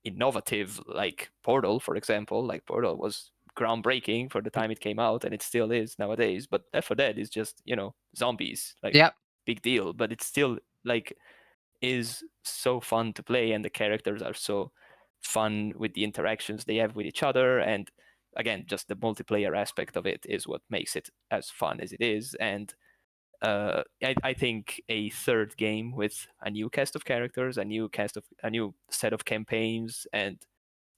innovative like Portal, for example. Like Portal was groundbreaking for the time it came out, and it still is nowadays. But Left 4 Dead is just zombies, like big deal. But it still like is so fun to play, and the characters are so fun with the interactions they have with each other. And again, just the multiplayer aspect of it is what makes it as fun as it is. And I think a third game with a new cast of characters, a new set of campaigns, and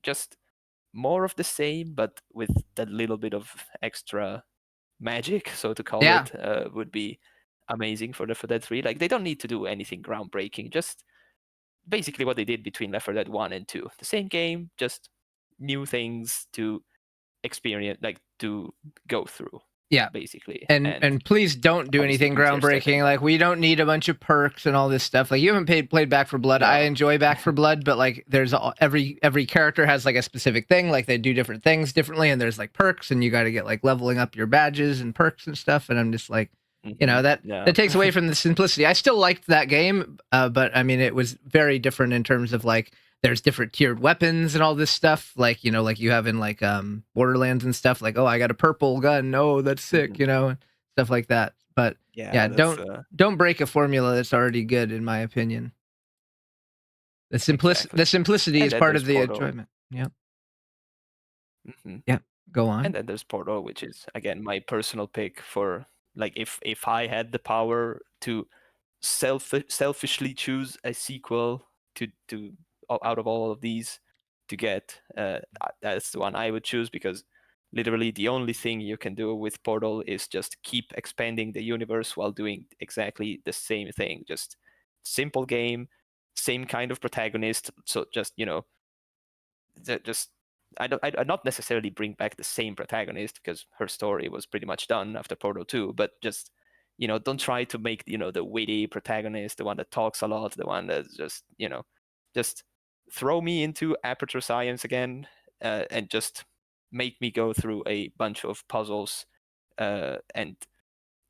just more of the same, but with that little bit of extra magic, so to call it, would be amazing for Left 4 Dead 3. Like, they don't need to do anything groundbreaking, just basically what they did between Left 4 Dead 1 and 2. The same game, just new things to experience, like to go through. Yeah, basically. And please don't do anything groundbreaking. Like, we don't need a bunch of perks and all this stuff. Like, you haven't played Back 4 Blood. No. I enjoy Back 4 Blood, but like, there's every character has like a specific thing. Like, they do different things differently, and there's like perks, and you got to get like leveling up your badges and perks and stuff. And I'm just like, that takes away from the simplicity. I still liked that game, but I mean, it was very different in terms of like, there's different tiered weapons and all this stuff, like like you have in like Borderlands and stuff. Like, oh, I got a purple gun. Oh, that's sick, stuff like that. But yeah, don't break a formula that's already good, in my opinion. The simplicity is part of the enjoyment. Yeah. Yeah. Go on. And then there's Portal, which is again my personal pick for like if I had the power to selfishly choose a sequel to out of all of these to get, that's the one I would choose, because literally the only thing you can do with Portal is just keep expanding the universe while doing exactly the same thing. Just simple game, same kind of protagonist. So just just I'd not necessarily bring back the same protagonist, because her story was pretty much done after Portal 2, but just, don't try to make, the witty protagonist, the one that talks a lot, the one that's just, just throw me into Aperture Science again, and just make me go through a bunch of puzzles, and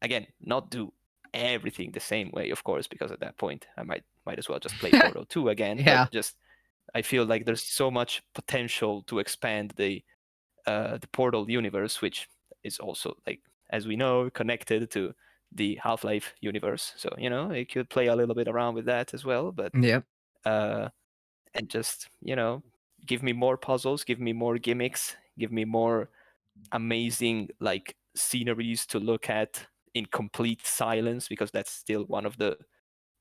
again, not do everything the same way, of course, because at that point I might as well just play Portal 2 again. Yeah. But just, I feel like there's so much potential to expand the Portal universe, which is also, like, as we know, connected to the Half-Life universe. So, it could play a little bit around with that as well. But Yep. And just, give me more puzzles, give me more gimmicks, give me more amazing, like, sceneries to look at in complete silence, because that's still one of the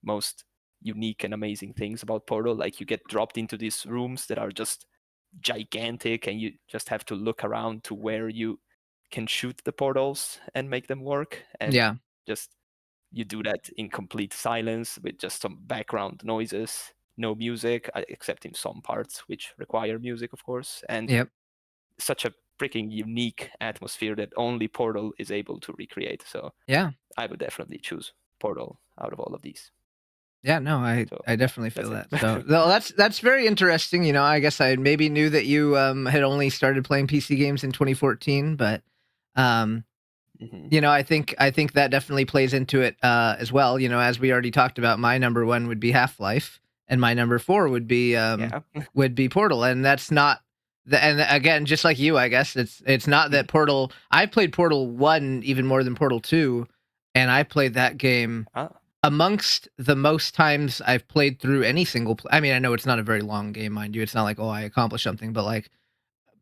most unique and amazing things about Portal. Like, you get dropped into these rooms that are just gigantic, and you just have to look around to where you can shoot the portals and make them work. And Yeah. just, you do that in complete silence with just some background noises, no music, except in some parts which require music, of course. And Yep. such a freaking unique atmosphere that only Portal is able to recreate. So yeah, I would definitely choose Portal out of all of these. Yeah, no, I So, I definitely feel that. that's it. So, well, that's very interesting. I guess I maybe knew that you had only started playing PC games in 2014, but um, Mhm. I think that definitely plays into it as well. As we already talked about, my number one would be Half-Life, and my number four would be Yeah. Portal, and that's not the. And again, just like you, I guess it's not that Portal. I played Portal 1 even more than Portal 2, and I played that game Ah, amongst the most times I've played through any I mean, I know it's not a very long game, mind you. It's not like, oh, I accomplished something, but like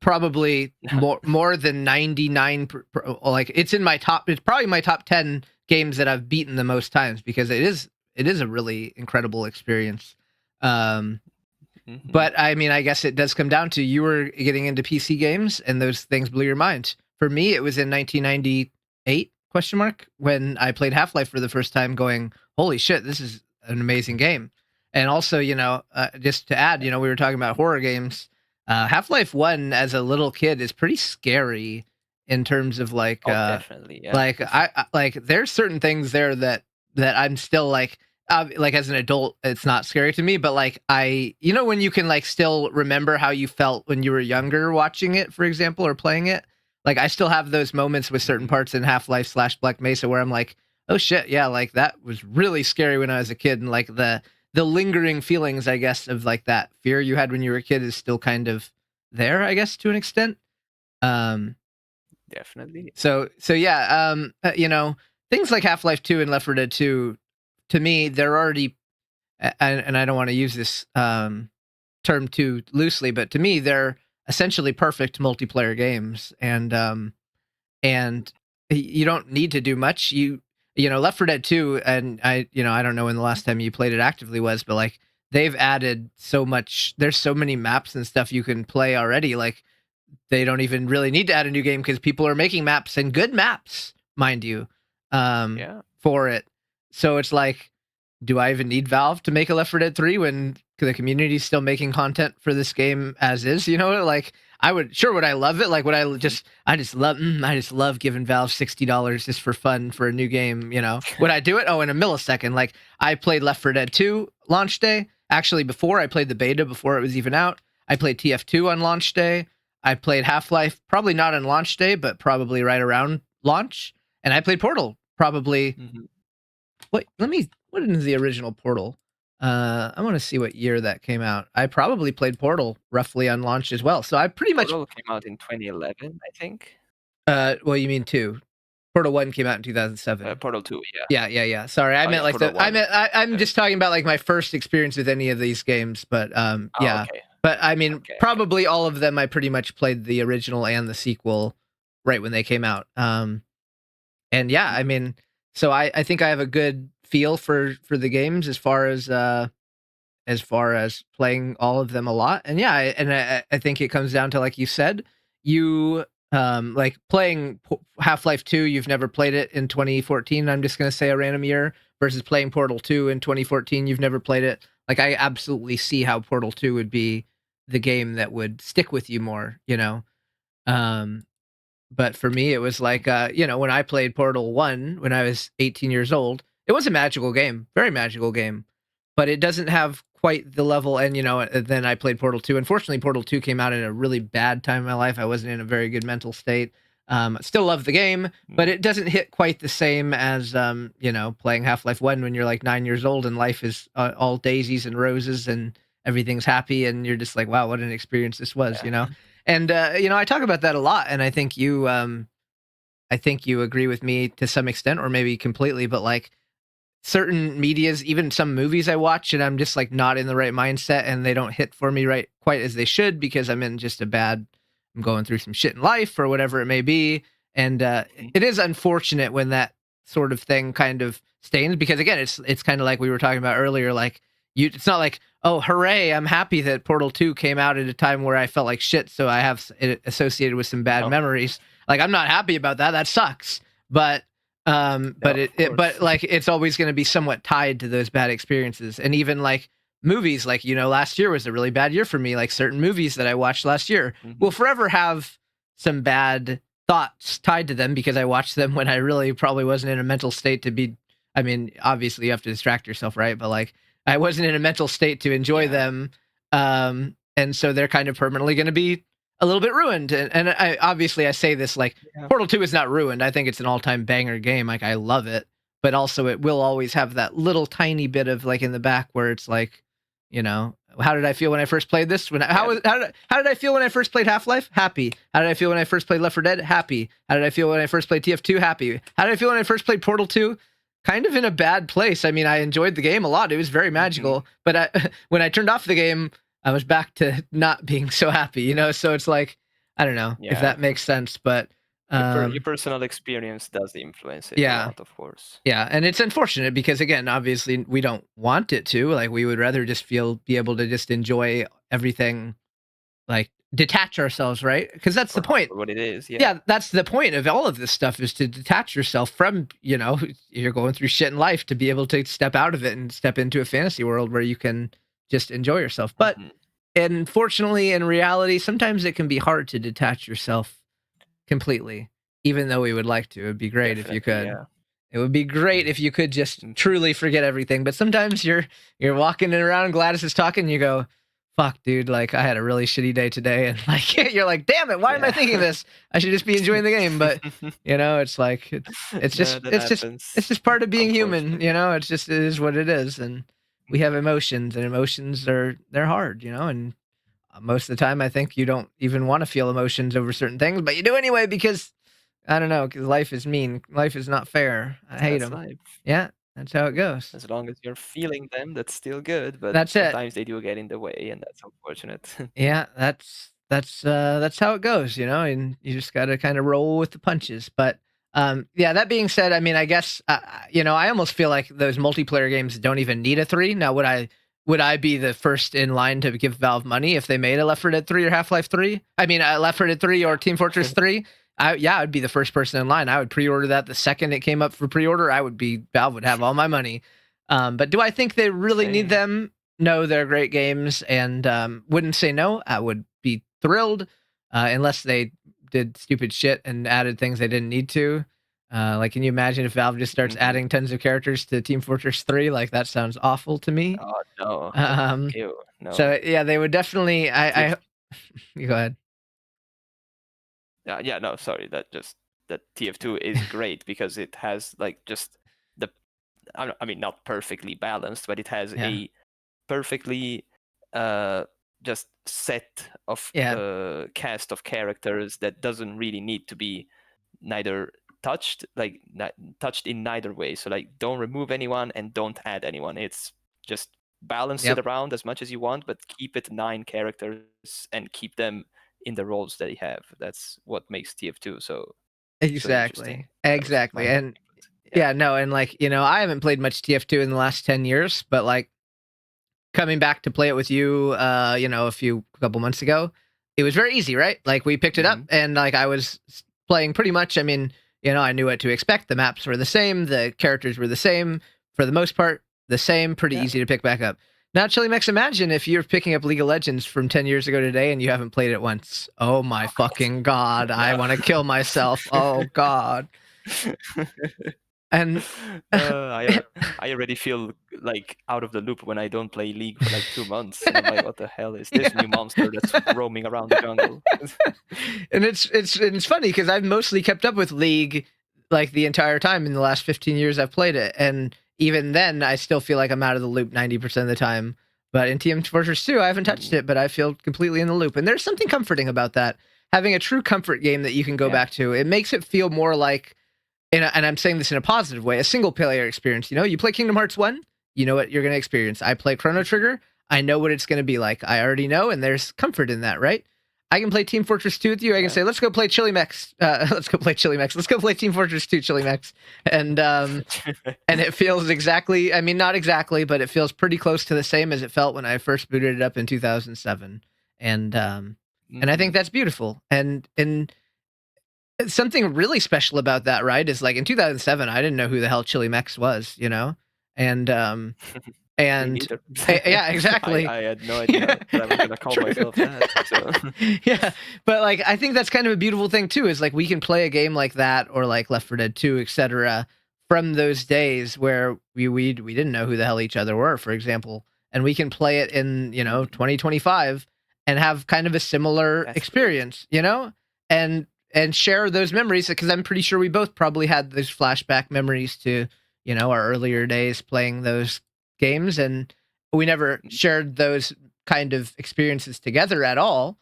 probably more than 99 like it's in my top, it's probably my top 10 games that I've beaten the most times, because it is a really incredible experience. Um mhm. but I mean, I guess it does come down to, you were getting into PC games and those things blew your mind. For me, it was in 1998 question mark when I played Half-Life for the first time, going, "Holy shit, this is an amazing game." And also, just to add, we were talking about horror games. Half-Life 1 as a little kid is pretty scary in terms of Oh, definitely, yeah. like like there's certain things there that I'm still like as an adult, it's not scary to me, but like when you can like still remember how you felt when you were younger watching it, for example, or playing it. Like I still have those moments with certain Mhm. parts in Half-Life / Black Mesa where I'm like, oh shit, yeah, like that was really scary when I was a kid, and like the lingering feelings, I guess, of like that fear you had when you were a kid is still kind of there, I guess, to an extent. Um, Definitely. so yeah, things like Half-Life 2 and Left 4 Dead 2, to me, they're already, and I don't want to use this term too loosely, but to me, they're essentially perfect multiplayer games, and you don't need to do much. Left 4 Dead 2, and I don't know when the last time you played it actively was, but like they've added so much. There's so many maps and stuff you can play already. Like they don't even really need to add a new game, because people are making maps, and good maps, mind you, Yeah. for it. So it's like, do I even need Valve to make a Left 4 Dead 3 when the community's still making content for this game as is? Like would I love it? Like would I just I just love giving Valve $60 just for fun for a new game, Would I do it? Oh, in a millisecond. Like I played Left 4 Dead 2 launch day. Actually, before I played the beta, before it was even out, I played TF2 on launch day. I played Half-Life, probably not on launch day, but probably right around launch. And I played Portal probably. Mhm. What is the original Portal? I want to see what year that came out. I probably played Portal roughly on launch as well. So I pretty much Portal came out in 2011, I think. well, you mean 2. Portal 1 came out in 2007. Portal 2, yeah. Yeah. Sorry, I Oh, meant yeah, like Portal 1. I'm just talking about like my first experience with any of these games, but Oh, yeah. okay. But I mean, Okay. probably all of them I pretty much played the original and the sequel right when they came out. And yeah, I mean, so I think I have a good feel for the games as far as playing all of them a lot. And yeah, I think it comes down to, like you said, you like playing Half-Life 2, you've never played it in 2014, I'm just going to say a random year, versus playing Portal 2 in 2014, you've never played it. Like I absolutely see how Portal 2 would be the game that would stick with you more, you know? Um, but for me, it was like, you know, when I played Portal 1 when I was 18 years old, it was a magical game, very magical game, but it doesn't have quite the level. And, you know, then I played Portal 2. Unfortunately, Portal 2 came out in a really bad time in my life. I wasn't in a very good mental state. Still love the game, but it doesn't hit quite the same as, you know, playing Half-Life 1 when you're like 9 years old and life is all daisies and roses and everything's happy. And you're just like, wow, what an experience this was, you know? And, you know, I talk about that a lot. And I think you agree with me to some extent, or maybe completely, but like certain medias, even some movies I watch, and I'm just like not in the right mindset, and they don't hit for me right quite as they should because I'm in just I'm going through some shit in life or whatever it may be. And it is unfortunate when that sort of thing kind of stains because again, it's kind of like we were talking about earlier, like it's not like, oh, hooray, I'm happy that Portal 2 came out at a time where I felt like shit, so I have it associated with some bad memories. Like I'm not happy about that. That sucks. But but like it's always going to be somewhat tied to those bad experiences. And even like movies, like, you know, last year was a really bad year for me. Like certain movies that I watched last year will forever have some bad thoughts tied to them because I watched them when I really probably wasn't in a mental state to be. I mean, obviously you have to distract yourself, right? But like I wasn't in a mental state to enjoy them. And so they're kind of permanently going to be a little bit ruined. And I obviously I say this like Portal 2 is not ruined. I think it's an all-time banger game. Like I love it, but also it will always have that little tiny bit of like in the back where it's like, you know, how did I feel when I first played this? How did I feel when I first played Half-Life? Happy. How did I feel when I first played Left 4 Dead? Happy. How did I feel when I first played TF2? Happy. How did I feel when I first played Portal 2? Kind of in a bad place. I mean, I enjoyed the game a lot. It was very magical, but when I turned off the game, I was back to not being so happy, you know? So it's like, I don't know if that makes sense, but your personal experience does influence it a lot, of course. Yeah, and it's unfortunate because again, obviously we don't want it to. Like we would rather just be able to just enjoy everything, like detach ourselves, right? Because that's the point. What it is, yeah, that's the point of all of this stuff is to detach yourself from, you know, you're going through shit in life to be able to step out of it and step into a fantasy world where you can just enjoy yourself. But unfortunately, in reality, sometimes it can be hard to detach yourself completely, even though we would like to. It would be great if you could. Yeah. It would be great if you could just truly forget everything. But sometimes you're walking around, Gladys is talking, and you go, fuck, dude, like I had a really shitty day today. And like you're like, damn it, why am I thinking this? I should just be enjoying the game. But you know, it's like it's just part of being human, you know, it is what it is. And we have emotions, and emotions they're hard, you know, and most of the time I think you don't even want to feel emotions over certain things, but you do anyway because I don't know, because life is mean. Life is not fair. I hate them. Life. Yeah, that's how it goes. As long as you're feeling them, that's still good. But sometimes they do get in the way, and that's unfortunate. Yeah, that's how it goes, you know. And you just got to kind of roll with the punches. But yeah. That being said, I mean, I guess you know, I almost feel like those multiplayer games don't even need a 3. Now, would I be the first in line to give Valve money if they made a Left 4 Dead 3 or Half-Life 3? I mean, Left 4 Dead 3 or Team Fortress 3. I'd be the first person in line. I would pre-order that the second it came up for pre-order. Valve would have all my money. But do I think they really need them? No, they're great games, and wouldn't say no. I would be thrilled, unless they did stupid shit and added things they didn't need to. Like, can you imagine if Valve just starts adding tons of characters to Team Fortress 3? Like, that sounds awful to me. Oh, no. Ew, no. So, yeah, they would definitely... You go ahead. Yeah, no, sorry. That TF2 is great because it has, like, just I mean, not perfectly balanced, but it has a perfectly just set of cast of characters that doesn't really need to be neither touched in neither way. So like, don't remove anyone and don't add anyone. It's just balance it around as much as you want, but keep it 9 characters and keep them in the roles that they have. That's what makes TF2 so exactly. And no, and like, you know, I haven't played much TF2 in the last 10 years, but like coming back to play it with you, you know, a couple months ago, it was very easy, right? Like we picked it up and like I was playing pretty much, I mean, you know, I knew what to expect. The maps were the same, the characters were the same for the most part, the same, pretty easy to pick back up. Now, CHILEMEX, imagine if you're picking up League of Legends from 10 years ago today and you haven't played it once. Oh my fucking god, I want to kill myself. Oh god. And I already feel like out of the loop when I don't play League for like 2 months. And I'm like, what the hell is this new monster that's roaming around the jungle? And it's funny because I've mostly kept up with League like the entire time in the last 15 years I've played it, and even then I still feel like I'm out of the loop 90% of the time. But in Team Fortress 2, I haven't touched it, but I feel completely in the loop, and there's something comforting about that. Having a true comfort game that you can go back to, it makes it feel more like, and I'm saying this in a positive way, a single player experience. You know, you play Kingdom Hearts 1, you know what you're going to experience. I play Chrono Trigger, I know what it's going to be like. I already know, and there's comfort in that, right? I can play Team Fortress 2 with you. I can say, let's go play CHILEMEX. Let's go play CHILEMEX. Let's go play Team Fortress 2 CHILEMEX. And it feels exactly, I mean, not exactly, but it feels pretty close to the same as it felt when I first booted it up in 2007. And I think that's beautiful. And something really special about that, right, is like in 2007, I didn't know who the hell CHILEMEX was, you know? And and yeah, exactly. I had no idea that I was gonna call myself that. So. Yeah, but like I think that's kind of a beautiful thing too. Is like we can play a game like that, or like Left 4 Dead 2, etc., from those days where we didn't know who the hell each other were, for example, and we can play it in 2025 and have kind of a similar experience, you know, and share those memories, because I'm pretty sure we both probably had those flashback memories to our earlier days playing those games, and we never shared those kind of experiences together at all,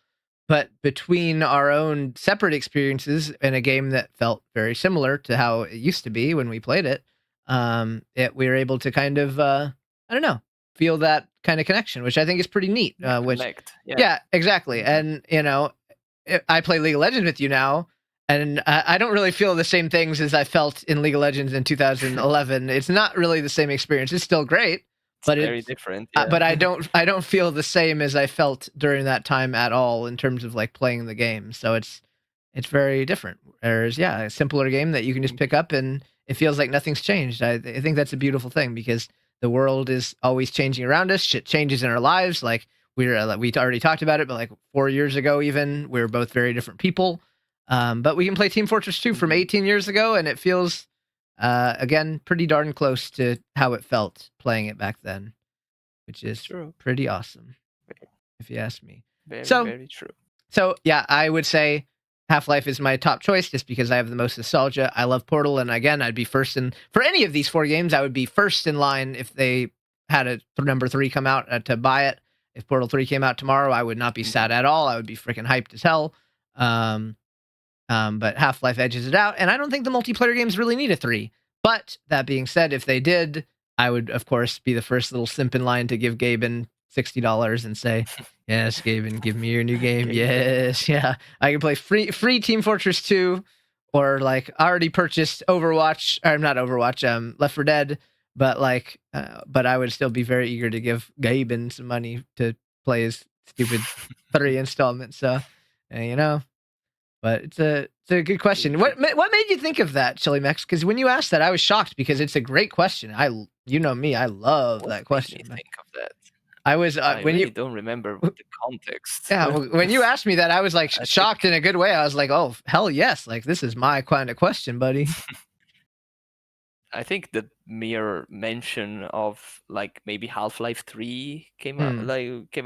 but between our own separate experiences in a game that felt very similar to how it used to be when we played it, we were able to kind of I don't know, feel that kind of connection, which I think is pretty neat. Yeah, exactly. And I play League of Legends with you now, and I don't really feel the same things as I felt in League of Legends in 2011. It's not really the same experience. It's still great, but it's very different. Yeah. But I don't feel the same as I felt during that time at all in terms of like playing the game. So it's very different. Whereas, yeah, a simpler game that you can just pick up and it feels like nothing's changed. I think that's a beautiful thing, because the world is always changing around us. Shit changes in our lives. Like we already talked about it, but like 4 years ago, even we were both very different people. But we can play Team Fortress 2 from 18 years ago, and it feels, again, pretty darn close to how it felt playing it back then, which is pretty awesome, if you ask me. Very true. So, yeah, I would say Half-Life is my top choice just because I have the most nostalgia. I love Portal, and again, I'd be first in... For any of these 4 games, I would be first in line if they had a number 3 come out to buy it. If Portal 3 came out tomorrow, I would not be sad at all. I would be freaking hyped as hell. But Half-Life edges it out, and I don't think the multiplayer games really need a 3. But that being said, if they did, I would, of course, be the first little simp in line to give Gaben $60 and say, yes, Gaben, give me your new game. Yes, yeah. I can play free Team Fortress 2, or like already purchased Overwatch, or not Overwatch, Left 4 Dead, but like, but I would still be very eager to give Gaben some money to play his stupid 3 installments. So, but it's a good question. What made you think of that, CHILEMEX? Because when you asked that, I was shocked, because it's a great question. You know me, I love that question. Think of that. I was I really don't remember the context. Yeah, when you asked me that, I was like shocked in a good way. I was like, oh hell yes, like this is my kind of question, buddy. I think the mere mention of like maybe Half-Life 3 came out.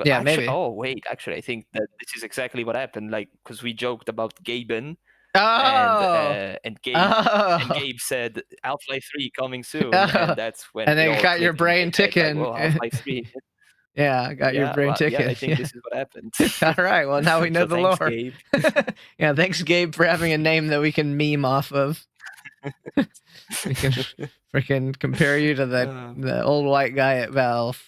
Yeah, maybe. Oh wait, actually, I think that this is exactly what happened. Like, because we joked about Gaben, and Gabe said Half-Life 3 coming soon, and that's when. And then got your brain ticking. Like, well, Half-Life 3. Yeah, I got your brain ticking. Yeah, I think this is what happened. All right, well now we know the thanks, lore. Gabe. Yeah, thanks, Gabe, for having a name that we can meme off of. We can freaking compare you to the old white guy at Valve.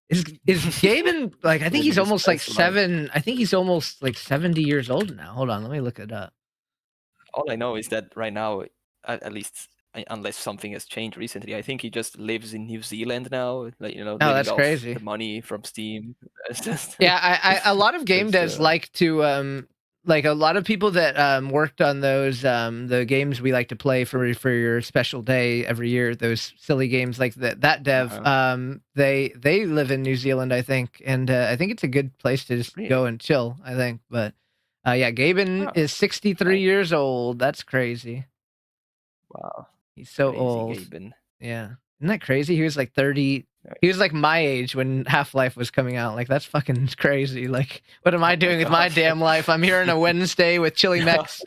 Is Gaben like? I think he's almost like 7. I think he's almost like 70 years old now. Hold on, let me look it up. All I know is that right now, at least, unless something has changed recently, I think he just lives in New Zealand now. Like that's crazy. The money from Steam. Yeah, a lot of game devs like to like a lot of people that worked on those the games we like to play for your special day every year, those silly games like that dev, they live in New Zealand, I think, and I think it's a good place to just go and chill, I think. But yeah, Gaben is 63 years old. That's crazy. Wow. He's so crazy, old. Gaben. Yeah. Isn't that crazy? He was like 30. He was like my age when Half-Life was coming out. Like, that's fucking crazy. Like, what am I doing with my damn life? I'm here on a Wednesday with CHILEMEX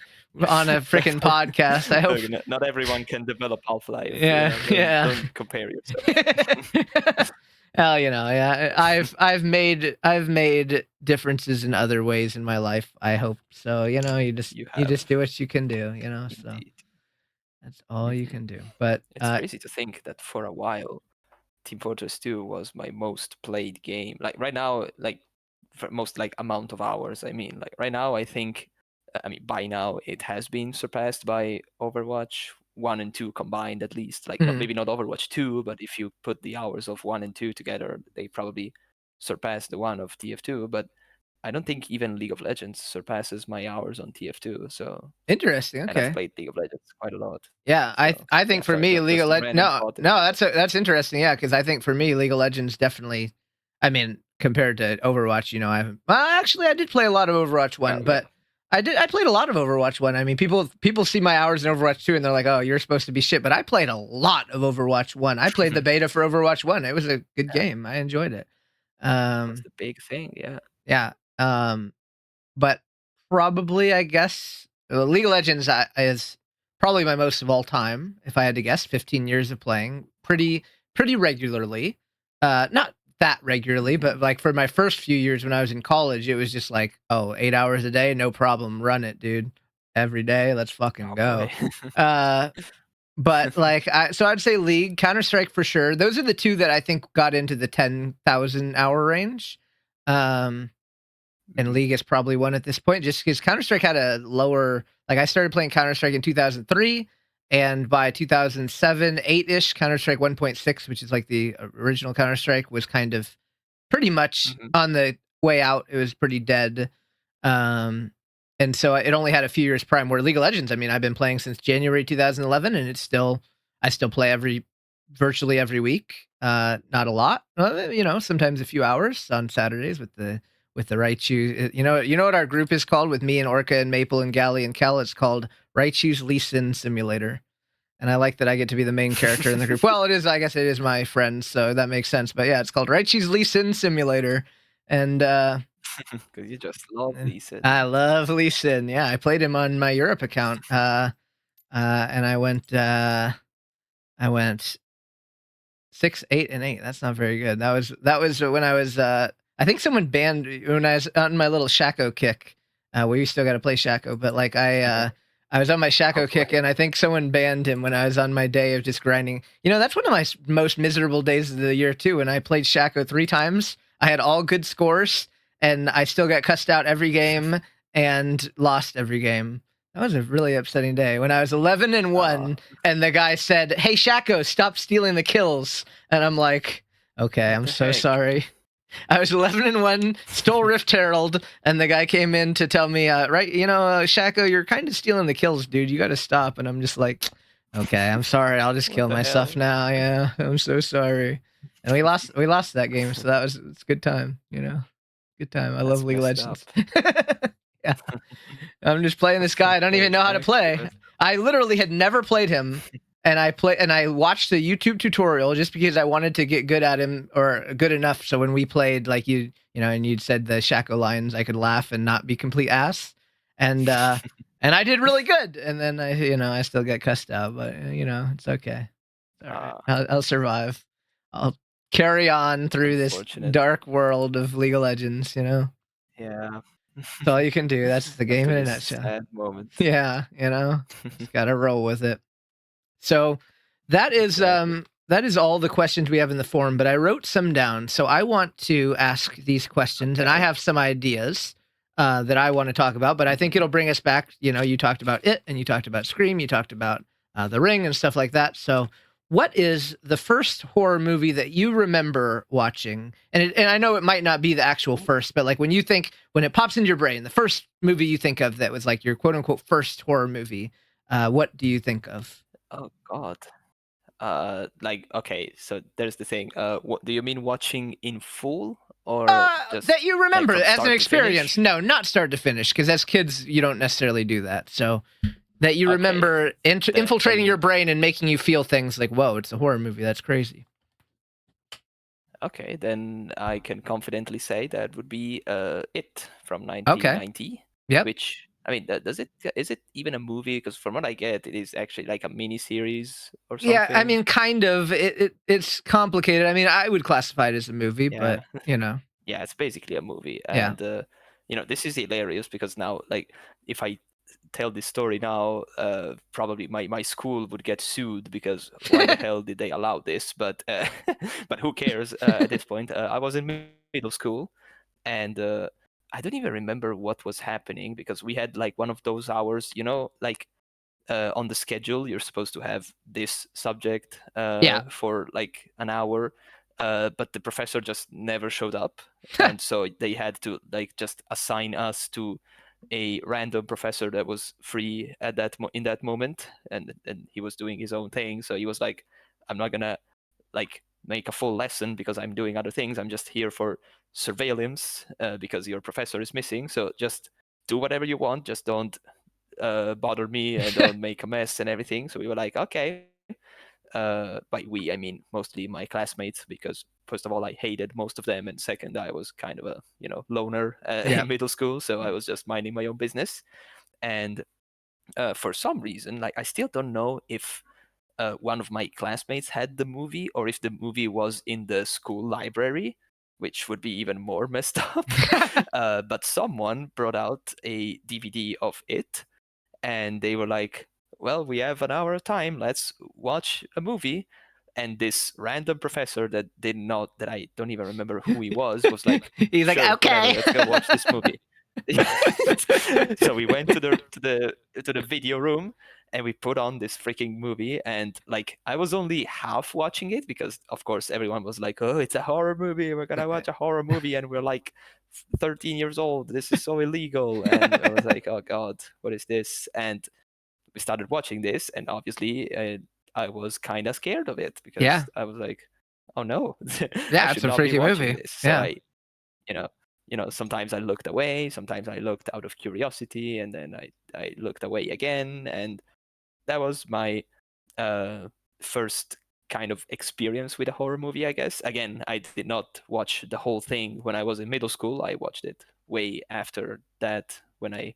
on a freaking podcast. I hope not everyone can develop Half-Life. Yeah, don't compare yourself. Hell, yeah. I've made differences in other ways in my life, I hope. So, you just do what you can do, so that's all you can do. But it's crazy to think that for a while Team Fortress 2 was my most played game. Like right now, like for most like amount of hours, I mean, like right now by now it has been surpassed by Overwatch 1 and 2 combined, at least. Like maybe not Overwatch 2, but if you put the hours of 1 and 2 together, they probably surpass the one of TF2. But I don't think even League of Legends surpasses my hours on TF2. So interesting. Okay. And I've played League of Legends quite a lot. Yeah, so, I think for me, League of Legends. No, that's interesting. Yeah, because I think for me, League of Legends definitely. I mean, compared to Overwatch, actually I did play a lot of Overwatch 1, but I played a lot of Overwatch 1. I mean, people see my hours in Overwatch 2 and they're like, "Oh, you're supposed to be shit." But I played a lot of Overwatch 1. I played the beta for Overwatch 1. It was a good game. I enjoyed it. That's the big thing, yeah. Yeah. But probably, I guess, League of Legends is probably my most of all time, if I had to guess. 15 years of playing pretty regularly. Not that regularly, but like for my first few years when I was in college, it was just like, 8 hours a day, no problem, run it, dude. Every day, let's fucking go. But like, so I'd say League, Counter-Strike for sure. Those are the two that I think got into the 10,000 hour range. And League is probably one at this point, just because Counter-Strike had a lower. Like, I started playing Counter-Strike in 2003, and by 2007, 8-ish, Counter-Strike 1.6, which is like the original Counter-Strike, was kind of pretty much on the way out. It was pretty dead. And so it only had a few years prime, where League of Legends, I mean, I've been playing since January 2011, and I still play virtually every week. Not a lot, sometimes a few hours on Saturdays with the vaRAIety. You know what our group is called, with me and Orca and Maple and Gally and Kel? It's called vaRAIEty's Lee Sin Simulator. And I like that I get to be the main character in the group. Well, I guess it is my friends, so that makes sense. But yeah, it's called vaRAIEty's Lee Sin Simulator. And because you just love Lee Sin. I love Lee Sin. Yeah, I played him on my Europe account. And I went 6, 8, and 8. That's not very good. That was when I was I think someone banned when I was on my little Shaco kick. We still got to play Shaco, but like I was on my Shaco kick, and I think someone banned him when I was on my day of just grinding. That's one of my most miserable days of the year too. When I played Shaco 3 times, I had all good scores, and I still got cussed out every game and lost every game. That was a really upsetting day when I was 11-1, and the guy said, "Hey Shaco, stop stealing the kills," and I'm like, "Okay, I'm so sorry." I was 11-1, stole Rift Herald, and the guy came in to tell me, Shaco, you're kind of stealing the kills, dude. You got to stop. And I'm just like, okay, I'm sorry. I'll just kill myself now. Yeah, I'm so sorry. And we lost that game, so it's a good time. Good time. I love League of Legends. Yeah, I'm just playing this guy. I don't even know how to play. I literally had never played him. And I watched the YouTube tutorial just because I wanted to get good at him, or good enough so when we played, like and you'd said the Shaco lines, I could laugh and not be complete ass. And and I did really good. And then I still get cussed out, but it's okay. All right. I'll survive. I'll carry on through this dark world of League of Legends. Yeah. That's all you can do. That's the game in a nutshell. Sad moment. Yeah, just gotta roll with it. So that is all the questions we have in the forum, but I wrote some down. So I want to ask these questions, and I have some ideas that I want to talk about, but I think it'll bring us back. You talked about it, and you talked about Scream, you talked about The Ring and stuff like that. So what is the first horror movie that you remember watching? And I know it might not be the actual first, but like when it pops into your brain, the first movie you think of that was like your quote unquote first horror movie, what do you think of? Oh God. Like, okay, so there's the thing. What do you mean, watching in full or just That you like remember from as an start to experience. finish? No, not start to finish, because as kids you don't necessarily do that. So that you Okay, remember infiltrating then your brain and making you feel things like, whoa, it's a horror movie. That's crazy. okay, then I can confidently say that would be It from Okay. 1990. Yep. Which, I mean, is it even a movie? Because from what I get, it is actually like a mini series or Yeah, I something. mean, kind of. It's complicated. I mean, I would classify it as a movie, Yeah. but you know, Yeah, it's basically a movie. yeah. And this is hilarious because now, like, if I tell this story now, probably my school would get sued because why the hell did they allow this? But but who cares at this point? I was in middle school, and I don't even remember what was happening because we had like one of those hours, like on the schedule you're supposed to have this subject Yeah. for like an hour, but the professor just never showed up, and so they had to like just assign us to a random professor that was free at in that moment, and he was doing his own thing. So he was like, I'm not gonna like make a full lesson because I'm doing other things. I'm just here for surveillance because your professor is missing. So just do whatever you want. Just don't bother me and don't make a mess and everything. So we were like, okay. By we, I mean mostly my classmates, because first of all, I hated most of them, and second, I was kind of a loner Yeah. in middle school, so I was just minding my own business. And for some reason, like I still don't know if one of my classmates had the movie or if the movie was in the school library, which would be even more messed up. But someone brought out a DVD of it, and they were like, well, we have an hour of time, let's watch a movie. And this random professor that I don't even remember who he was like, He's like, sure, whatever, okay. let's go watch this movie. So we went to the video room, and we put on this freaking movie, and like I was only half watching it because of course everyone was like, oh, it's a horror movie, we're gonna watch a horror movie, and we're like 13 years old, this is so illegal. And I was like, oh god, what is this? And we started watching this, and obviously I was kind of scared of it Yeah. because I was like, oh no, I Yeah, it's should a not be freaky watching movie. this. So Yeah. I you know sometimes I looked away, sometimes I looked out of curiosity, and then I looked away again. And that was my uh first kind of experience with a horror movie, I guess. Again, I did not watch the whole thing when I was in middle school. I watched it way after that, when I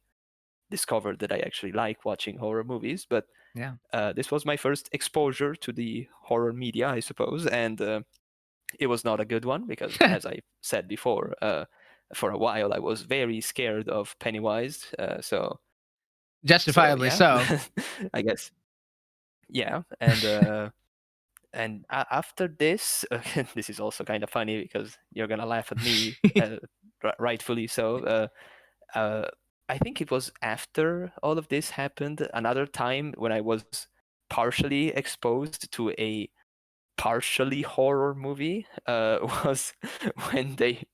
discovered that I actually like watching horror movies. But Yeah. this was my first exposure to the horror media, I suppose. And it was not a good one because, as I said before, for a while I was very scared of Pennywise. So Justifiably yeah, so. I guess. Yeah, and after this, this is also kind of funny because you're gonna laugh at me, rightfully so. Uh, I think it was after all of this happened, another time when I was partially exposed to a partially horror movie was when they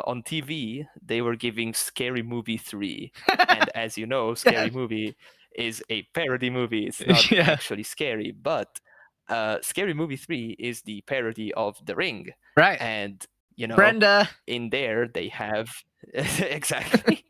on TV they were giving Scary Movie 3. And as you know, Scary Yes. Movie is a parody movie. It's not Yeah. actually scary, but Scary Movie 3 is the parody of The Ring. Right. And Brenda. in there they have exactly.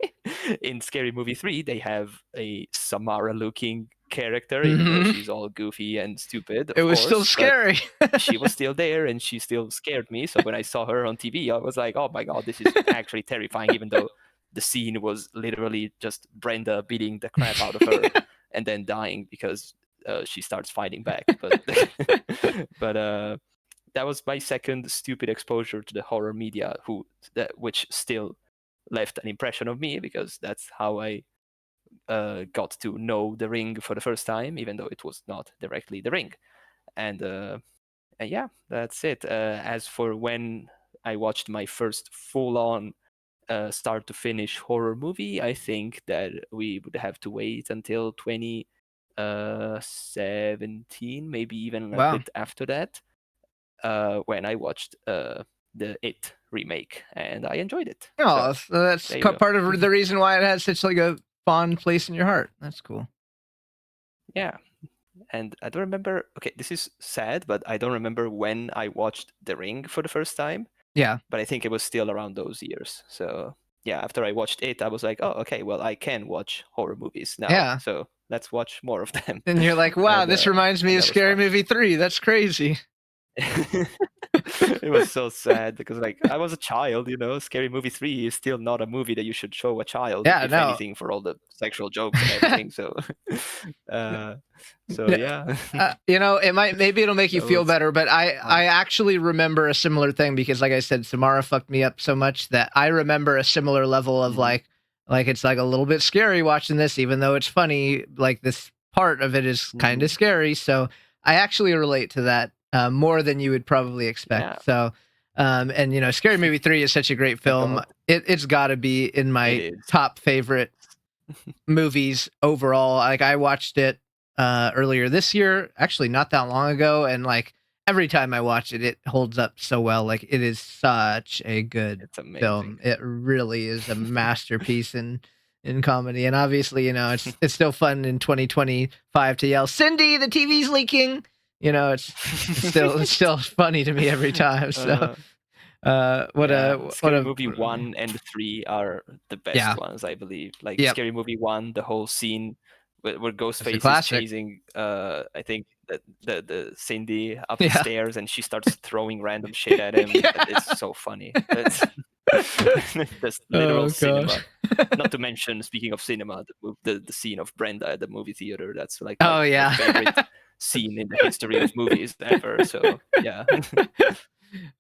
In Scary Movie 3 they have a Samara looking character, even though Hmm. she's all goofy and stupid, It of was still course, but scary. she was still there and she still scared me. So when I saw her on TV, I was like, oh my god, this is actually terrifying, even though the scene was literally just Brenda beating the crap out of her and then dying because she starts fighting back. But but that was my second stupid exposure to the horror media, which still left an impression of me because that's how I got to know The Ring for the first time, even though it was not directly The Ring. And yeah, that's it. As for when I watched my first full-on start to finish horror movie, I think that we would have to wait until 17, maybe even a Wow. bit after that, when I watched the It remake, and I enjoyed it. Oh, So so that's there you go. part of the reason why it has such like a fond place in your heart. That's cool. Yeah. And I don't remember. Okay, this is sad, but I don't remember when I watched The Ring for the first time. Yeah. But I think it was still around those years. So yeah, after I watched it, I was like, oh, okay, well, I can watch horror movies now. Yeah. So let's watch more of them. And you're like, wow, this reminds me of Scary Movie 3. That's crazy. It was so sad because, like, I was a child, Scary Movie 3 is still not a movie that you should show a child, Yeah, if no. anything, for all the sexual jokes and everything. So, yeah. Maybe it'll make you feel better, but I actually remember a similar thing because, like I said, Samara fucked me up so much that I remember a similar level of like it's like a little bit scary watching this, even though it's funny. Like this part of it is kind of scary, so I actually relate to that more than you would probably expect. Yeah. So, and Scary Movie 3 is such a great film. It's got to be in my top favorite movies overall. Like I watched it earlier this year, actually not that long ago, and like every time I watch it, it holds up so well. Like it is such a good film. It really is a masterpiece in comedy. And obviously, it's still fun in 2025 to yell, "Cindy, the TV's leaking." It's still funny to me every time. So Scary Movie 1 and 3 are the best ones, I believe. Like Scary Movie 1, the whole scene where Ghostface is chasing I think the Cindy up the stairs, and she starts throwing random shit at him. It's so funny. That's literal cinema. Not to mention, speaking of cinema, the scene of Brenda at the movie theater. That's like my favorite scene in the history of movies ever. So yeah.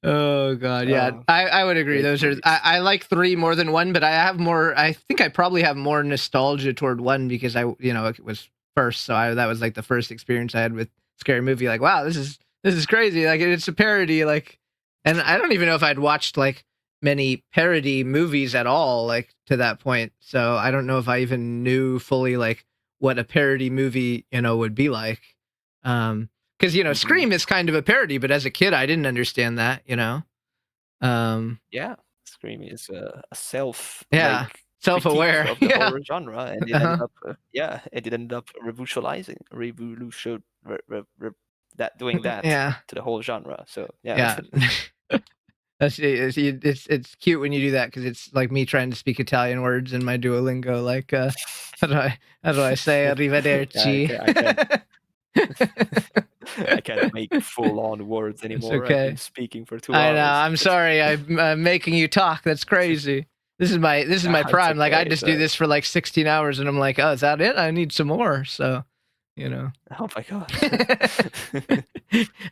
Oh god, yeah. I would agree. Those are I like 3 more than 1, but I think I probably have more nostalgia toward 1 because it was first, so that was like the first experience I had with Scary Movie. Like, wow, this is crazy. Like it's a parody, like, and I don't even know if I'd watched like many parody movies at all, like to that point. So I don't know if I even knew fully like what a parody movie, would be like. Because Scream is kind of a parody, but as a kid, I didn't understand that. Yeah, Scream is a self-aware of the horror genre, and it ended up revolutionizing doing that to the whole genre. So yeah. It's cute when you do that because it's like me trying to speak Italian words in my Duolingo. Like, how do I say arrivederci? I can't make full-on words anymore. Okay. I've been speaking for 2 hours. I know. I'm sorry. I'm making you talk. That's crazy. This is my prime. Like I just do this for like 16 hours, and I'm like, oh, is that it? I need some more. So, Oh my god.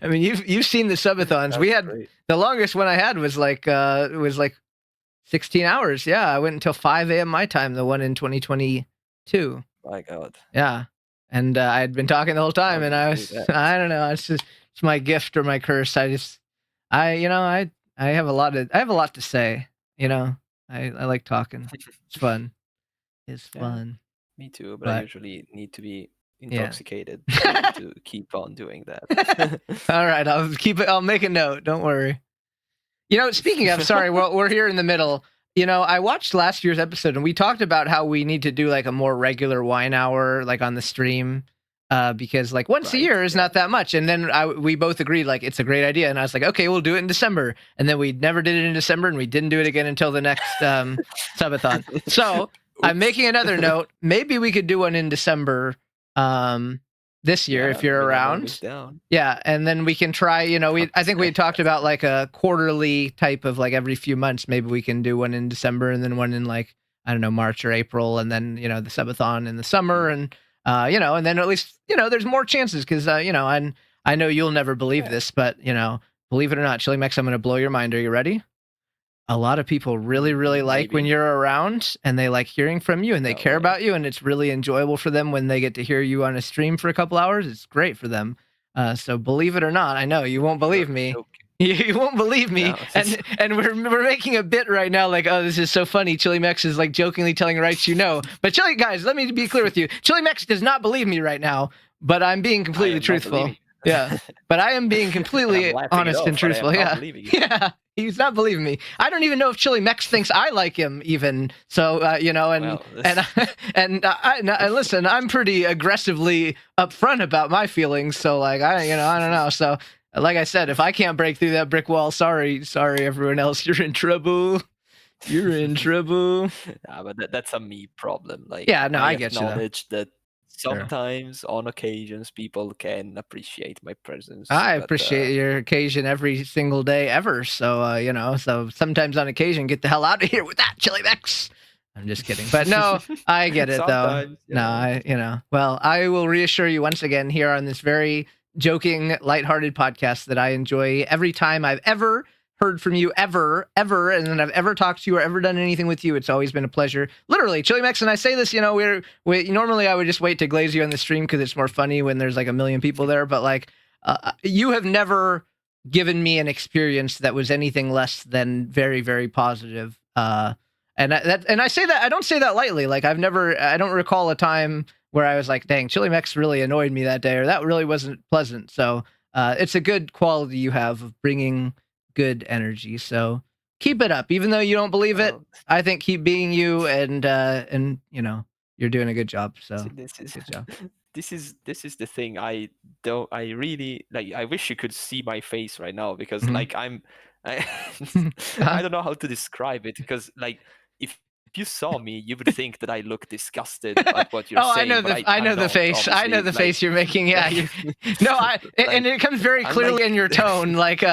I mean, you've seen the subathons. We had the longest one I had was like 16 hours. Yeah, I went until 5 a.m. my time. The one in 2022. My god. Yeah. And I had been talking the whole time, and I don't know. It's my gift or my curse. I have a lot to say. I like talking. It's fun. It's fun. Me too, but I usually need to be intoxicated to keep on doing that. All right, I'll make a note. Don't worry. Speaking of, sorry, we're here in the middle. I watched last year's episode, and we talked about how we need to do like a more regular wine hour, like on the stream, because like once a year is not that much. And then we both agreed like it's a great idea, and I was like, okay, we'll do it in December. And then we never did it in December, and we didn't do it again until the next subathon. So I'm making another note. Maybe we could do one in December this year if you're around. Yeah, and then we can try, I think we talked about like a quarterly type of like every few months. Maybe we can do one in December and then one in like, I don't know, March or April, and then, the subathon in the summer, and and then at least, there's more chances because and I know you'll never believe this, but believe it or not, CHILEMEX, I'm going to blow your mind. Are you ready? A lot of people really, really like when you're around, and they like hearing from you, and they care about you, and it's really enjoyable for them when they get to hear you on a stream for a couple hours. It's great for them. So believe it or not, I know you won't believe me. You won't believe me, No, and we're making a bit right now, like, oh, this is so funny. CHILEMEX is like jokingly telling Raichu no, but guys, let me be clear with you. CHILEMEX does not believe me right now, but I'm being completely truthful. Yeah, but I am being completely honest and truthful. Yeah, yeah, he's not believing me. I don't even know if CHILEMEX thinks I like him, even. So you know, and well, and listen, I'm pretty aggressively upfront about my feelings. So like, I don't know. So. Like I said, if I can't break through that brick wall, sorry, everyone else, you're in trouble. You're in trouble. Yeah, but that's a me problem. Like, yeah, no, I get you. Acknowledge that sometimes, on occasions, people can appreciate my presence. I appreciate your occasion every single day ever. So you know, so sometimes on occasion, get the hell out of here with that, CHILEMEX. I'm just kidding, but no, I get it though. No, well, I will reassure you once again here on this very joking, lighthearted podcast that I enjoy every time I've ever heard from you, ever, and then I've ever talked to you or ever done anything with you. It's always been a pleasure. Literally, CHILEMEX, and I say this, you know, we normally I would just wait to glaze you on the stream because it's more funny when there's like a million people there, but like you have never given me an experience that was anything less than very, very positive. And I say that, I don't say that lightly. Like I don't recall a time where I was like, dang, CHILEMEX really annoyed me that day, or that really wasn't pleasant. So it's a good quality you have of bringing good energy. So keep it up, even though you don't believe it. I think keep being you, and you know, you're doing a good job. So good job. This is the thing. I really like. I wish you could see my face right now because like I don't know how to describe it because like if you saw me, you would think that I look disgusted at what you're saying. I know the face. I know the face you're making. Yeah. And it comes very clearly in your tone. Like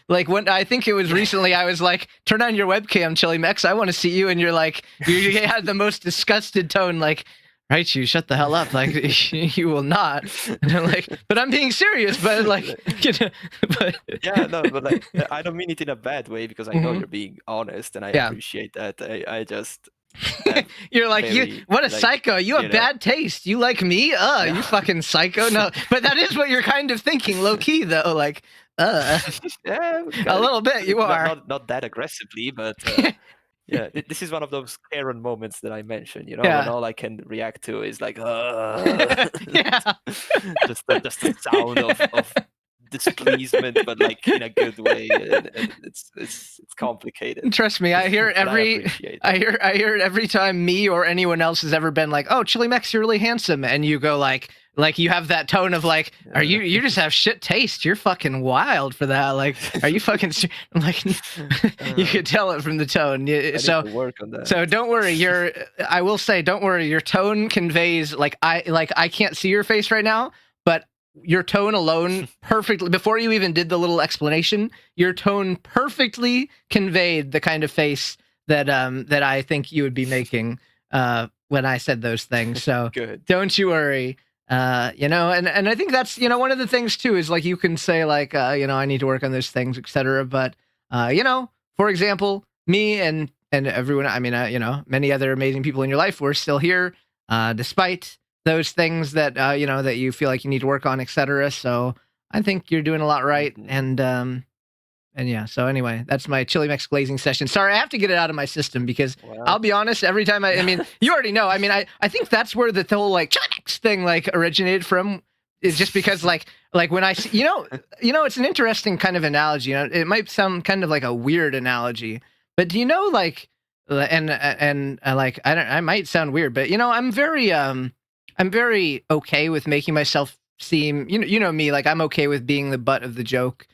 when I think it was recently, I was like, turn on your webcam, CHILEMEX. I want to see you. And you're like, you had the most disgusted tone. Like, right, you shut the hell up. Like you will not. And I'm like, but I'm being serious. But like, you know, but yeah, no, but like, I don't mean it in a bad way because I know you're being honest, and I appreciate that. I just you're like, what a psycho. You have bad taste. You like me? You fucking psycho. No, but that is what you're kind of thinking, low key though. Like, yeah, a little bit. You are not that aggressively, but. Yeah, this is one of those Karen moments that I mentioned, you know, when all I can react to is like, just the sound of displeasement, but like in a good way. And it's complicated. Trust me, I hear it every time me or anyone else has ever been like, "Oh, CHILEMEX, you're really handsome," and you go like you have that tone of like, "Are you just have shit taste? You're fucking wild for that. Like, are you fucking?" I'm like, you could tell it from the tone. So work on that. So don't worry. I will say, don't worry. Your tone conveys I can't see your face right now, but your tone alone perfectly, before you even did the little explanation, your tone perfectly conveyed the kind of face that I think you would be making when I said those things. So good. Don't you worry. You know, and I think that's, you know, one of the things too is like you can say like, you know, I need to work on those things, etc. But you know, for example, me and everyone, I mean, you know, many other amazing people in your life, we're still here, despite those things that you know, that you feel like you need to work on, etc. So I think you're doing a lot right. And yeah, so anyway, that's my CHILEMEX glazing session. Sorry, I have to get it out of my system because I'll be honest, every time I mean, you already know. I mean, I think that's where the whole like CHILEMEX thing like originated from, is just because like when I see, you know, it's an interesting kind of analogy. You know, it might sound kind of like a weird analogy, but do you know, like, and like, I might sound weird, but you know, I'm very okay with making myself seem, you know me, like I'm okay with being the butt of the joke.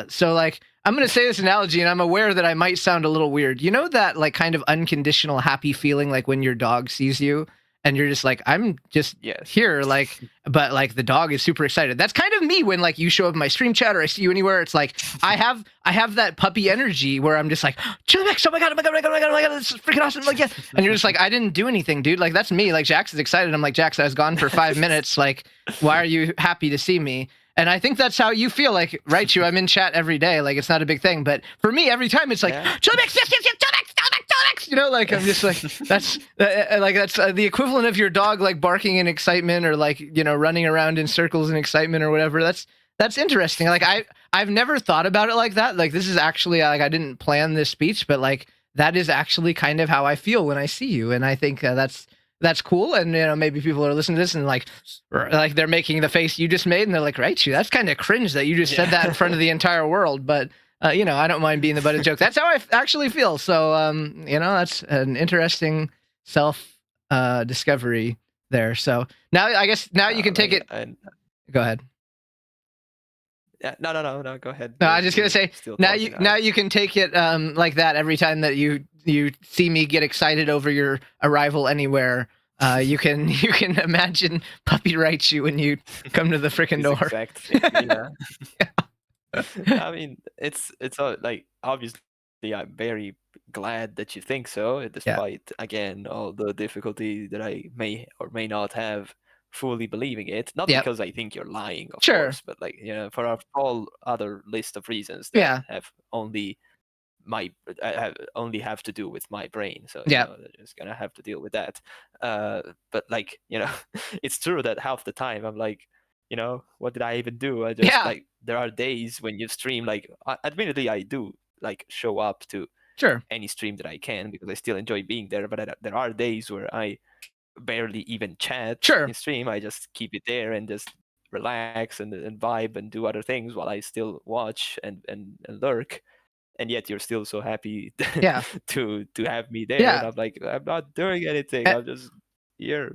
So like, I'm going to say this analogy and I'm aware that I might sound a little weird. You know that like kind of unconditional happy feeling, like when your dog sees you and you're just like, I'm just here, like, but like the dog is super excited. That's kind of me when like you show up in my stream chat or I see you anywhere. It's like, I have that puppy energy where I'm just like, CHILEMEX, oh my God, this is freaking awesome. Like, yeah. And you're just like, I didn't do anything, dude. Like, that's me. Like, Jax is excited. I'm like, Jax, I was gone for 5 minutes. Like, why are you happy to see me? And I think that's how you feel, like, right, I'm in chat every day. Like, it's not a big thing. But for me, every time it's like, CHILEMEX, yes, CHILEMEX. You know, like, I'm just like, that's the equivalent of your dog, like, barking in excitement or, like, you know, running around in circles in excitement or whatever. That's That's interesting. Like I've never thought about it like that. Like this is actually like I didn't plan this speech, but like that is actually kind of how I feel when I see you, and I think that's cool. And you know, maybe people are listening to this and like they're making the face you just made, and they're like, right, you. That's kind of cringe that you just said that in front of the entire world. But you know, I don't mind being the butt of the joke. That's how I actually feel. So you know, that's an interesting self discovery there. So now I guess now you can take it. Go ahead. Yeah, no. Go ahead. No, I was just gonna say now you can take it like that every time that you see me get excited over your arrival anywhere. You can imagine Puppy writes you when you come to the freaking door. Exact thing, yeah. I mean, it's like obviously I'm very glad that you think so, despite again all the difficulty that I may or may not have fully believing it. Not because I think you're lying, of course, but like you know, for a whole other list of reasons that have only have to do with my brain. So you know, they're just gonna have to deal with that. But like you know, it's true that half the time I'm like, you know, what did I even do? I just like there are days when you stream. Like, admittedly, I do like show up to any stream that I can because I still enjoy being there. But there are days where I barely even chat in stream. I just keep it there and just relax and vibe and do other things while I still watch and lurk. And yet you're still so happy to have me there. And I'm like, I'm not doing anything. I'm just here.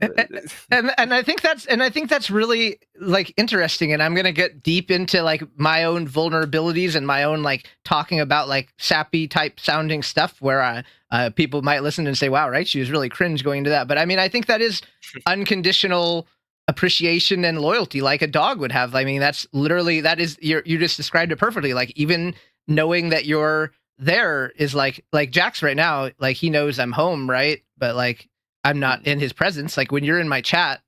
And I think that's really like interesting. And I'm gonna get deep into like my own vulnerabilities and my own like talking about like sappy type sounding stuff where people might listen and say, wow, right, she was really cringe going into that. But I mean, I think that is unconditional appreciation and loyalty like a dog would have. I mean, that's literally you just described it perfectly. Like even knowing that you're there is like Jax right now, like he knows I'm home, right? But like I'm not in his presence. Like when you're in my chat,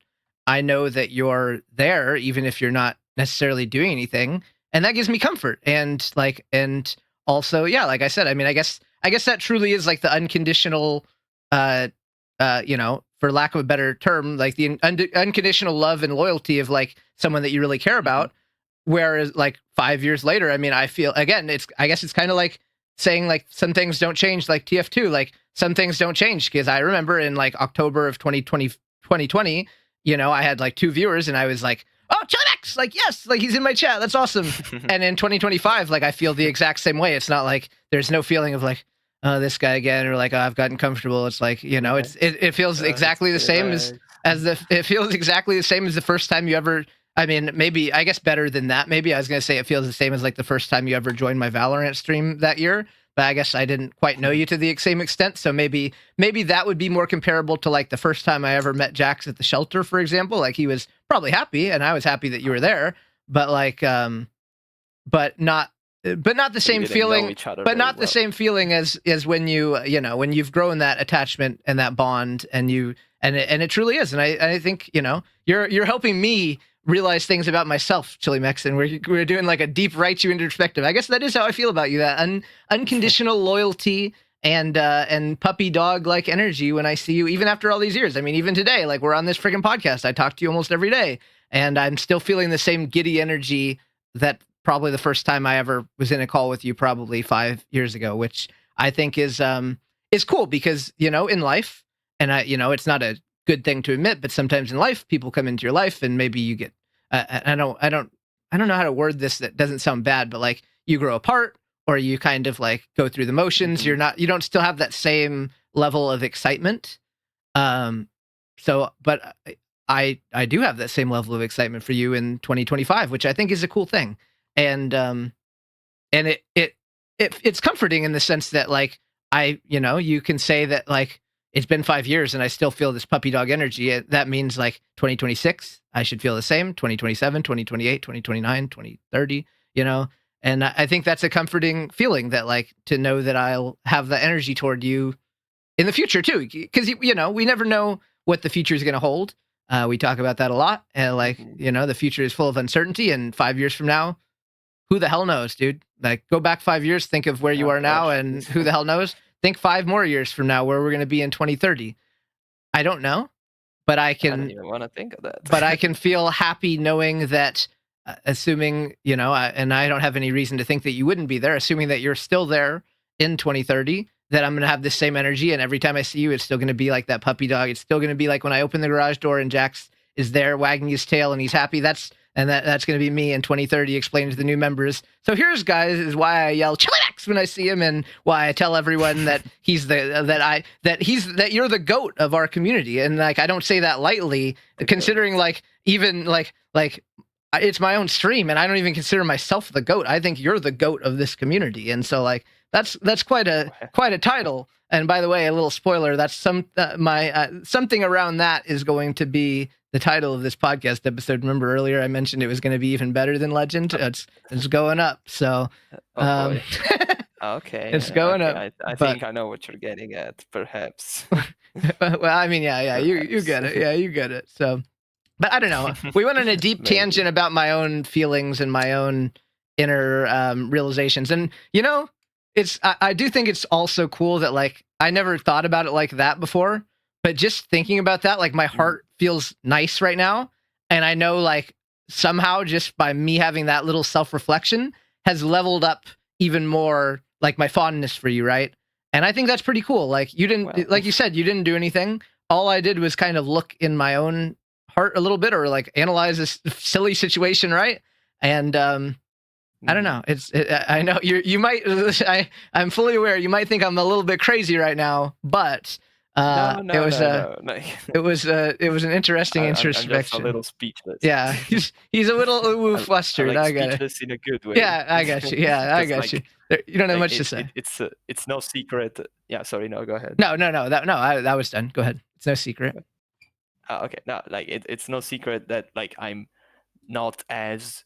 I know that you're there, even if you're not necessarily doing anything, and that gives me comfort. And like, and also, yeah, like I said, I mean, I guess that truly is like the unconditional, you know, for lack of a better term, like the unconditional love and loyalty of like someone that you really care about. Whereas like 5 years later, I mean, I feel again, I guess it's kind of like saying like some things don't change, like TF2, like some things don't change. Because I remember in like October of 2020, you know, I had like 2 viewers and I was like, oh, CHILEMEX, like, yes, like he's in my chat. That's awesome. And in 2025, like I feel the exact same way. It's not like there's no feeling of like, oh, this guy again, or like, oh, I've gotten comfortable. It's like, you know, it feels exactly the same it feels exactly the same as the first time you ever. I mean, maybe, I guess better than that. Maybe I was going to say it feels the same as like the first time you ever joined my Valorant stream that year, but I guess I didn't quite know you to the same extent. So maybe that would be more comparable to like the first time I ever met Jax at the shelter, for example. Like he was probably happy and I was happy that you were there, but like, but not the same feeling, the same feeling as when you know, when you've grown that attachment and that bond and it truly is. And I think, you know, you're helping me realize things about myself, CHILEMEX, and we're doing like a deep right you introspective. I guess that is how I feel about you, that unconditional loyalty and puppy dog like energy when I see you, even after all these years. I mean, even today, like we're on this freaking podcast, I talk to you almost every day, and I'm still feeling the same giddy energy that probably the first time I ever was in a call with you, probably 5 years ago, which I think is cool because, you know, in life, and you know, it's not a good thing to admit, but sometimes in life, people come into your life and maybe you get, I don't know how to word this that doesn't sound bad, but like you grow apart or you kind of like go through the motions. You don't still have that same level of excitement. So, but I do have that same level of excitement for you in 2025, which I think is a cool thing. And it's comforting in the sense that like you know, you can say that like it's been 5 years and I still feel this puppy dog energy. That means like 2026, I should feel the same. 2027, 2028, 2029, 2030, you know? And I think that's a comforting feeling, that like to know that I'll have the energy toward you in the future too. Because, you know, we never know what the future is going to hold. We talk about that a lot. And like, you know, the future is full of uncertainty, and 5 years from now, who the hell knows, dude? Like go back 5 years, think of where you are now, and who the hell knows? Think 5 more years from now where we're going to be in 2030. I don't know, but I don't even want to think of that. But I can feel happy knowing that assuming, and I don't have any reason to think that you wouldn't be there, assuming that you're still there in 2030, that I'm going to have the same energy. And every time I see you, it's still going to be like that puppy dog. It's still going to be like when I open the garage door and Jax is there wagging his tail and he's happy. That's going to be me in 2030 explaining to the new members. So here's, guys, is why I yell CHILEMEX when I see him, and why I tell everyone that he's that you're the GOAT of our community. And like, I don't say that lightly, considering like, even like it's my own stream and I don't even consider myself the GOAT. I think you're the GOAT of this community. And so like, that's quite a title. And by the way, a little spoiler, that's something around that is going to be the title of this podcast episode. Remember earlier I mentioned it was going to be even better than Legend. It's going up. So okay, it's going up. I think I know what you're getting at, perhaps. Well, I mean, yeah, you get it. Yeah, you get it. So, but I don't know. We went on a deep tangent about my own feelings and my own inner realizations, and I do think it's also cool that like I never thought about it like that before, but just thinking about that, like my heart feels nice right now. And I know like somehow just by me having that little self-reflection has leveled up even more like my fondness for you, right? And I think that's pretty cool. Like you didn't, like you said, you didn't do anything. All I did was kind of look in my own heart a little bit, or like analyze this silly situation, right? And I don't know. I know you might. I'm fully aware. You might think I'm a little bit crazy right now, but it was an interesting introspection. I'm just a little speechless. Yeah, he's a little flustered. I got it. Speechless in a good way. Yeah, I got you. Yeah, I got you. You don't have much to say. It's no secret. Yeah, sorry. No, go ahead. No. That was done. Go ahead. It's no secret. Okay. No, like it's no secret that like I'm not as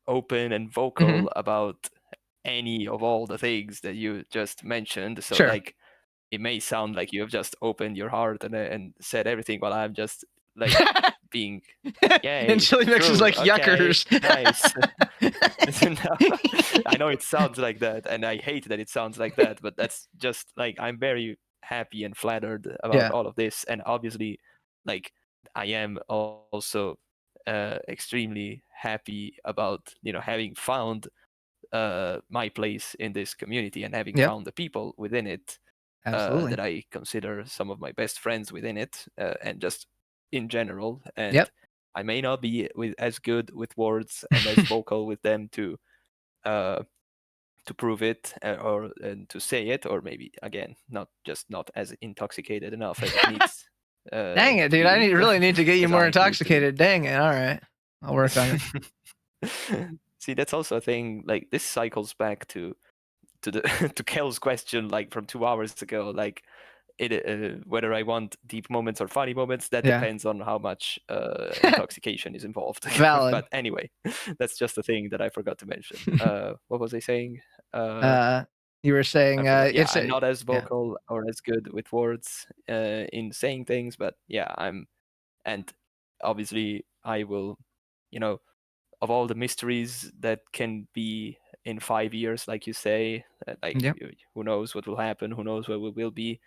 open and vocal about any of all the things that you just mentioned. So like it may sound like you have just opened your heart and said everything, while I'm just like being and CHILEMEX is like yuckers. Nice. I know it sounds like that, and I hate that it sounds like that, but that's just like I'm very happy and flattered about all of this. And obviously like I am also extremely happy about having found my place in this community and having found the people within it that I consider some of my best friends within it, and just in general. And I may not be as good with words and as vocal with them to prove it or to say it, or maybe again not as intoxicated enough as it needs. Dang it, dude! I really need to get you more intoxicated. Dang it! All right, I'll work on it. See, that's also a thing. Like this cycles back to to Kel's question, like from 2 hours ago. Like whether I want deep moments or funny moments, that depends on how much intoxication is involved. Valid. But anyway, that's just a thing that I forgot to mention. What was I saying? You were saying I'm not as vocal or as good with words in saying things, but and obviously I will, of all the mysteries that can be in 5 years, like you say, who knows what will happen, who knows where we will be.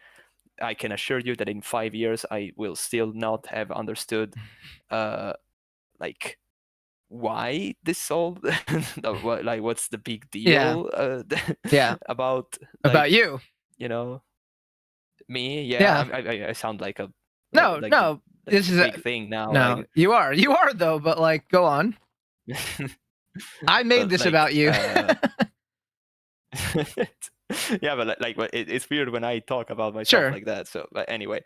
I can assure you that in 5 years I will still not have understood like why this all like what's the big deal about you, me. I sound like a this is a big thing now. No, like, you are though, but like go on. I made this about you. Yeah, but it's weird when I talk about myself like that. So, but anyway,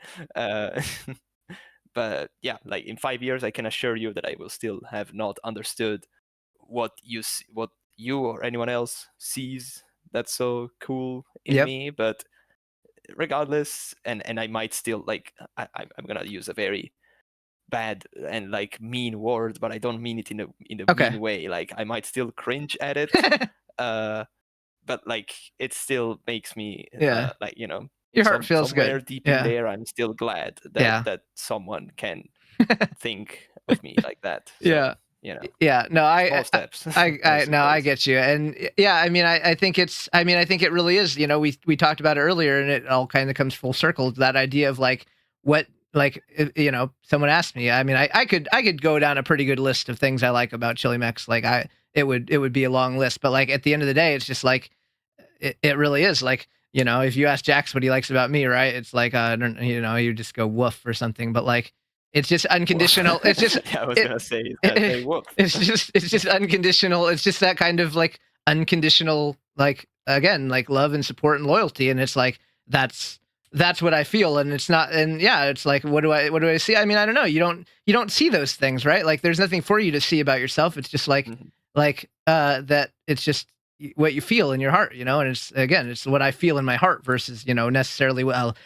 but yeah, like in 5 years, I can assure you that I will still have not understood what you or anyone else sees that's so cool in me. But regardless, and I might still like I'm gonna use a very bad and like mean word, but I don't mean it in a mean way. Like I might still cringe at it. But like it still makes me like your heart feels somewhere good deep in there. I'm still glad that someone can think of me like that. So, no, small steps. I get you. And I mean I think it really is, we talked about it earlier, and it all kind of comes full circle, that idea of like what like, you know, someone asked me, I mean, I could go down a pretty good list of things I like about CHILEMEX. Like it would be a long list, but like at the end of the day, it's just like, it really is like, you know, if you ask Jax what he likes about me, right? It's like, you know, you just go woof or something, but like, it's just unconditional. It's just, yeah, I was gonna say, woof. It's just unconditional. It's just that kind of like unconditional, like, again, like love and support and loyalty. And it's like, that's what I feel. And it's not, and yeah, it's like, what do I see? I mean, I don't know. You don't see those things, right? Like there's nothing for you to see about yourself. It's just like, that it's just what you feel in your heart, you know, and it's, again, it's what I feel in my heart versus, you know, necessarily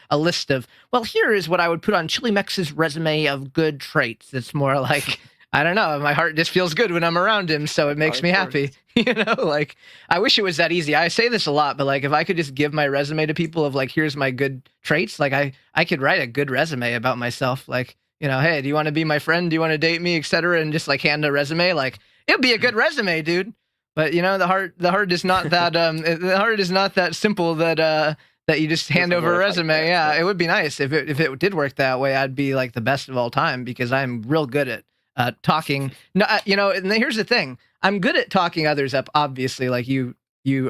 a list of, well, here is what I would put on CHILEMEX's resume of good traits. It's more like, I don't know, my heart just feels good when I'm around him, so it makes me happy. You know, like, I wish it was that easy. I say this a lot, but like, if I could just give my resume to people of like, here's my good traits, like I could write a good resume about myself. Like, you know, hey, do you want to be my friend? Do you want to date me, etc.? And just like hand a resume, like, it'd be a good resume, dude. But you know, the heart is not that the heart is not that simple that you just hand over a resume. Like that, yeah, it would be nice if it did work that way. I'd be like the best of all time because I'm real good at talking. No, you know, and here's the thing: I'm good at talking others up. Obviously, like you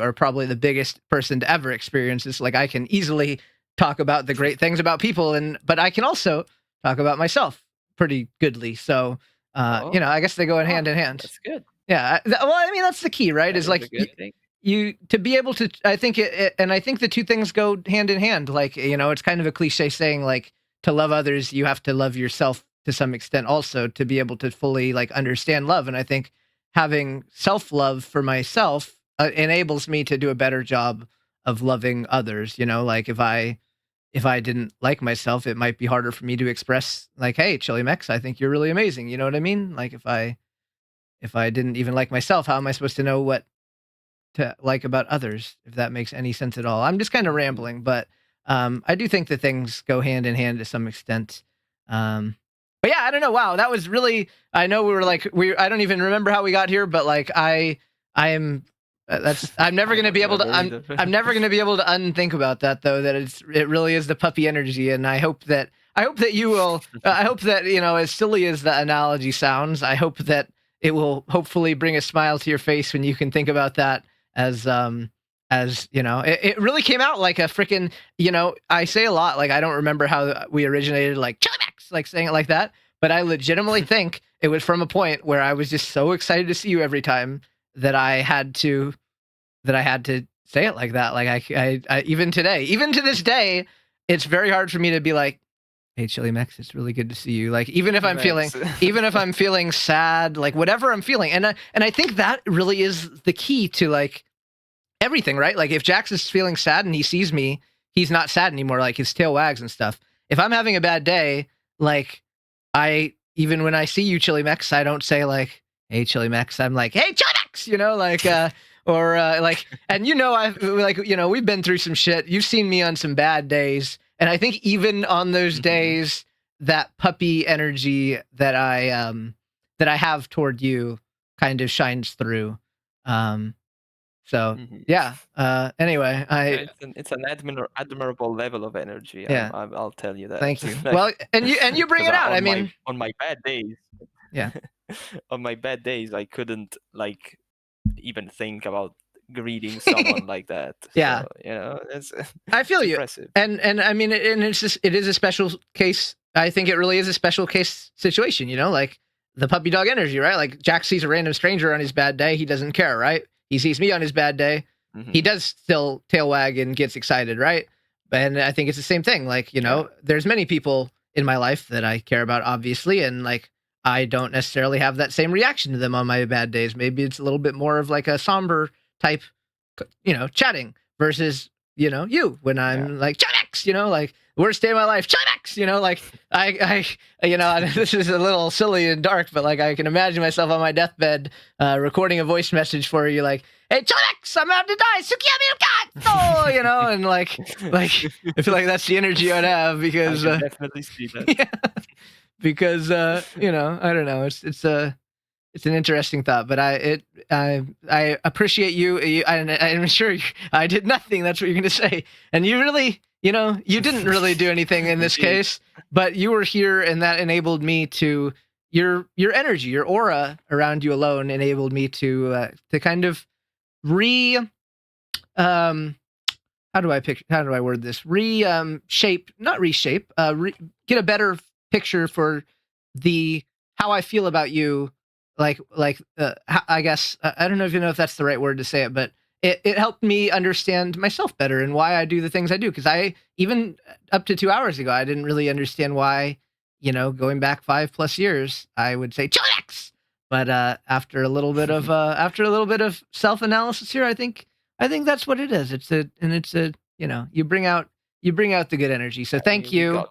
are probably the biggest person to ever experience this. Like I can easily talk about the great things about people, but I can also talk about myself pretty goodly. So, you know, I guess they go hand in hand. That's good. Yeah. Well, I mean, that's the key, right? Is like you to be able to, I think and I think the two things go hand in hand. Like, you know, it's kind of a cliche saying like to love others, you have to love yourself to some extent also to be able to fully like understand love. And I think having self-love for myself enables me to do a better job of loving others. You know, like if I didn't like myself, it might be harder for me to express like, hey, CHILEMEX, I think you're really amazing. You know what I mean? Like if I didn't even like myself, how am I supposed to know what to like about others, if that makes any sense at all? I'm just kind of rambling, but I do think that things go hand in hand to some extent. But yeah, I don't know. Wow, that was really, I know we were like, I don't even remember how we got here, but like I'm never going to be able to, I'm never going to be able to unthink about that though, that it really is the puppy energy. And I hope that you will, I hope that, you know, as silly as the analogy sounds, I hope that it will hopefully bring a smile to your face when you can think about that as you know, it really came out like a freaking, you know, I say a lot, like, I don't remember how we originated, like, CHILEMEX, like saying it like that, but I legitimately think it was from a point where I was just so excited to see you every time that I had to say it like that. Like I even today, even to this day, it's very hard for me to be like, hey, CHILEMEX, it's really good to see you. Like, even if I'm feeling sad, like whatever I'm feeling. And I think that really is the key to like everything, right? Like if Jax is feeling sad and he sees me, he's not sad anymore. Like his tail wags and stuff. If I'm having a bad day, like even when I see you, CHILEMEX, I don't say like, hey, CHILEMEX. I'm like, hey, CHILEMEX, you know, like, or like, and you know, I've like, you know, we've been through some shit. You've seen me on some bad days. And I think even on those days, that puppy energy that I have toward you kind of shines through. So yeah. Anyway, it's an admirable level of energy. Yeah, I'll tell you that. Thank you. Well, and you bring it out. I mean, on my bad days. Yeah. On my bad days, I couldn't like even think about greeting someone like that. Yeah. So, you know, I feel you. Impressive. And I mean, and it is a special case. I think it really is a special case situation, you know, like the puppy dog energy, right? Like Jack sees a random stranger on his bad day. He doesn't care, right? He sees me on his bad day. He does still tail wag and gets excited, right? And I think it's the same thing. Like, you know, there's many people in my life that I care about, obviously. And like, I don't necessarily have that same reaction to them on my bad days. Maybe it's a little bit more of like a somber type, you know, chatting versus, you know, you when I'm like, CHILEMEX, you know, like worst day of my life, CHILEMEX, you know, like I, you know, this is a little silly and dark, but like I can imagine myself on my deathbed recording a voice message for you, like, hey, CHILEMEX, I'm about to die, Sukiyami no, you know, and like I feel like that's the energy I'd have because I can definitely see that. Yeah, because you know, I don't know, it's It's an interesting thought, but I appreciate you. I'm sure I did nothing. That's what you're going to say. And you really, you didn't really do anything in this case, but you were here, and that enabled me to your energy, your aura around you alone enabled me to kind of um how do I word this? Not reshape, get a better picture for how I feel about you. I guess, I don't even know if that's the right word to say it, but it helped me understand myself better and why I do the things I do. Cause even up to 2 hours ago, I didn't really understand why, going back 5+ years, I would say Chilemex. But, after a little bit of self-analysis here, I think that's what it is. You bring out the good energy. So thank you.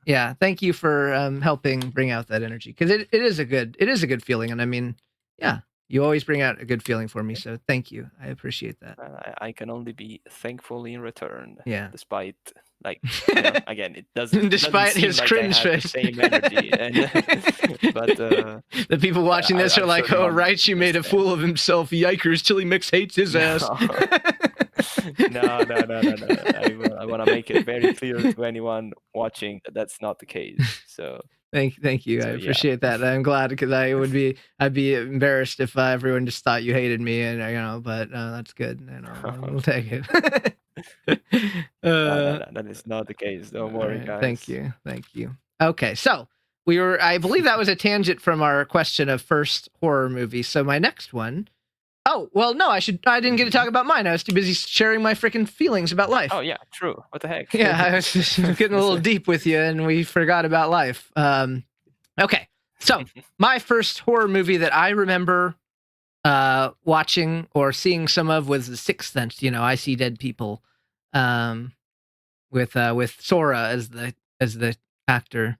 Yeah, thank you for helping bring out that energy, because it is a good feeling, and I mean, yeah, you always bring out a good feeling for me. So thank you, I appreciate that. I can only be thankful in return. Yeah, despite again, it doesn't. Despite doesn't his like cringe I have face, the same energy, but the people watching this are like, "Oh, right, you made a fool of himself. Yikers! CHILEMEX hates his ass." No. I want to make it very clear to anyone watching that that's not the case. So thank you. I appreciate that. I'm glad, because I'd be embarrassed if everyone just thought you hated me, and but that's good. We'll take it. No, that is not the case. Don't worry, guys. Thank you. Okay, so I believe that was a tangent from our question of first horror movie. So my next one. Oh, well, no, I didn't get to talk about mine. I was too busy sharing my freaking feelings about life. Oh, yeah, true. What the heck? Yeah, I was just getting a little deep with you, and we forgot about life. Okay, so my first horror movie that I remember watching or seeing some of was The Sixth Sense. I See Dead People, with Sora as the actor.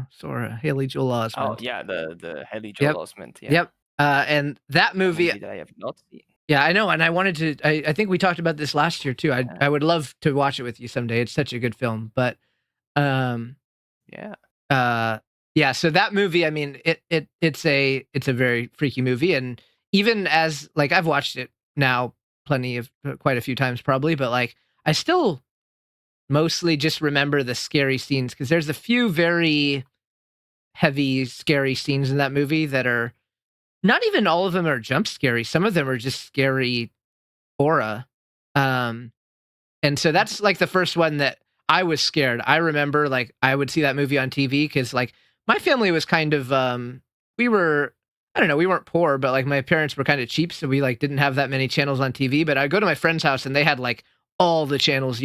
Sora, Haley Joel Osment. Oh, yeah, the Haley Joel Osment. Yeah. Yep. And that movie that I have not seen. Yeah, I know, and I wanted to. I think we talked about this last year too. I would love to watch it with you someday. It's such a good film, but yeah. So that movie, I mean, it's a very freaky movie, and even as I've watched it now quite a few times probably, but I still mostly just remember the scary scenes, because there's a few very heavy, scary scenes in that movie that are. Not even all of them are jump scary. Some of them are just scary aura. And so that's the first one that I was scared. I remember I would see that movie on TV, because my family was kind of we weren't poor, but my parents were kind of cheap, so we didn't have that many channels on TV. But I'd go to my friend's house and they had all the channels,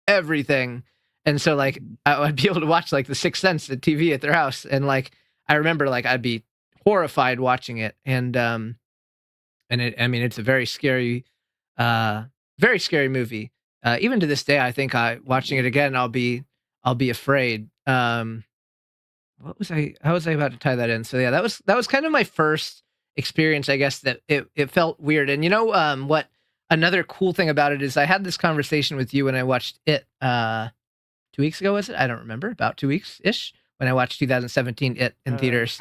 everything. And so I'd be able to watch The Sixth Sense at TV at their house, and I remember I'd be horrified watching it, and it's a very scary movie. Even to this day, I think watching it again, I'll be afraid. How was I about to tie that in? So yeah, that was kind of my first experience, I guess, that it felt weird. And what another cool thing about it is, I had this conversation with you when I watched it 2 weeks ago, was it? I don't remember, about 2 weeks ish, when I watched 2017 It in theaters.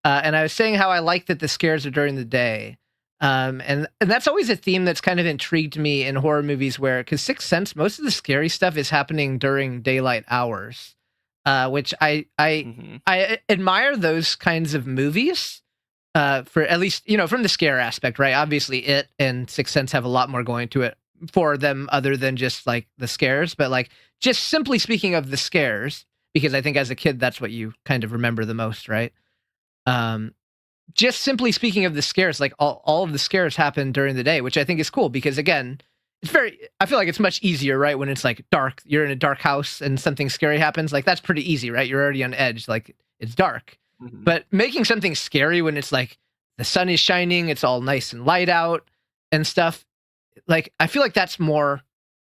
And I was saying how I like that the scares are during the day. And that's always a theme that's kind of intrigued me in horror movies, because Sixth Sense, most of the scary stuff is happening during daylight hours, which I admire those kinds of movies, for at least, from the scare aspect, right? Obviously, It and Sixth Sense have a lot more going to it for them other than just the scares, but just simply speaking of the scares, because I think as a kid, that's what you kind of remember the most, right? Just simply speaking of the scares, all of the scares happen during the day, which I think is cool, because again, I feel like it's much easier, right? When it's dark, you're in a dark house and something scary happens, that's pretty easy, right? You're already on edge, it's dark. Mm-hmm. But making something scary when it's the sun is shining, it's all nice and light out and stuff, I feel like that's more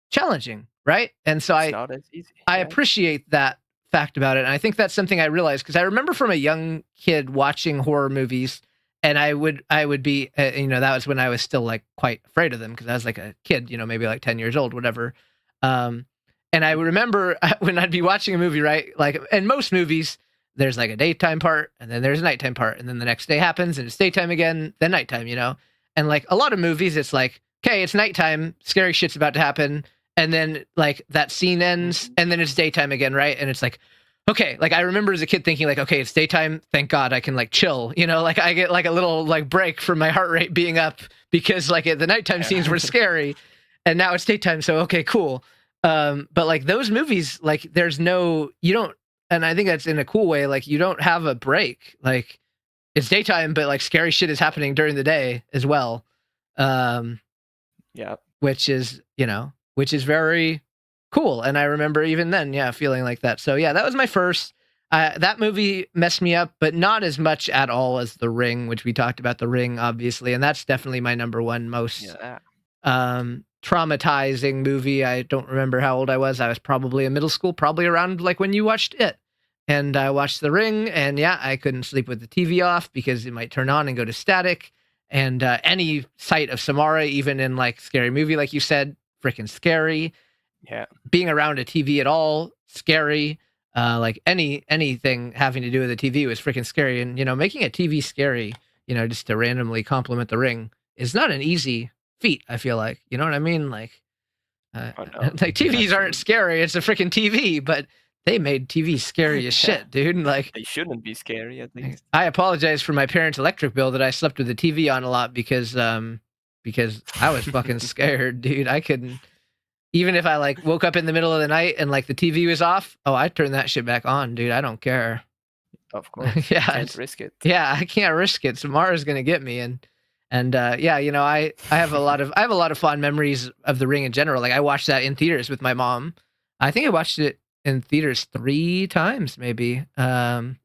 challenging, right? And so it's not as easy. I appreciate that fact about it, and I think that's something I realized, because I remember from a young kid watching horror movies, and I would be that was when I was still quite afraid of them, because I was a kid, maybe 10 years old, whatever. And I remember when I'd be watching a movie, right, and most movies, there's like a daytime part, and then there's a nighttime part, and then the next day happens, and it's daytime again, then nighttime, you know? And like a lot of movies, it's like, okay, it's nighttime, scary shit's about to happen, and then like that scene ends, and then it's daytime again, right? And it's like, okay, like I remember as a kid thinking like, okay, it's daytime, thank God I can like chill, you know, like I get like a little like break from my heart rate being up because like the nighttime scenes were scary, and now it's daytime, so okay, cool. But like those movies, like there's no, you don't, and I think that's in a cool way, like you don't have a break. Like it's daytime, but like scary shit is happening during the day as well. Yeah. Which is, you know, which is very cool. And I remember even then, yeah, feeling like that. So yeah, that was my first. That movie messed me up, but not as much at all as The Ring, which we talked about. The Ring, obviously, and that's definitely my number one most traumatizing movie. I don't remember how old I was. I was probably in middle school, probably around like when you watched it. And I watched The Ring, and yeah, I couldn't sleep with the TV off because it might turn on and go to static. And any sight of Samara, even in like scary movie, like you said, freaking scary. Yeah. Being around a TV at all, scary. Like anything having to do with a TV was freaking scary. And, you know, making a TV scary, you know, just to randomly compliment The Ring is not an easy feat, I feel like. You know what I mean? Like, like TVs aren't scary. It's a freaking TV, but they made TV scary as shit, dude. Like they shouldn't be scary, at least. I apologize for my parents' electric bill that I slept with the TV on a lot because I was fucking scared, dude. I couldn't, even if I like woke up in the middle of the night and like the TV was off, oh, I turned that shit back on, dude. I don't care. Of course. Yeah, can't risk it. Yeah, I can't risk it. Samara's gonna get me, and yeah, you know, I have a lot of fond memories of The Ring in general. Like I watched that in theaters with my mom. I think I watched it in theaters 3 times, maybe. And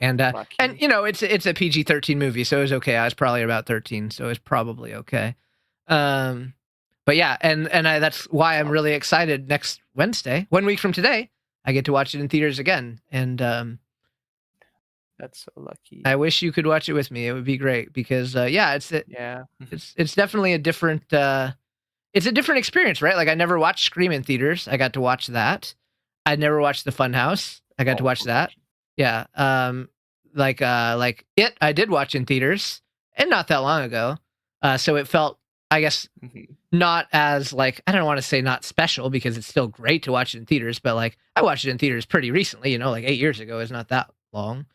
you know, it's a PG-13 movie, so it was okay. I was probably about 13, so it's probably okay. But yeah, and that's why I'm really excited. Next Wednesday, 1 week from today, I get to watch it in theaters again, and that's so lucky. I wish you could watch it with me. It would be great because yeah, it's definitely a different it's a different experience, right? Like I never watched Scream in theaters. I got to watch that. I never watched The Funhouse. I got to watch that. Yeah. Like It, I did watch in theaters, and not that long ago. So it felt, I guess, not as like, I don't want to say not special because it's still great to watch it in theaters, but like I watched it in theaters pretty recently, you know, like 8 years ago. It's not that long.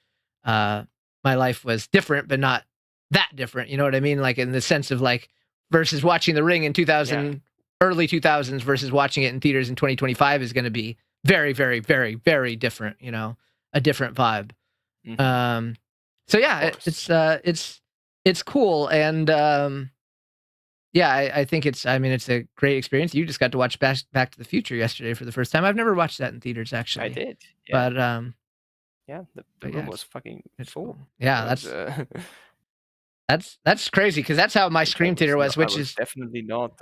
My life was different, but not that different. You know what I mean? Like in the sense of like, versus watching The Ring in 2000, early 2000s versus watching it in theaters in 2025 is going to be very, very, very, very different, you know, a different vibe. So yeah, it's cool. And, yeah, I think it's a great experience. You just got to watch Back to the Future yesterday for the first time. I've never watched that in theaters, actually. I did. Yeah. But, yeah, the room was fucking full. Cool. Yeah, that's crazy because that's how my Scream theater was, which is definitely not.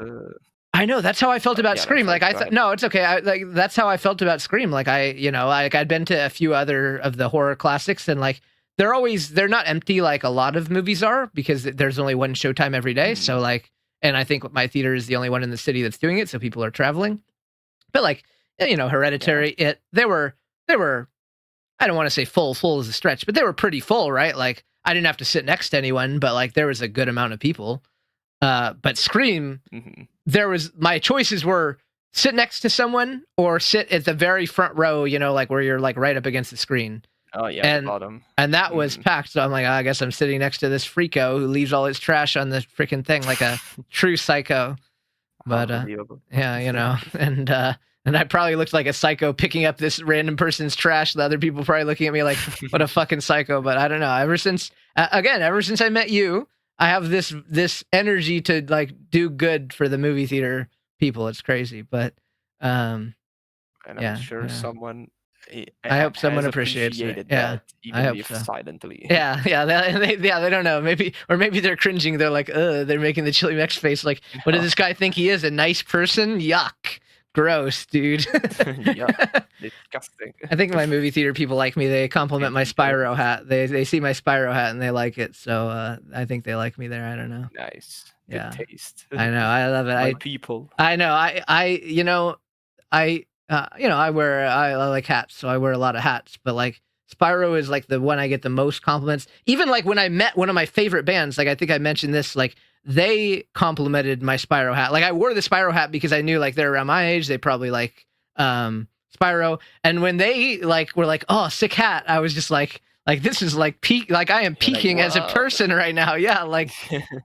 I know that's how I felt about Scream. Like I thought, no, it's okay. Like that's how I felt about Scream. Like I'd been to a few other of the horror classics, and like they're not empty like a lot of movies are because there's only one showtime every day. So like, and I think my theater is the only one in the city that's doing it, so people are traveling. But like, you know, Hereditary, they were. I don't want to say full is a stretch, but they were pretty full, right? Like I didn't have to sit next to anyone, but like there was a good amount of people. But Scream, my choices were sit next to someone or sit at the very front row, you know, like where you're like right up against the screen. Oh yeah, and, the bottom. And that was packed. So I'm like, I guess I'm sitting next to this freako who leaves all his trash on the freaking thing like a true psycho. But yeah, you know, and I probably looked like a psycho picking up this random person's trash. The other people probably looking at me like, what a fucking psycho. But I don't know. Ever since I met you, I have this energy to like do good for the movie theater people. It's crazy. But and I'm sure someone. I hope someone appreciates it. Yeah, even I hope if so. Silently. Yeah. They don't know. Maybe they're cringing. They're like, they're making the CHILEMEX face. Like, what does this guy think he is? A nice person? Yuck. Gross, dude. Yeah, disgusting. I think my movie theater people like me. They compliment my Spyro hat. They see my Spyro hat and they like it. So I think they like me there. I don't know. Nice. Yeah. Good taste. I know. I love it. People. I know. I like hats, so I wear a lot of hats. But like Spyro is like the one I get the most compliments. Even like when I met one of my favorite bands, like I think I mentioned this, like they complimented my Spyro hat. Like I wore the Spyro hat because I knew like they're around my age. They probably like Spyro. And when they like were like, "Oh, sick hat," I was just like this is like peak. Like I am peaking as a person right now. Yeah, like,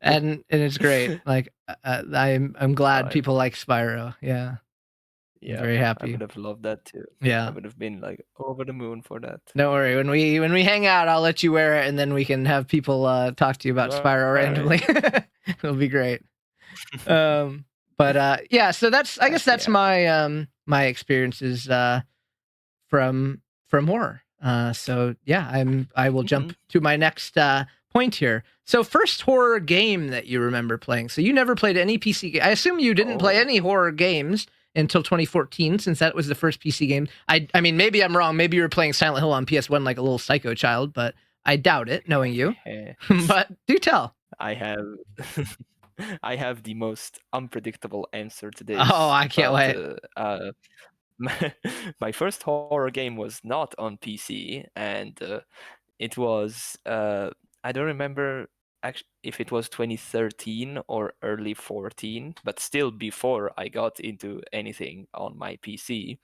and it's great. Like I'm glad people like Spyro. Yeah. Yeah, very happy. I would have loved that too. Yeah, I would have been like over the moon for that. Don't worry. When we hang out, I'll let you wear it, and then we can have people talk to you about Spyro randomly. It'll be great. But yeah. So I guess that's my my experiences from horror. So yeah, I will jump to my next point here. So first horror game that you remember playing. So you never played any PC game. I assume you didn't play any horror games until 2014, since that was the first PC game. I mean, maybe I'm wrong. Maybe you were playing Silent Hill on PS1 like a little psycho child, but I doubt it, knowing you. But do tell. I have the most unpredictable answer to this. Oh, I can't wait. My first horror game was not on PC, and it was I don't remember actually if it was 2013 or early 14, but still before I got into anything on my PC,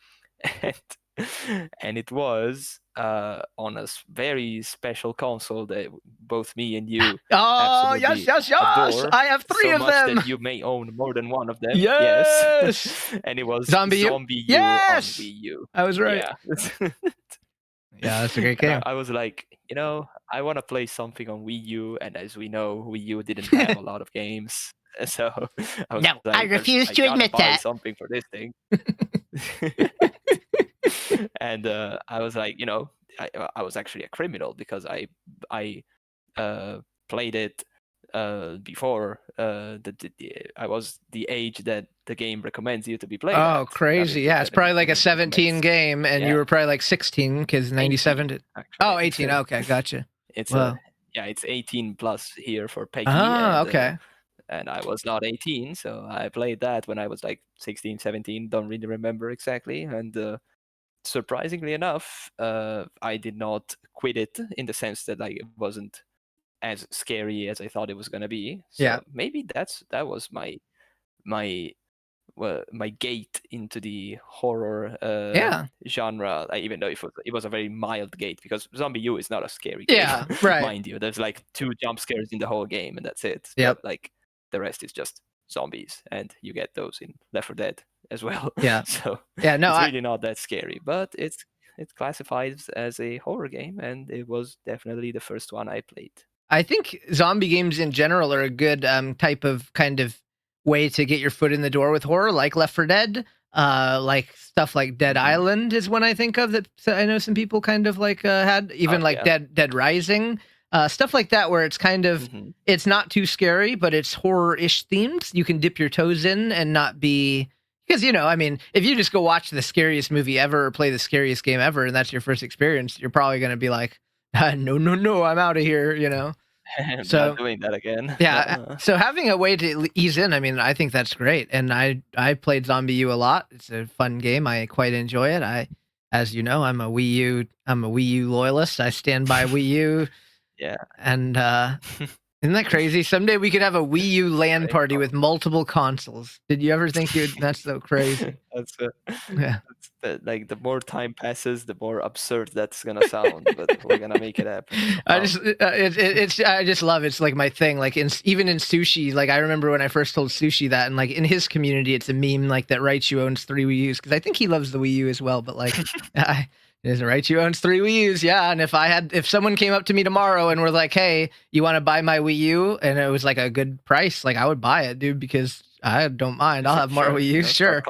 and it was on a very special console that both me and you absolutely adore. I have 3 so of much them. That you may own more than one of them. Yes. And it was Zombie U? on Wii U. I was right. Yeah. Yeah, that's a great game. I was like, I want to play something on Wii U, and as we know, Wii U didn't have a lot of games. So I was like, I refuse to admit that. Something for this thing. And I was like, I was actually a criminal because I played it before I was the age that the game recommends you to be playing. Oh, crazy! Yeah, it's probably like a 17 game, and you were probably like 16 because 97. 18, oh, 18. Okay, gotcha. It's it's 18 plus here for Peggy. Oh, okay. And I was not 18, so I played that when I was like 16, 17. Don't really remember exactly. And surprisingly enough, I did not quit it in the sense that it wasn't as scary as I thought it was gonna be. So maybe that was my gate into the horror genre. Even though it was a very mild gate, because Zombie U is not a scary game. Yeah, right. Mind you, there's like 2 jump scares in the whole game, and that's it. Yep. But like the rest is just zombies, and you get those in Left 4 Dead as well. Yeah. So yeah, no, it's really not that scary, but it's classified as a horror game, and it was definitely the first one I played. I think zombie games in general are a good type of kind of way to get your foot in the door with horror, like Left 4 Dead. Like stuff like Dead Island is one I think of that I know some people kind of like had, even Dead Rising. Stuff like that, where it's kind of it's not too scary, but it's horror-ish themed. You can dip your toes in and not be, because I mean, if you just go watch the scariest movie ever or play the scariest game ever, and that's your first experience, you're probably going to be like, no, I'm out of here. I'm so not doing that again. Yeah. So having a way to ease in, I mean, I think that's great. And I played Zombie U a lot. It's a fun game. I quite enjoy it. As you know, I'm a Wii U loyalist. I stand by Wii U. Yeah. And isn't that crazy? Someday we could have a Wii U LAN party with multiple consoles. Did you ever think that's so crazy? Like the more time passes, the more absurd that's gonna sound, but we're gonna make it happen. I just love it. It's like my thing. Like even in sushi, like I remember when I first told Sushi that, and like in his community, it's a meme like that Raichu owns 3 Wii U's, because I think he loves the Wii U as well. But like, Raichu owns 3 Wii U's, yeah. And if someone came up to me tomorrow and were like, "Hey, you want to buy my Wii U?" and it was like a good price, like I would buy it, dude, because I don't mind. I'll have more Wii U's, sure.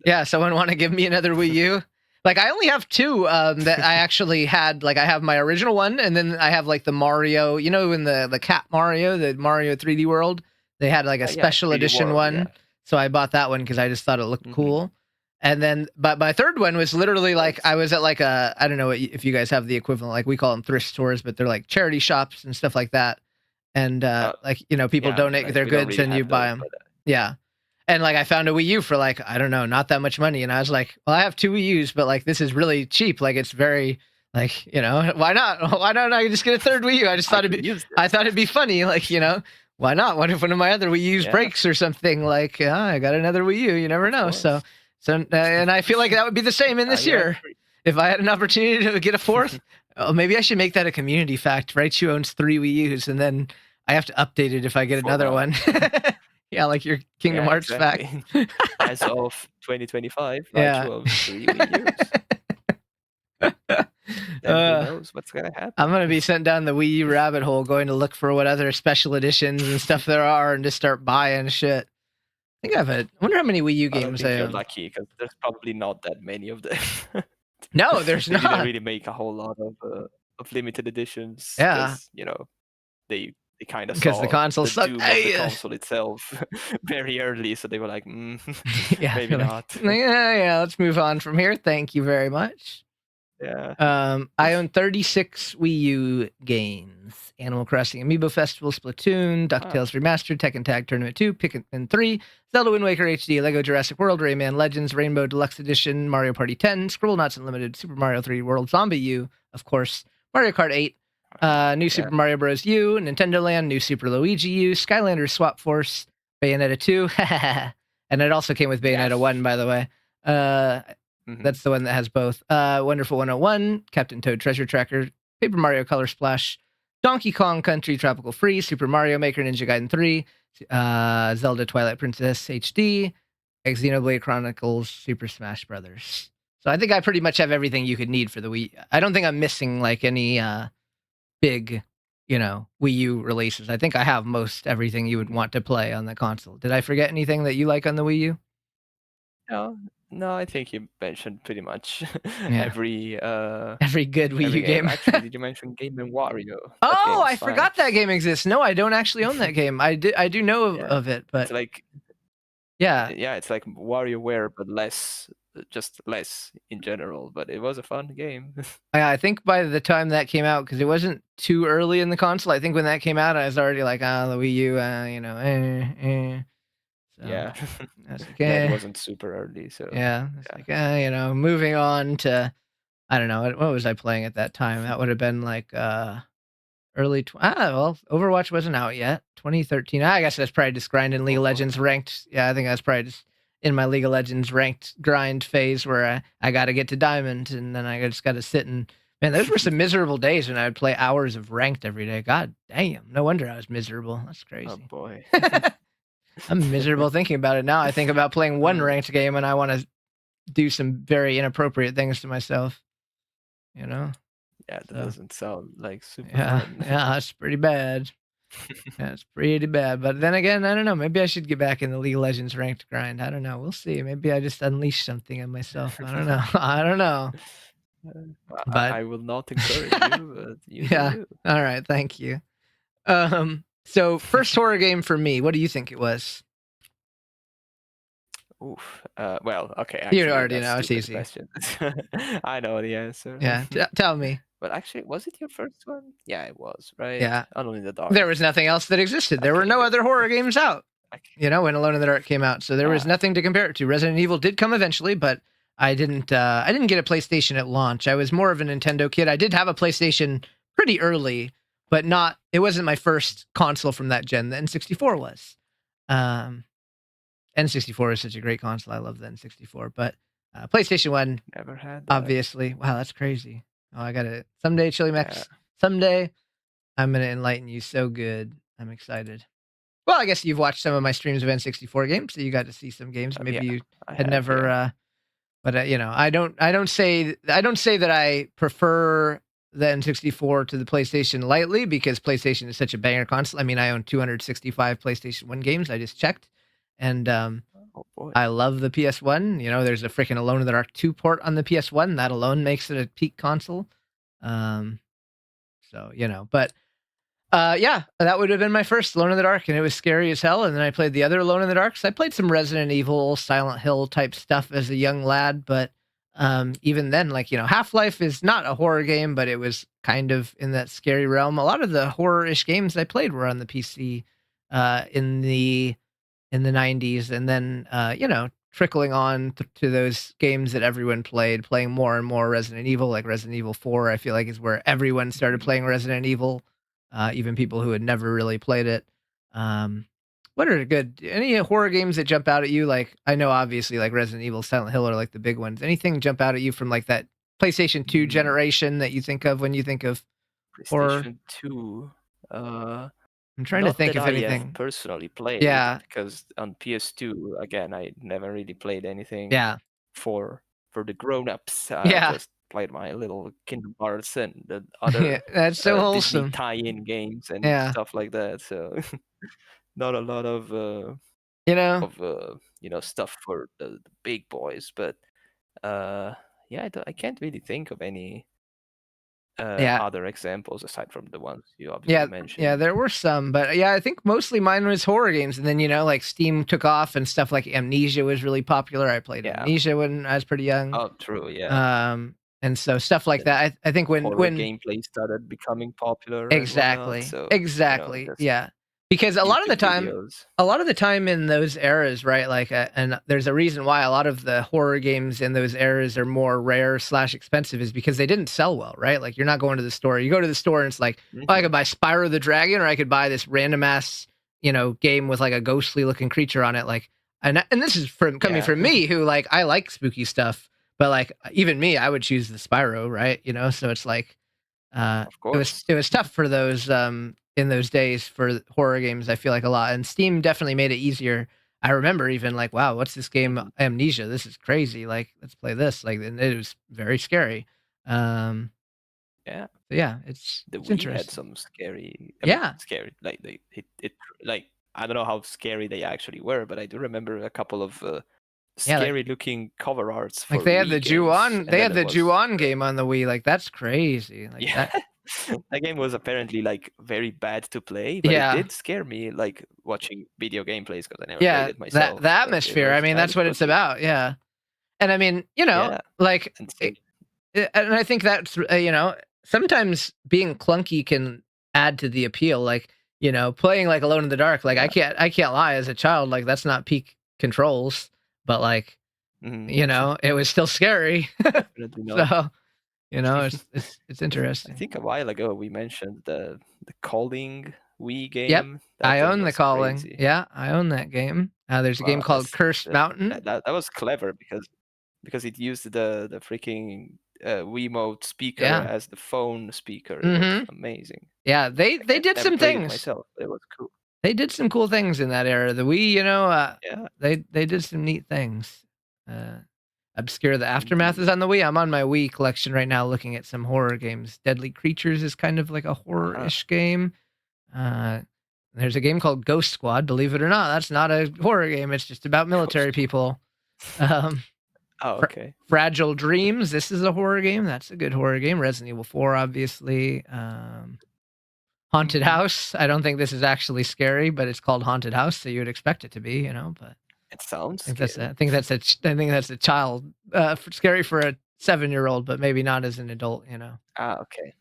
Yeah, someone want to give me another Wii U? Like I only have 2 that I actually had. Like I have my original one, and then I have like the Mario, in the Cat Mario, the Mario 3D World. They had like a special edition one, yeah. So I bought that one because I just thought it looked cool. And then, but my third one was literally like I was at like I don't know if you guys have the equivalent, like we call them thrift stores, but they're like charity shops and stuff like that. And like people donate their goods and you buy them. Yeah. And like I found a Wii U for like, I don't know, not that much money. And I was like, well, I have 2 Wii U's, but like this is really cheap. Like it's very Like, why not? Why don't I just get a third Wii U? I just thought it'd be funny. Like, why not? What if one of my other Wii U's breaks or something? Like, I got another Wii U. You never know. So, and I feel like that would be the same in this year. If I had an opportunity to get a fourth, maybe I should make that a community fact. VaRAIety owns 3 Wii U's, and then I have to update it if I get another one. Yeah, like your Kingdom Hearts fact. As of 2025, VaRAIety owns 3 Wii U's. Then who knows what's gonna happen? I'm gonna be sent down the Wii U rabbit hole, going to look for what other special editions and stuff there are, and just start buying shit. I think I wonder how many Wii U games I have. You're lucky because there's probably not that many of them. No, there's not. They didn't really make a whole lot of limited editions. Yeah, they kind of because the console sucked. The console itself very early, so they were like, maybe not. Yeah. Let's move on from here. Thank you very much. Yeah. I own 36 Wii U games: Animal Crossing Amiibo Festival, Splatoon, DuckTales Remastered, Tekken Tag Tournament 2, Pikmin 3, Zelda Wind Waker HD, Lego Jurassic World, Rayman Legends, Rainbow Deluxe Edition, Mario Party 10, Scribblenauts Unlimited, Super Mario 3 World Zombie U, of course, Mario Kart 8, New Super Mario Bros. U, Nintendo Land, New Super Luigi U, Skylanders Swap Force, Bayonetta 2, and it also came with Bayonetta 1, by the way. That's the one that has both. Wonderful 101, Captain Toad Treasure Tracker, Paper Mario Color Splash, Donkey Kong Country Tropical Freeze, Super Mario Maker Ninja Gaiden 3, Zelda Twilight Princess HD, Xenoblade Chronicles Super Smash Brothers. So I think I pretty much have everything you could need for the Wii. I don't think I'm missing like any big, Wii U releases. I think I have most everything you would want to play on the console. Did I forget anything that you like on the Wii U? No, I think you mentioned pretty much every good Wii U game. Actually, did you mention Game & Wario? Oh, I forgot that game exists. No, I don't actually own that game. I do know of it, but it's like it's like WarioWare, but just less in general. But it was a fun game. I think by the time that came out, because it wasn't too early in the console. I think when that came out, I was already like, the Wii U, So, yeah, that's like, it wasn't super early, so it's like moving on to, I don't know, what was I playing at that time? That would have been like early. Overwatch wasn't out yet. 2013. I guess that's probably just grinding League of Legends ranked. Yeah, I think that's probably just in my League of Legends ranked grind phase where I got to get to diamond, and then I just got to sit and. Man, those were some miserable days when I would play hours of ranked every day. God damn, no wonder I was miserable. That's crazy. Oh boy. I'm miserable thinking about it now. I think about playing one ranked game and I want to do some very inappropriate things to myself. Yeah, that doesn't sound like super fun. Yeah, that's pretty bad. That's pretty bad. But then again, I don't know. Maybe I should get back in the League of Legends ranked grind. I don't know. We'll see. Maybe I just unleash something in myself. I don't know. I don't know. But I will not encourage you, but you do. All right. Thank you. So first horror game for me, what do you think it was? Oof. Well, okay. Actually, you already know. It's easy. I know the answer. Yeah. Tell me. But actually, was it your first one? Yeah, it was, right? Yeah. Alone in the Dark. There was nothing else that existed. There were no other horror games out, when Alone in the Dark came out. So there was nothing to compare it to. Resident Evil did come eventually, but I didn't get a PlayStation at launch. I was more of a Nintendo kid. I did have a PlayStation pretty early, but it wasn't my first console from that gen. The N64 was. N64 is such a great console. I love the N64, but PlayStation 1, never had that. Obviously. Wow, that's crazy. Oh, I got it. Someday, CHILEMEX. Someday, I'm going to enlighten you so good. I'm excited. Well, I guess you've watched some of my streams of N64 games, so you got to see some games. Maybe you had never... But I don't say that I prefer the N64 to the PlayStation lightly, because PlayStation is such a banger console. I mean, I own 265 PlayStation 1 games. I just checked, and I love the PS1. There's a freaking Alone in the Dark 2 port on the PS1. That alone makes it a peak console. But that would have been my first Alone in the Dark, and it was scary as hell. And then I played the other Alone in the Darks. I played some Resident Evil, Silent Hill type stuff as a young lad, but even then, Half-Life is not a horror game, but it was kind of in that scary realm. A lot of the horror-ish games I played were on the PC in the 90s, and then trickling on to those games that everyone played, playing more and more Resident Evil, like Resident Evil 4, I feel like is where everyone started playing Resident Evil, even people who had never really played it. What are any horror games that jump out at you? Like, I know obviously like Resident Evil, Silent Hill are like the big ones. Anything jump out at you from like that PlayStation 2 generation that you think of when you think of horror? PlayStation 2. I'm trying to Not think that if I have anything. personally played, Yeah, because on PS2, again, I never really played anything yeah, for the grown-ups. I yeah, just played my little Kingdom Hearts and the yeah. other That's so Disney wholesome. tie-in games and Yeah, stuff like that. So not a lot you know. of stuff for the big boys. But yeah, I can't really think of any Yeah, other examples aside from the ones you obviously yeah, yeah. mentioned. There were some, but yeah, I think mostly mine was horror games. And then like Steam took off and stuff like Amnesia was really popular. I played Yeah. Amnesia when I was pretty young. Oh, true. Yeah. And so stuff like Then that. I think horror when gameplay started becoming popular and whatnot. exactly, So, exactly, just yeah. Because YouTube videos. a lot of the time in those eras, right? Like, and there's a reason why a lot of the horror games in those eras are more rare / expensive is because they didn't sell well, right? Like, you're not going to the store. You go to the store and it's like, oh, I Hmm. could buy Spyro the Dragon, or I could buy this random ass, game with like a ghostly looking creature on it. Like, and this is coming Yeah, from me who like I like spooky stuff, but like even me, I would choose the Spyro, right? So it's like of course. it was tough for those in those days for horror games. I feel like a lot, and Steam definitely made it easier. I remember even like, wow, what's this game? Mhm. Amnesia. This is crazy. Like, let's play this. Like, and it was very scary. Um, Yeah, but yeah, the it's Wii had interesting. some scary. I mean, Yeah, scary. Like it like I don't know how scary they actually were, but I do remember a couple of yeah. scary-looking cover arts Like for Wii games, and They then had it the was Ju-on game on the Wii. Like, that's crazy. Like yeah. that. That game was apparently like very bad to play, but it Yeah, did scare me, like watching video gameplays, because I never played yeah. it The myself. But atmosphere. I mean, I that's what understood it's the about. Yeah, and I mean, yeah, like. and same. And I think that's sometimes being clunky can add to the appeal. Like, playing like Alone in the Dark. Like, Yeah, I can't lie. As a child, like that's not peak controls, but like mhm. it was still scary. Definitely not. So it's I interesting. think a while ago we mentioned the calling Wii Yep, game. That I thing own The was Calling. crazy. Yeah, I own that game. There's a game called That's Cursed Mountain. that was clever, because it used the freaking Wiimote speaker Yeah. as the phone speaker. It was Mm-hmm. amazing. Yeah, I they did never some played it things. myself, but it was cool. They did some cool things in that era. The Wii, Yeah, they did some neat things. Uh, Obscure the Aftermath is indeed. on the Wii. I'm on my Wii collection right now looking at some horror games. Deadly Creatures is kind of like a Uh-huh. horror-ish game. Uh, there's a game called Ghost Squad. Believe it or not, that's not a horror game. It's just about military Ghost. people. Um, Oh, okay. Fragile Dreams. This is a horror game. That's a good horror game. Resident Evil 4, obviously. Haunted Hmm. House. I don't think this is actually scary, but it's called Haunted House, so you would expect it to be, But It sounds I scary. think that's I think that's a child, scary for a 7-year-old, but maybe not as an adult. Ah, okay.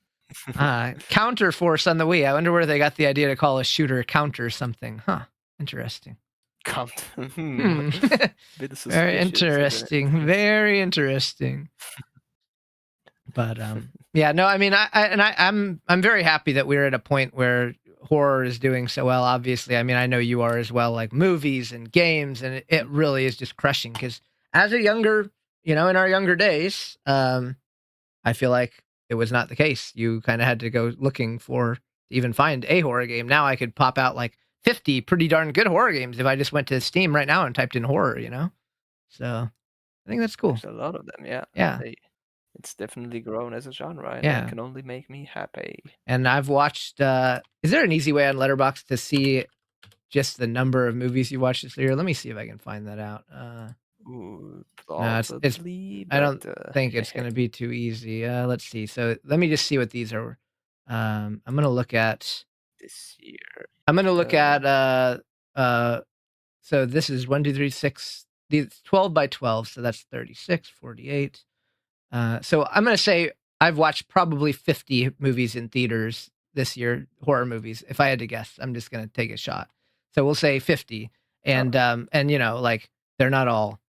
Counter Force on the Wii. I wonder where they got the idea to call a shooter counter something. Huh. Interesting. Count. Hmm. Bit Very suspicious, isn't interesting. it? Very interesting. But yeah, no, I mean, I'm very happy that we're at a point where horror is doing so well. Obviously, I mean, I know you are as well. Like movies and games, and it really is just crushing. Because as a younger, in our younger days, I feel like it was not the case. You kind of had to go looking for to even find a horror game. Now I could pop out like 50 pretty darn good horror games if I just went to Steam right now and typed in horror. So I think that's cool. There's a lot of them, yeah. Yeah. It's definitely grown as a genre, and that Yeah. can only make me happy. And I've watched is there an easy way on Letterboxd to see just the number of movies you watched this year? Let me see if I can find that out. Ooh, No, it's probably, I but don't think it's gonna be too easy. Let's see. So let me just see what these are. I'm gonna look at this year. I'm gonna look Uh, at so this is 1, 2, 3, 6, these 12 by 12, so that's 36, 48. So I'm gonna say I've watched probably 50 movies in theaters this year, horror movies. If I had to guess, I'm just gonna take a shot. So we'll say 50, oh, and like they're not all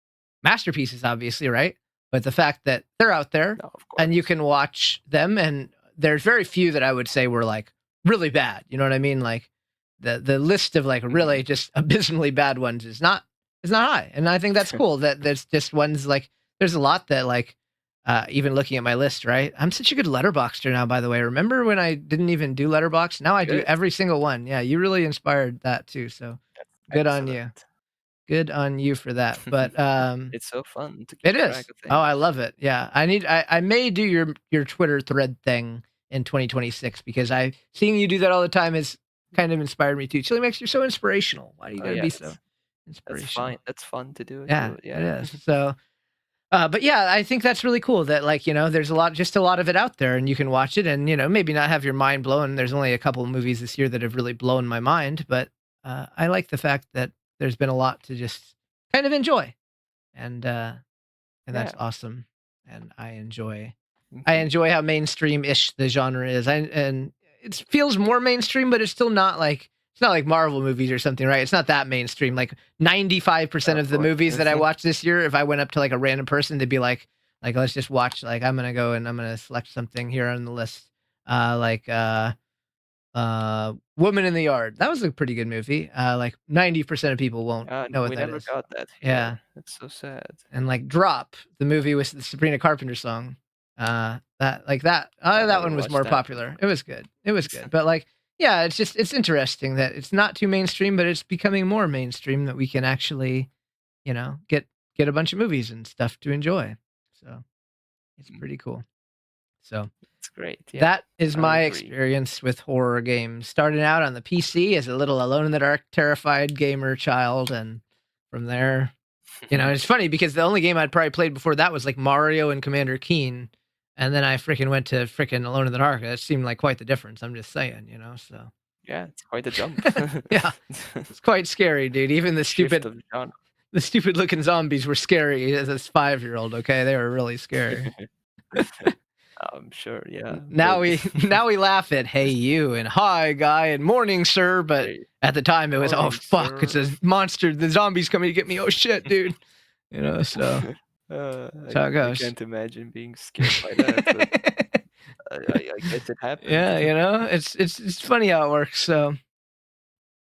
masterpieces, obviously, right? But the fact that they're out there No, of and you course. can watch them, and there's very few that I would say were like really bad. You know what I mean? Like the list of like really Mhm. just abysmally bad ones is not high, and I think that's cool. That there's just ones like there's a lot that like even looking at my list, right? I'm such a good letterboxer now, by the way. Remember when I didn't even do letterbox? Now I do Good. every single one. Yeah, you really inspired that too. So That's good on you. excellent. Good on you for that. But It's so fun to keep it track is. of Oh, I things. love it. Yeah. I may do your Twitter thread thing in 2026 because I seeing you do that all the time has kind of inspired me too. ChileMeX, you're so inspirational. Why do you Oh gotta yeah, be so that's fine. inspirational? That's fun to do Yeah, too. it Yeah. is. So but yeah, I think that's really cool that like, there's just a lot of it out there and you can watch it and, maybe not have your mind blown. There's only a couple of movies this year that have really blown my mind, but I like the fact that there's been a lot to just kind of enjoy. And that's Yeah. awesome. And I Mhm. enjoy how mainstream-ish the genre is. And it feels more mainstream, but it's not like Marvel movies or something, right? It's not that mainstream. Like 95% Of of the course. movies that I watched this year, if I went up to like a random person, they'd be like let's just watch like I'm gonna go and I'm gonna select something here on the list. Like Woman in the Yard. That was a pretty good movie. Like 90% of people won't know what We that never is. got that Yeah. here. That's so sad. And like Drop, the movie with the Sabrina Carpenter song. I That never one was watched more that one. popular. It was good. It was good. But like, yeah, it's interesting that it's not too mainstream, but it's becoming more mainstream that we can actually, get a bunch of movies and stuff to enjoy. So it's Mm, pretty cool. So it's great. Yeah, that is I my agree. experience with horror games. Starting out on the PC as a little alone in the dark, terrified gamer child, and from there it's funny because the only game I'd probably played before that was like Mario and Commander Keen, and then I freaking went to freaking Alone in the Dark. That seemed like quite the difference. I'm just saying. So Yeah, it's quite a jump. yeah, it's quite scary, dude. Even the Shift stupid, of genre. the stupid looking zombies were scary as a 5-year-old. Okay, they were really scary. I'm sure, yeah, Now but we now we laugh at "Hey you" and "Hi guy" and "Morning sir," but hey, at the time it was "Oh morning, fuck, it's sir. a monster. The zombie's coming to get me. Oh shit, dude." So that's how it I goes. can't imagine being scared by that, but I guess it happened. Yeah, it's funny how it works. So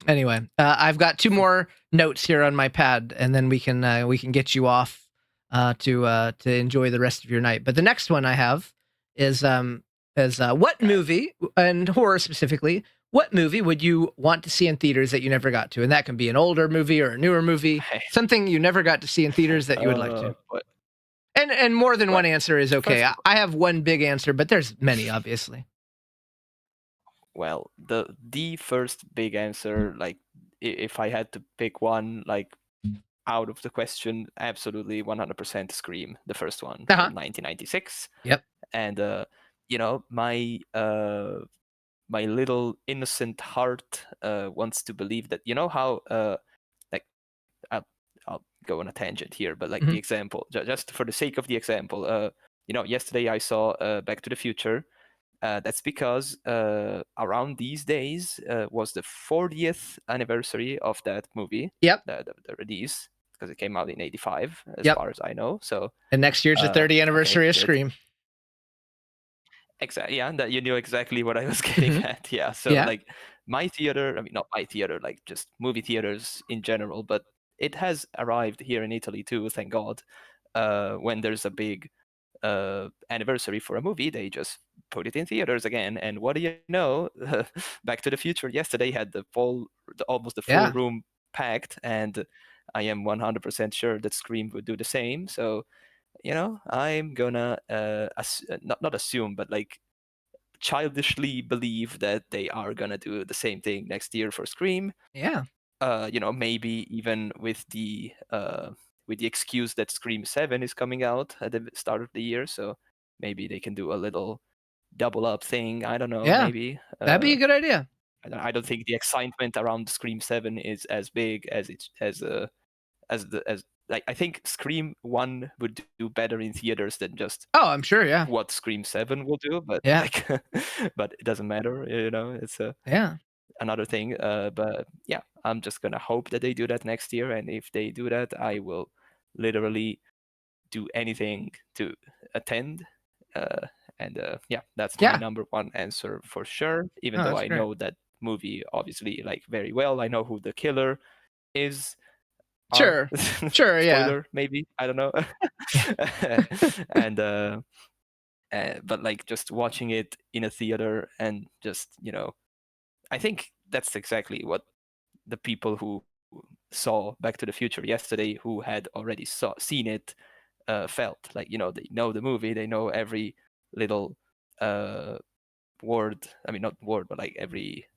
anyway, I've got two more notes here on my pad, and then we can get you off to enjoy the rest of your night. But the next one I have is what Okay. movie, and horror specifically, what movie would you want to see in theaters that you never got to? And that can be an older movie or a newer movie, something you never got to see in theaters that you would like to. But And more than well, one answer is okay. first I of all, I have one big answer, but there's many, obviously. well, the first big answer, like if I had to pick one, like out of the question, absolutely 100% Scream, the first one Uh huh. from 1996. Yep. And my little innocent heart wants to believe that, how like I'll, I'll go on a tangent here, but like Hmm. the example, just for the sake of the example, yesterday I saw Back to the Future. That's because around these days was the 40th anniversary of that movie, Yep. the release, because it came out in '85, as Yep. far as I know. So, And next year's the 30th okay, anniversary of good. Scream. Exactly. Yeah, that you knew exactly what I was getting Hmm. at. Yeah. So Yeah. like my theater, I mean not my theater, like just movie theaters in general, but it has arrived here in Italy too, thank God. When there's a big anniversary for a movie, they just put it in theaters again. And what do you know? Back to the Future yesterday had almost the full Yeah. room packed, and I am 100% sure that Scream would do the same. So I'm gonna not assume, but like childishly believe that they are gonna do the same thing next year for Scream. Yeah. Maybe even with the excuse that Scream 7 is coming out at the start of the year, so maybe they can do a little double up thing. I don't know, Yeah. maybe. That'd be a good idea. I don't think the excitement around Scream 7 is as big as it's as like I think Scream 1 would do better in theaters than just Oh, I'm sure. Yeah. what Scream 7 will do, but Yeah. like but it doesn't matter, it's Yeah. another thing. But yeah, I'm just gonna hope that they do that next year, and if they do that, I will literally do anything to attend. And yeah, that's my number one answer for sure. Even though I know that movie obviously like very well, I know who the killer is. Sure, spoiler, maybe, I don't know. And but like just watching it in a theater and just, you know, I think that's exactly what the people who saw Back to the Future yesterday, who had already seen it, felt. Like, you know, they know the movie, they know every little word. I mean, not word, but like every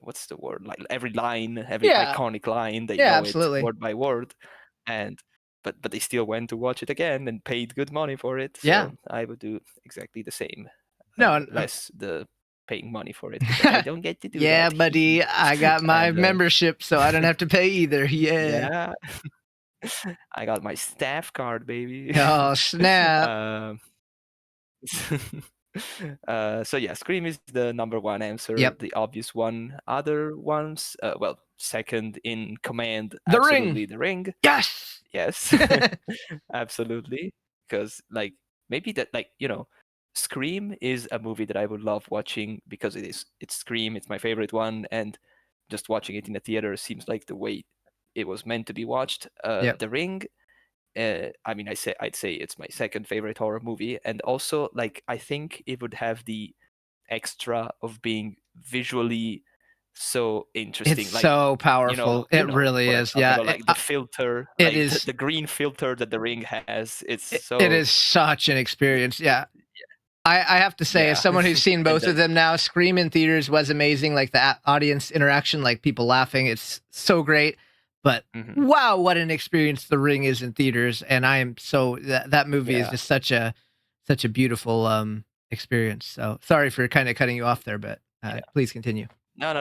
what's the word? Like every line, every iconic line, they know it word by word. And but they still went to watch it again and paid good money for it. So I would do exactly the same. Less the paying money for it, because I don't get to do that. Yeah, buddy, I got my membership, so I don't have to pay either. Yeah. I got my staff card, baby. Oh, snap. So yeah, Scream is the number one answer, the obvious one. Other ones, well, second in command, absolutely The Ring. Yes, absolutely. Because like maybe that, like, you know, Scream is a movie that I would love watching because it's Scream, it's my favorite one, and just watching it in a theater seems like the way it was meant to be watched. The Ring, I mean, I'd say it's my second favorite horror movie, and also like I think it would have the extra of being visually so interesting. It's like, so powerful. It really is. Yeah, about, like the filter, it like is the green filter that The Ring has. It's so. It is such an experience. Yeah. I have to say, as someone who's seen both of them now, Scream in theaters was amazing. Like the audience interaction, like people laughing, it's so great. But wow, what an experience The Ring is in theaters! And I am so that movie is just such a beautiful experience. So sorry for kind of cutting you off there, but please continue. No.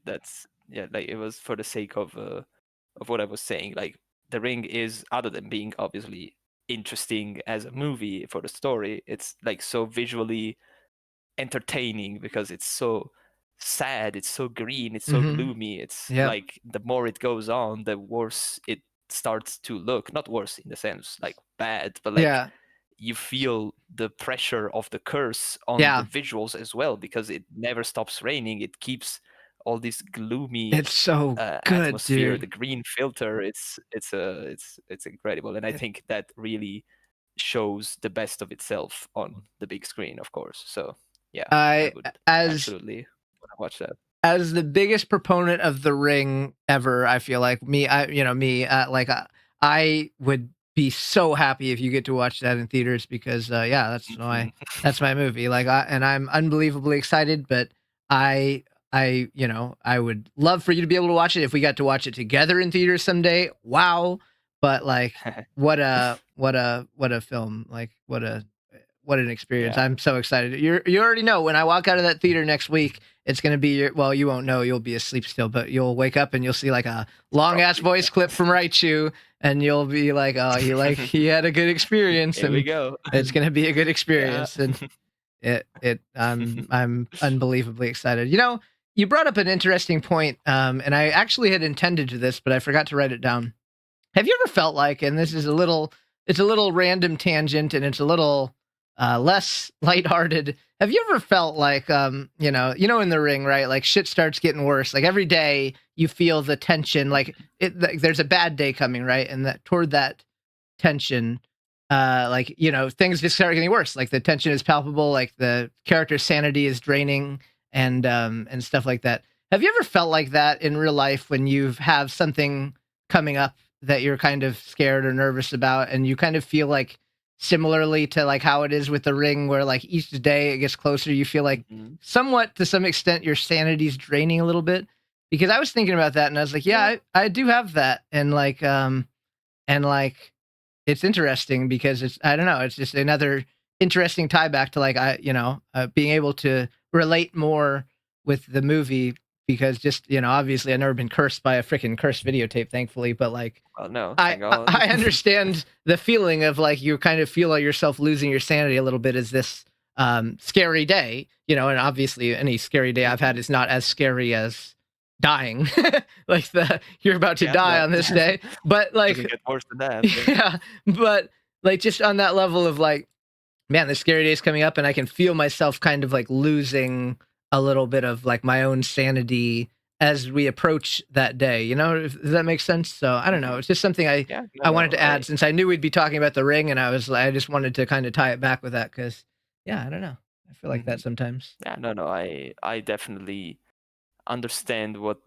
That's like it was for the sake of what I was saying. Like The Ring is, other than being obviously interesting as a movie for the story, it's like so visually entertaining because it's so sad, it's so green, it's so gloomy. It's like the more it goes on, the worse it starts to look. Not worse in the sense like bad, but like you feel the pressure of the curse on the visuals as well, because it never stops raining. It keeps all this gloomy it's so good, atmosphere, dude. the green filter. It's incredible, and I think that really shows the best of itself on the big screen, of course. So yeah, I would absolutely watch that. As the biggest proponent of The Ring ever, I feel like I would be so happy if you get to watch that in theaters, because that's my movie. Like and I'm unbelievably excited, but I would love for you to be able to watch it if we got to watch it together in theaters someday. Wow. But like what a film. Like what an experience. I'm so excited. You already know, when I walk out of that theater next week, it's going to be well, you won't know, you'll be asleep still, but you'll wake up and you'll see like a long ass voice clip from Raichu, and you'll be like, oh, he had a good experience. Here we go. It's going to be a good experience. And I'm unbelievably excited. You know, you brought up an interesting point, and I actually had intended to this, but I forgot to write it down. Have you ever felt like, and this is it's a little random tangent, and it's a little less lighthearted. Have you ever felt like, in The Ring, right? Like shit starts getting worse. Like every day you feel the tension, like there's a bad day coming, right? And that toward that tension, things just start getting worse. Like the tension is palpable, like the character's sanity is draining, and stuff like that. Have you ever felt like that in real life when you have something coming up that you're kind of scared or nervous about, and you kind of feel like, similarly to like how it is with The Ring, where like each day it gets closer, you feel like somewhat, to some extent, your sanity's draining a little bit? Because I was thinking about that, and I was like, I do have that. And like it's interesting because I don't know, it's just another interesting tie back to like being able to relate more with the movie, because just, obviously I've never been cursed by a freaking cursed videotape, thankfully, but like, no, I understand the feeling of like, you kind of feel yourself losing your sanity a little bit as this scary day, and obviously any scary day I've had is not as scary as dying. Like you're about to die on this day, but like, doesn't get worse than that. Yeah, but like just on that level of like, man, the scary day is coming up, and I can feel myself kind of like losing a little bit of like my own sanity as we approach that day. You know, does that make sense? So I don't know. It's just something Yeah, I no, wanted to add since I knew we'd be talking about The Ring, and I just wanted to kind of tie it back with that because, yeah, I don't know. I feel like that sometimes. yeah, no, I definitely understand what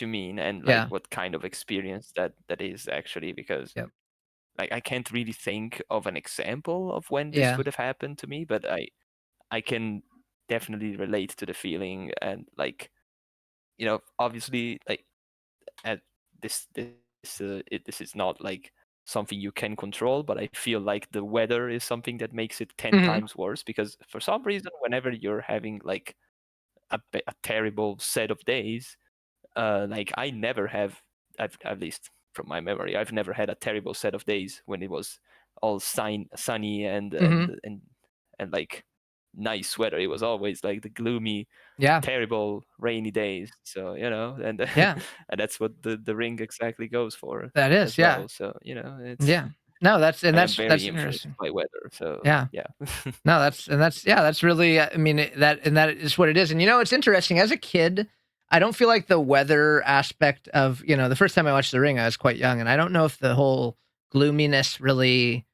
you mean and like Yeah. what kind of experience that is actually, because Yep. like I can't really think of an example of when this Yeah. would have happened to me, but I can definitely relate to the feeling. And like, obviously, like at this is not like something you can control, but I feel like the weather is something that makes it 10 Hmm. times worse, because for some reason whenever you're having like a terrible set of days, like I never have, at least from my memory, I've never had a terrible set of days when it was all sunny and Hmm. and like nice weather. It was always like the gloomy, Yeah. terrible, rainy days. So and Yeah. and that's what the ring exactly goes for That is. as Yeah. well. So it's Yeah. No, I am that's very influenced interesting. by weather. So Yeah. yeah. No, that's really, I mean, that is what it is. And it's interesting. As a kid, I don't feel like the weather aspect of, the first time I watched The Ring, I was quite young, and I don't know if the whole gloominess really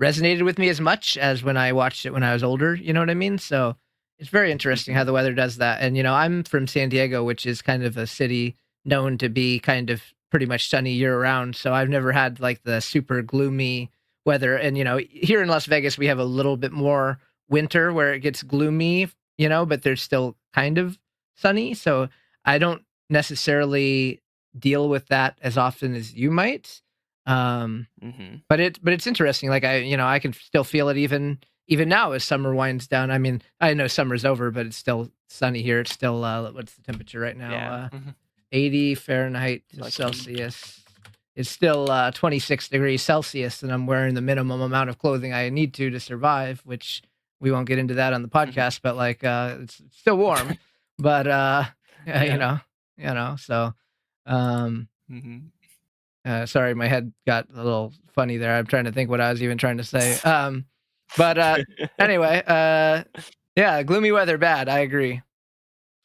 resonated with me as much as when I watched it when I was older, you know what I mean? So, it's very interesting how Mhm. the weather does that. And, I'm from San Diego, which is kind of a city known to be kind of pretty much sunny year round, so I've never had, like, the super gloomy weather. And, here in Las Vegas, we have a little bit more winter where it gets gloomy, but there's still kind of sunny. So I don't necessarily deal with that as often as you might. Um, Mhm. but it's interesting. Like I can still feel it even now as summer winds down. I mean, I know summer's over, but it's still sunny here. It's still what's the temperature right now? Yeah. 80 Fahrenheit to Lucky. Celsius. It's still 26 degrees Celsius, and I'm wearing the minimum amount of clothing I need to survive, which we won't get into that on the podcast, but like it's still warm. But yeah, Yeah. so um Mhm. sorry, my head got a little funny there. I'm trying to think what I was even trying to say. But anyway, yeah, gloomy weather bad. I agree.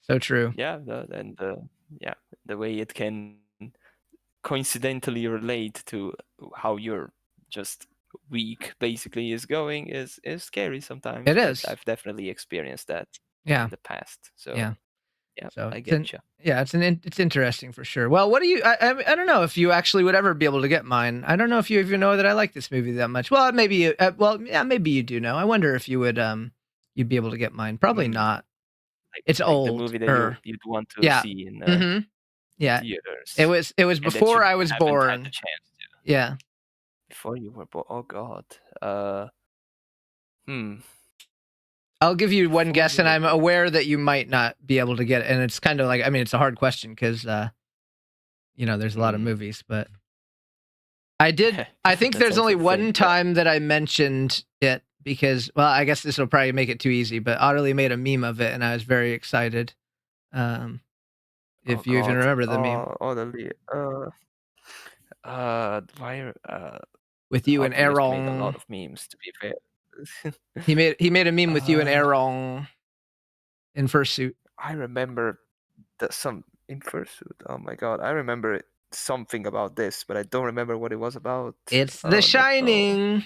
So true. Yeah, yeah, the way it can coincidentally relate to how your just week basically is going is scary sometimes, It but is. I've definitely experienced that Yeah. in the past. So Yeah. yeah, So I get you. it's interesting for sure. Well, what do you? I don't know if you actually would ever be able to get mine. I don't know if you even know that I like this movie that much. Well, maybe you. Well, yeah, maybe you do know. I wonder if you would you'd be able to get mine. Probably Mm, not. It's like the old. movie that Or you'd want to yeah. see in Mm-hmm. Yeah. theaters, It was and that you before I was haven't had the born. chance to Yeah. before you were born. Oh God. Hmm. I'll give you one Before guess, you and were I'm born. aware that you might not be able to get it. And it's kind of like, I mean, it's a hard question because there's a lot of Hmm. movies, but I think That's there's also only the thing. one Yeah. time that I mentioned it because, well, I guess this will probably make it too easy, but Otterly made a meme of it, and I was very excited. Um, Oh if you even God. remember the meme Oh, the why with you and Oddly has made a lot Aaron. of memes, to be fair. He made a meme with you and uh, Aaron in fursuit. I remember that some in fursuit. Oh my God, I remember something about this, but I don't remember what it was about. It's The Oh no. Shining.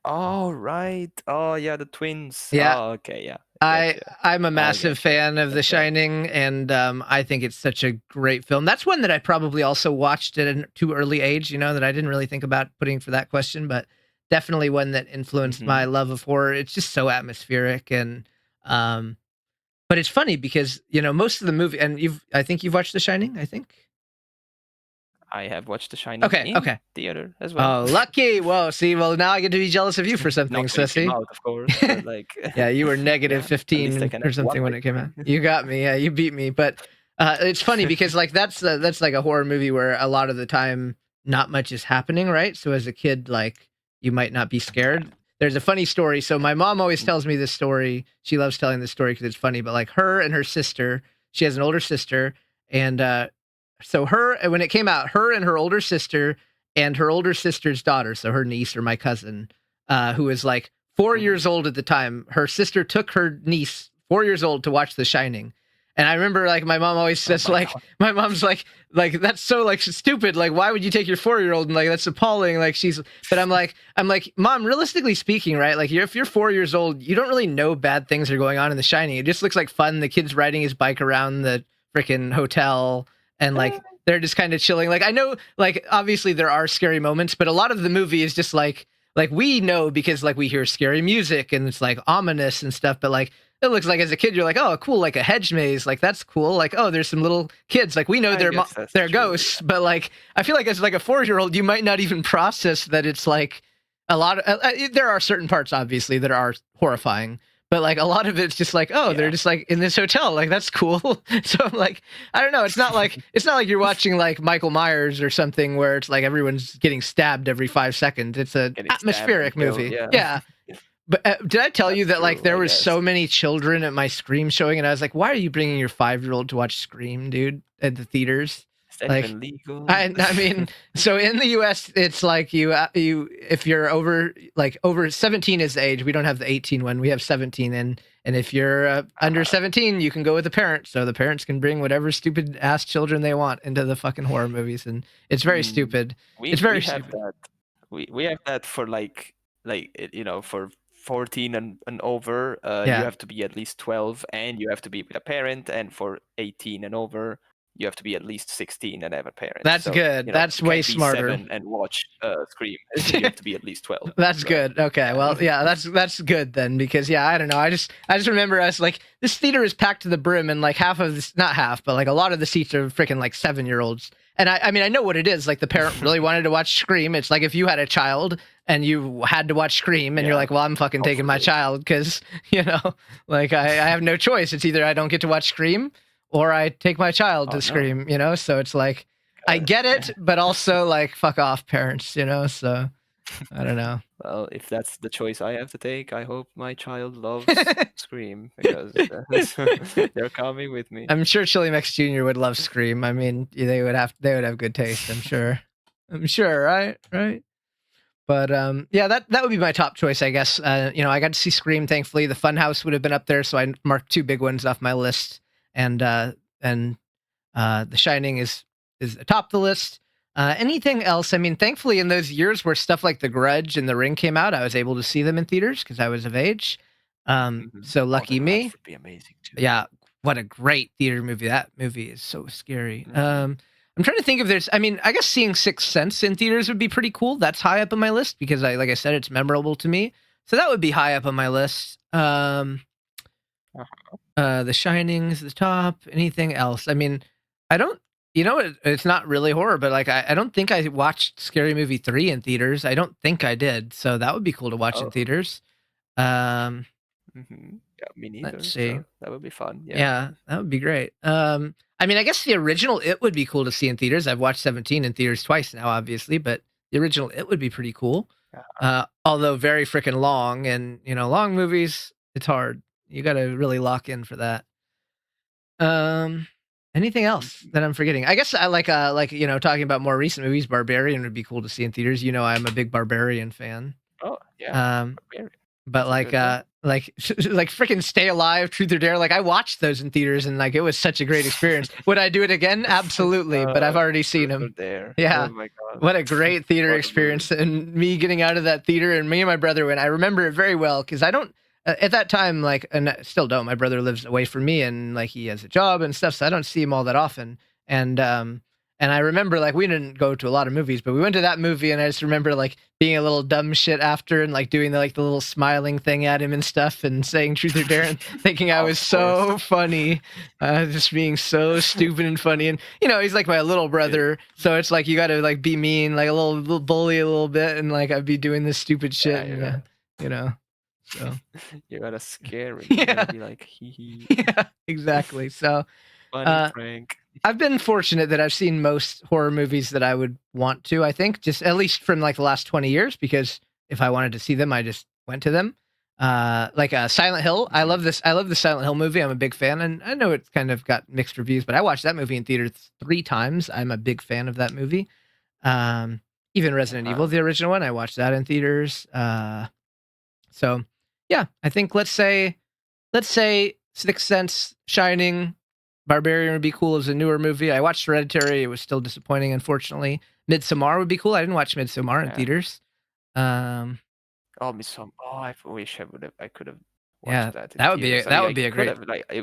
Oh right. Oh yeah, the twins. Yeah, Oh okay, yeah. I get I you. I'm a I massive get you. fan of The That's right. Shining, and I think it's such a great film. That's one that I probably also watched at a too early age. That I didn't really think about putting for that question, but definitely one that influenced Hmm. my love of horror. It's just so atmospheric, and um, but it's funny because most of the movie, and I think you've watched The Shining. I think. I have watched The Shining Okay, in okay. theater as well. Oh, lucky. Whoa, see, well, now I get to be jealous of you for something, Not when it came sissy. out, of course, but like, Yeah, you were negative yeah, at least I 15 can or have one something when it came out. victory. You got me. Yeah, you beat me. But it's funny because like that's like a horror movie where a lot of the time not much is happening, right? So as a kid, like you might not be Yeah. scared. There's a funny story. So my mom always tells me this story. She loves telling this story because it's funny. But like her and her sister, she has an older sister, and so her when it came out, her and her older sister and her older sister's daughter, so her niece or my cousin, who was like 4 years old at the time. Her sister took her niece, 4 years old, to watch The Shining. And I remember, like, my mom always says, like, God. My mom's like, that's so, like, stupid. Like, why would you take your 4-year-old? And, like, that's appalling. Like, but I'm like, Mom, realistically speaking, right? Like, if you're 4 years old, you don't really know bad things are going on in The Shining. It just looks like fun. The kid's riding his bike around the freaking hotel, and, like, they're just kind of chilling. Like, I know, like, obviously there are scary moments, but a lot of the movie is just like we know because, like, we hear scary music and it's like ominous and stuff, but, like, it looks like as a kid, you're like, oh, cool, like a hedge maze. Like, that's cool. Like, oh, there's some little kids. Like, we know they're ghosts, but, like, I feel like as, like, a 4-year-old, you might not even process that it's, like, a lot of, there are certain parts, obviously, that are horrifying, but, like, a lot of it's just like, oh, they're just, like, in this hotel. Like, that's cool. So I'm like, I don't know. It's not like you're watching, like, Michael Myers or something where it's like everyone's getting stabbed every 5 seconds. It's an atmospheric movie. Yeah. But did I tell you that, like, there was so many children at my Scream showing, and I was like, why are you bringing your 5-year-old to watch Scream, dude, at the theaters? Is that like, even legal? I mean, so in the US, it's like you if you're over 17 is the age. We don't have the 18 one. We have 17, and if you're under 17, you can go with the parents. So the parents can bring whatever stupid ass children they want into the fucking horror movies, and it's very stupid. It's very stupid. We have that for like for 14 and over, you have to be at least 12, and you have to be with a parent, and for 18 and over, you have to be at least 16 and have a parent. That's good. That's way smarter. 7 and watch Scream. You have to be at least 12. That's good. Okay. Well, yeah, that's good then, because I don't know. I just remember us, like, this theater is packed to the brim, and, like, half of this, not half, but, like, a lot of the seats are freaking, like, 7-year-olds. And I mean, I know what it is. Like, the parent really wanted to watch Scream. It's like if you had a child and you had to watch Scream, and you're like, well, I'm fucking taking my child because, like, I have no choice. It's either I don't get to watch Scream or I take my child to Scream, So it's like, I get it, but also, like, fuck off, parents, So I don't know. Well, if that's the choice I have to take, I hope my child loves Scream, because they're coming with me. I'm sure CHILEMEX Jr. would love Scream. I mean, they would have good taste, I'm sure. Right? But yeah, that would be my top choice, I guess. I got to see Scream, thankfully. The Funhouse would have been up there, so I marked 2 big ones off my list. And The Shining is atop the list. Anything else? I mean, thankfully, in those years where stuff like The Grudge and The Ring came out, I was able to see them in theaters because I was of age. So lucky me. Would be amazing too. Yeah, what a great theater movie. That movie is so scary. I'm trying to think if there's, I mean, I guess seeing Sixth Sense in theaters would be pretty cool. That's high up on my list because like I said, it's memorable to me. So that would be high up on my list. The Shining's the top. Anything else? I mean, I don't, it's not really horror, but like, I don't think I watched Scary Movie 3 in theaters. I don't think I did. So that would be cool to watch in theaters. Yeah, me neither. Let's see. So that would be fun. Yeah, that would be great. I mean, I guess the original It would be cool to see in theaters. I've watched 17 in theaters twice now, obviously, but the original It would be pretty cool. Although very freaking long, and long movies, it's hard. You got to really lock in for that. Anything else that I'm forgetting? I guess I like talking about more recent movies. Barbarian would be cool to see in theaters. I'm a big Barbarian fan. Oh yeah. Barbarian. But like freaking Stay Alive, Truth or Dare, like I watched those in theaters and like it was such a great experience. Would I do it again? Absolutely, but I've already seen them. Yeah. Oh my God. What a great theater experience. And me getting out of that theater, and me and my brother went. I remember it very well because I don't at that time, like, and I still don't. My brother lives away from me, and like he has a job and stuff, so I don't see him all that often. And I remember, like, we didn't go to a lot of movies, but we went to that movie, and I just remember, like, being a little dumb shit after and, like, doing the little smiling thing at him and stuff and saying Truth or Dare and thinking I was so funny, just being so stupid and funny. And, he's, like, my little brother, so it's, like, you got to, like, be mean, like, a little bully a little bit, and, like, I'd be doing this stupid shit, so. You got to scare him. You gotta be like, hee hee. Yeah, exactly. So. Funny prank. I've been fortunate that I've seen most horror movies that I would want to, I think, just at least from like the last 20 years, because if I wanted to see them, I just went to them. Like Silent Hill. I love the Silent Hill movie. I'm a big fan, and I know it's kind of got mixed reviews, but I watched that movie in theaters 3 times. I'm a big fan of that movie. Even Resident Evil, the original one, I watched that in theaters. So yeah, I think let's say Sixth Sense, Shining, Barbarian would be cool as a newer movie. I watched Hereditary. It was still disappointing, unfortunately. Midsommar would be cool. I didn't watch Midsommar in theaters. Midsommar. Oh, I wish I could have watched that. That would be a great.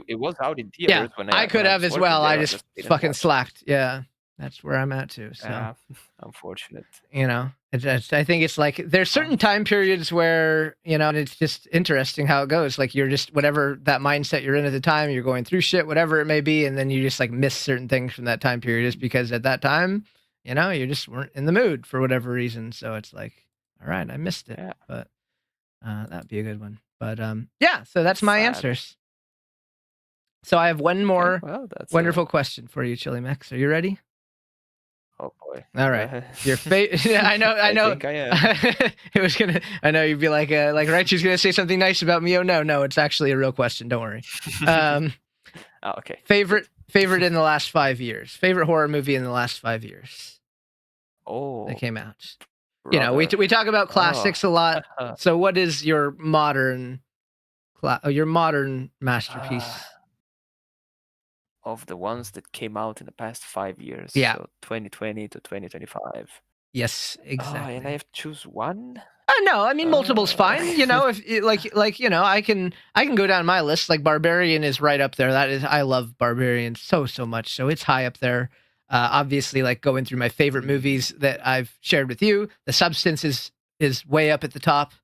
It was out in theaters when I could have as well. There, I just fucking slacked. Yeah, that's where I'm at too. So unfortunate. You know, I think it's like there's certain time periods where, you know, and it's just interesting how it goes. Like you're just whatever that mindset you're in at the time, you're going through shit, whatever it may be, and then you just like miss certain things from that time period just because at that time, you know, you just weren't in the mood for whatever reason. So it's like, all right, I missed it. Yeah. But that'd be a good one. But yeah, so that's my answers. So I have one more wonderful question for you, CHILEMEX. Are you ready? Oh boy! All right, your favorite. I know. I think I am. It was gonna. I know you'd be like Raity's gonna say something nice about me. Oh no, it's actually a real question. Don't worry. Oh, okay. Favorite in the last 5 years. Favorite horror movie in the last 5 years. Oh, that came out. Brother. You know, we talk about classics a lot. So, what is your modern masterpiece? Of the ones that came out in the past 5 years. Yeah. So 2020 to 2025. Yes, exactly. And I have to choose one? No, I mean multiple's fine. You know, if like you know, I can go down my list. Like Barbarian is right up there. I love Barbarian so much. So it's high up there. Obviously, like going through my favorite movies that I've shared with you, The Substance is way up at the top.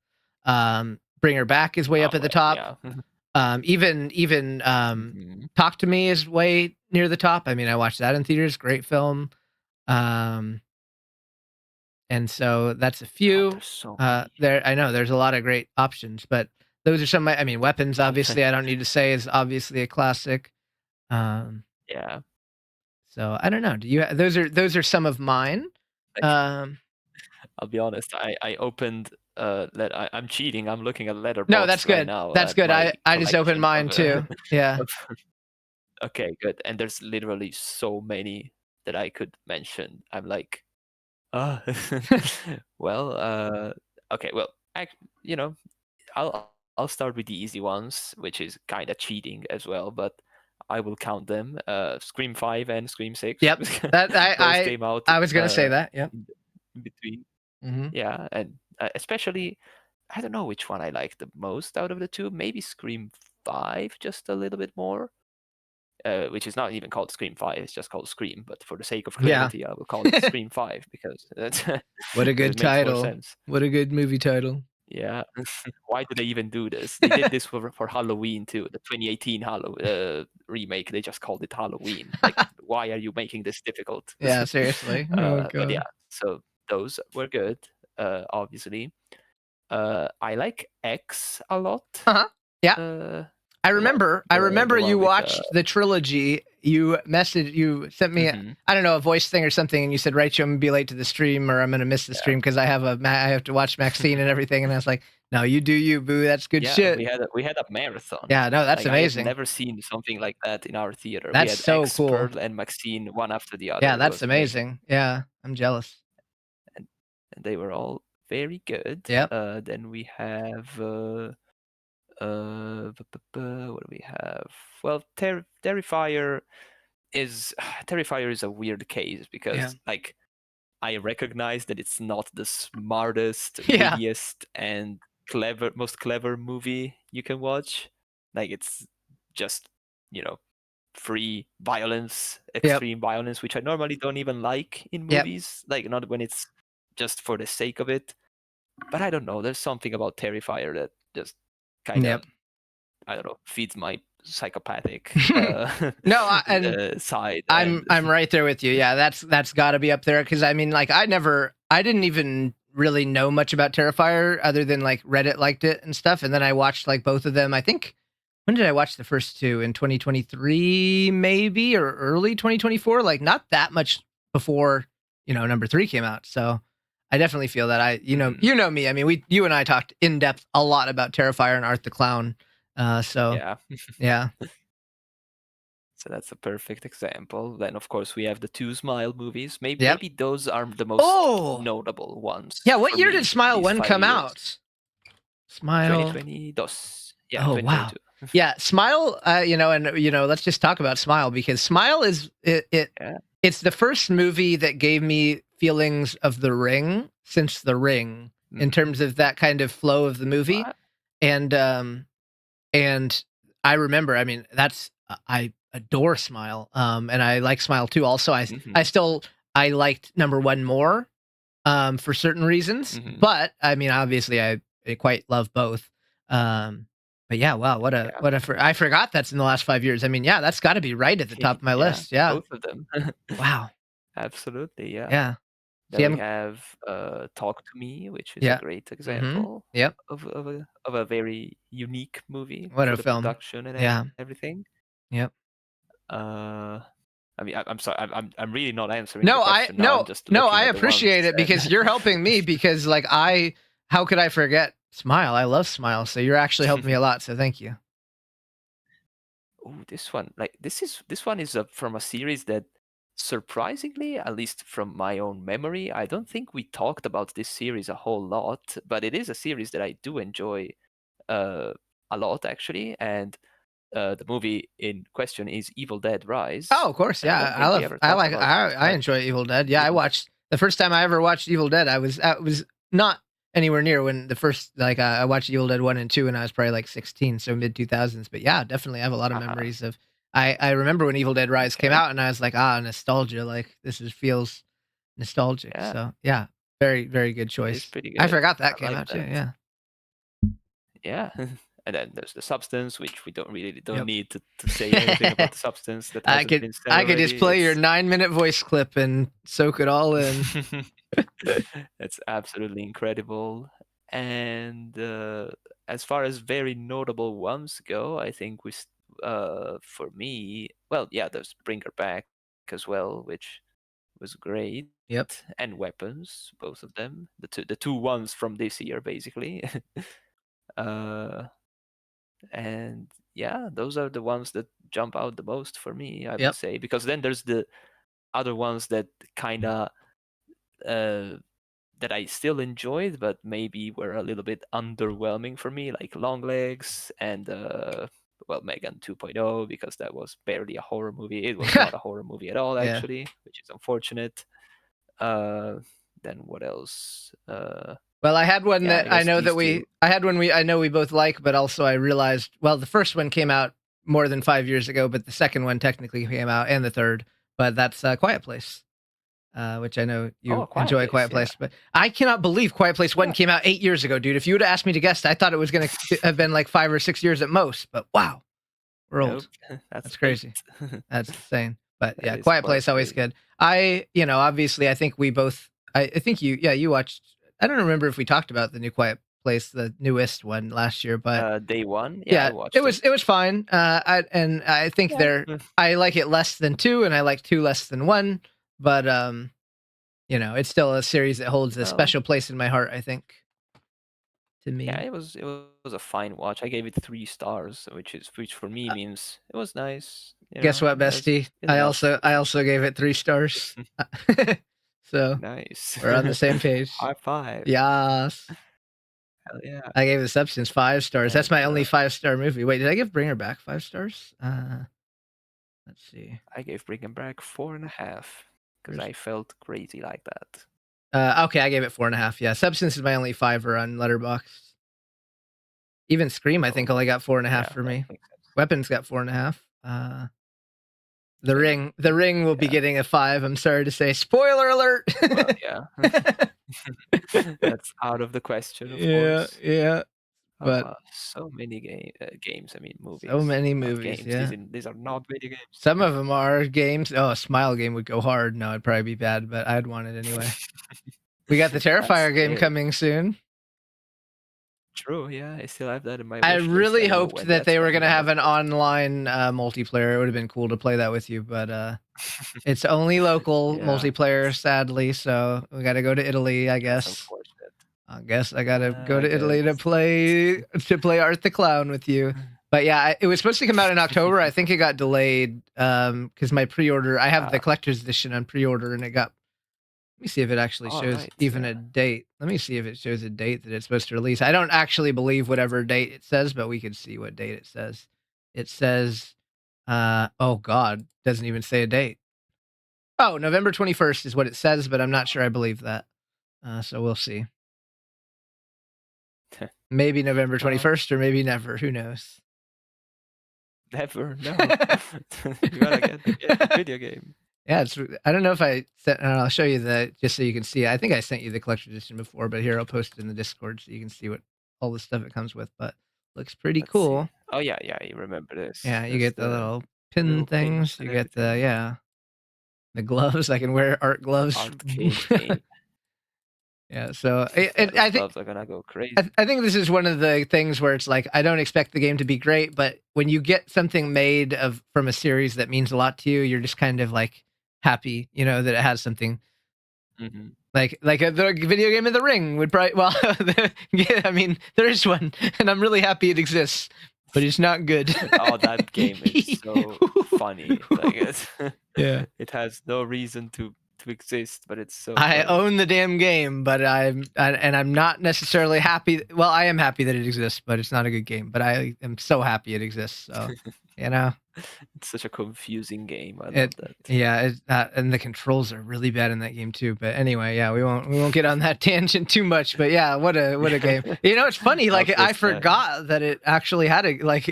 Bring Her Back is way up at the top. Yeah. Even Talk to Me is way near the top. I mean, I watched that in theaters. Great film. And so that's a few. There, I know there's a lot of great options, but those are some. I mean, Weapons, obviously, I don't need to say is obviously a classic. Yeah. So I don't know. Do you? Those are some of mine. I'll be honest. I opened. I'm cheating. I'm looking at Letterboxd. No, that's good. Right now. That's good. I just opened mine too. Yeah. Okay, good. And there's literally so many that I could mention. I'm like, well, okay. Well, you know, I'll start with the easy ones, which is kind of cheating as well, but I will count them. Scream 5 and Scream 6. Yep. That Those came out. I was gonna say that. Yep. In between. Mm-hmm. Yeah, and especially, I don't know which one I like the most out of the two. Maybe Scream 5, just a little bit more. Which is not even called Scream 5, it's just called Scream. But for the sake of clarity, I will call it Scream 5 because that's what a good title. What a good movie title. Yeah. Why do they even do this? They did this for Halloween too. The 2018 remake, they just called it Halloween. Like, why are you making this difficult? Yeah, seriously. But yeah, so those were good, obviously. I like X a lot. Yeah. I remember you watched the trilogy. You sent me, I don't know, a voice thing or something, and you said, "Right, I'm gonna be late to the stream, or I'm gonna miss the stream because I have to watch Maxine and everything." And I was like, "No, you do you, boo. That's good shit." We had a marathon. Yeah, no, that's amazing. I've never seen something like that in our theater. That's we had so X, cool. Pearl, and Maxine one after the other. Yeah, that's amazing. Yeah, I'm jealous. And they were all very good. Yeah. Then we have. What do we have? Well, Terrifier is a weird case because like I recognize that it's not the smartest, wittiest, and most clever movie you can watch. Like it's just, you know, free violence, extreme violence, which I normally don't even like in movies. Like not when it's just for the sake of it. But I don't know. There's something about Terrifier that just kind of, I don't know, feeds my psychopathic side. I'm right there with you. Yeah, that's got to be up there because I mean, like I didn't even really know much about Terrifier other than like Reddit liked it and stuff, and then I watched like both of them. I think when did I watch the first two? In 2023 maybe, or early 2024, like not that much before, you know, number 3 came out. So I definitely feel that you know me. I mean, you and I talked in depth a lot about Terrifier and Art the Clown. So yeah. So that's a perfect example. Then, of course, we have the two Smile movies. Maybe Yep. maybe those are the most notable ones. Yeah, what for year me, did Smile these 1 5 come years. out? Smile. 2022. Yeah, Oh, 2022. wow. Yeah, Smile, let's just talk about Smile, because Smile is it's the first movie that gave me feelings of The Ring since The Ring, in terms of that kind of flow of the movie. What? And I remember, I mean, I adore Smile. And I like Smile 2 also. I liked number 1 more for certain reasons, but I mean, obviously I quite love both. But yeah, wow, I forgot that's in the last 5 years. I mean, yeah, that's got to be right at the top of my list. Yeah, both of them. wow, Absolutely, yeah. yeah. Then we have Talk to Me, which is a great example Yep. of a very unique movie What for a the film. production and Yeah. everything. Yep. I mean, I'm sorry, I'm really not answering No, the question now. I'm just I at the appreciate ones it because you're helping me, because like how could I forget Smile? I love Smile, so you're actually helping me a lot. So thank you. Oh, this one, this one is from a series that, surprisingly, at least from my own memory, I don't think we talked about this series a whole lot, but it is a series that I do enjoy a lot, actually. And the movie in question is Evil Dead Rise. Oh, of course, yeah. I enjoy Evil Dead. Yeah, I watched the first time I ever watched Evil Dead. I was not anywhere near when the first, like, I watched Evil Dead 1 and 2 and I was probably like 16, so mid 2000s. But yeah, definitely I have a lot of memories of. I remember when Evil Dead Rise came out and I was like, nostalgia. Like feels nostalgic. Yeah. So yeah, very very good choice. It's pretty good. I forgot that came out too. Yeah. Yeah. And then there's The Substance, which we don't need to say anything about The Substance. That hasn't been said I could just play your 9-minute voice clip and soak it all in. It's absolutely incredible. And as far as very notable ones go, I think for me, well, yeah, there's Bring Her Back as well, which was great. Yep. And Weapons, both of them, the two ones from this year, basically. And yeah, those are the ones that jump out the most for me, I would say, because then there's the other ones that kind of that I still enjoyed, but maybe were a little bit underwhelming for me, like Longlegs and Megan 2.0, because that was barely a horror movie. It was not a horror movie at all, actually, which is unfortunate. Then what else? Well, I had one that I know that I know we both like, but also I realized, well, the first one came out more than 5 years ago, but the second one technically came out, and the third, but that's Quiet Place, which I know you enjoy Quiet Place, but I cannot believe Quiet Place 1 came out 8 years ago, dude. If you would have asked me to guess, I thought it was going to have been like 5 or 6 years at most, but wow, we're old. That's crazy. That's insane. But yeah, Quiet Place, always good. Obviously, I think we both, I think you watched, I don't remember if we talked about the new Quiet Place, the newest one last year, but day one, I watched it was fine. I think I like it less than 2, and I like 2 less than 1, but it's still a series that holds a special place in my heart, I think. To me, yeah, it was a fine watch. I gave it 3 stars, which for me means it was nice. Guess what, bestie? I also gave it 3 stars. So nice. We're on the same page. High five. Yes. Hell yeah. I gave The Substance 5 stars. That's my only 5-star movie. Wait, did I give Bring Her Back 5 stars? Let's see. I gave Bring Her Back 4.5 because I felt crazy like that. Okay, I gave it 4.5. Yeah, Substance is my only 5er on Letterboxd. Even Scream, I think, only got 4.5 for me. Weapons got 4.5. The Ring will be getting a 5. I'm sorry to say. Spoiler alert. Well, yeah. That's out of the question, of course. Yeah. But so many games. I mean, movies. So many movies. Games. These are not video games. Some of them are games. Oh, a Smile game would go hard. No, it'd probably be bad, but I'd want it anyway. We got the Terrifier game coming soon. True, yeah, I still have that in my. I really hoped that they were going to have an online multiplayer. It would have been cool to play that with you, but it's only local multiplayer, sadly. So we got to go to Italy, I guess. I guess I got to go to Italy to play Art the Clown with you. But yeah, it was supposed to come out in October. I think it got delayed because my pre-order. I have the collector's edition on pre-order, and it got. Let me see if it actually shows even a date. Let me see if it shows a date that it's supposed to release. I don't actually believe whatever date it says, but we can see what date it says. It says, oh God, doesn't even say a date. Oh, November 21st is what it says, but I'm not sure I believe that. So we'll see. Maybe November 21st or maybe never. Who knows? Never, no. You gotta get the video game. Yeah, I don't know if I sent. I'll show you just so you can see. I think I sent you the collector's edition before, but here I'll post it in the Discord so you can see what all the stuff it comes with. But looks pretty cool. See. Oh yeah, you remember this? Yeah, you get the little pin things. You get the gloves. I can wear art gloves. Arcade game. Yeah, so I think gloves are gonna go crazy. I think this is one of the things where it's like I don't expect the game to be great, but when you get something made from a series that means a lot to you, you're just kind of like happy, that it has something. Mm-hmm. Like the video game of The Ring would probably. Well, yeah, I mean there is one, and I'm really happy it exists, but it's not good. Oh, that game is so funny. Like yeah, it has no reason to exist, but it's so. I own the damn game, but I'm not necessarily happy. Well, I am happy that it exists, but it's not a good game. But I am so happy it exists. So, it's such a confusing game. I love that. Yeah, and the controls are really bad in that game too. But anyway, yeah, we won't get on that tangent too much. But yeah, what a game. It's funny. Like I forgot that it actually had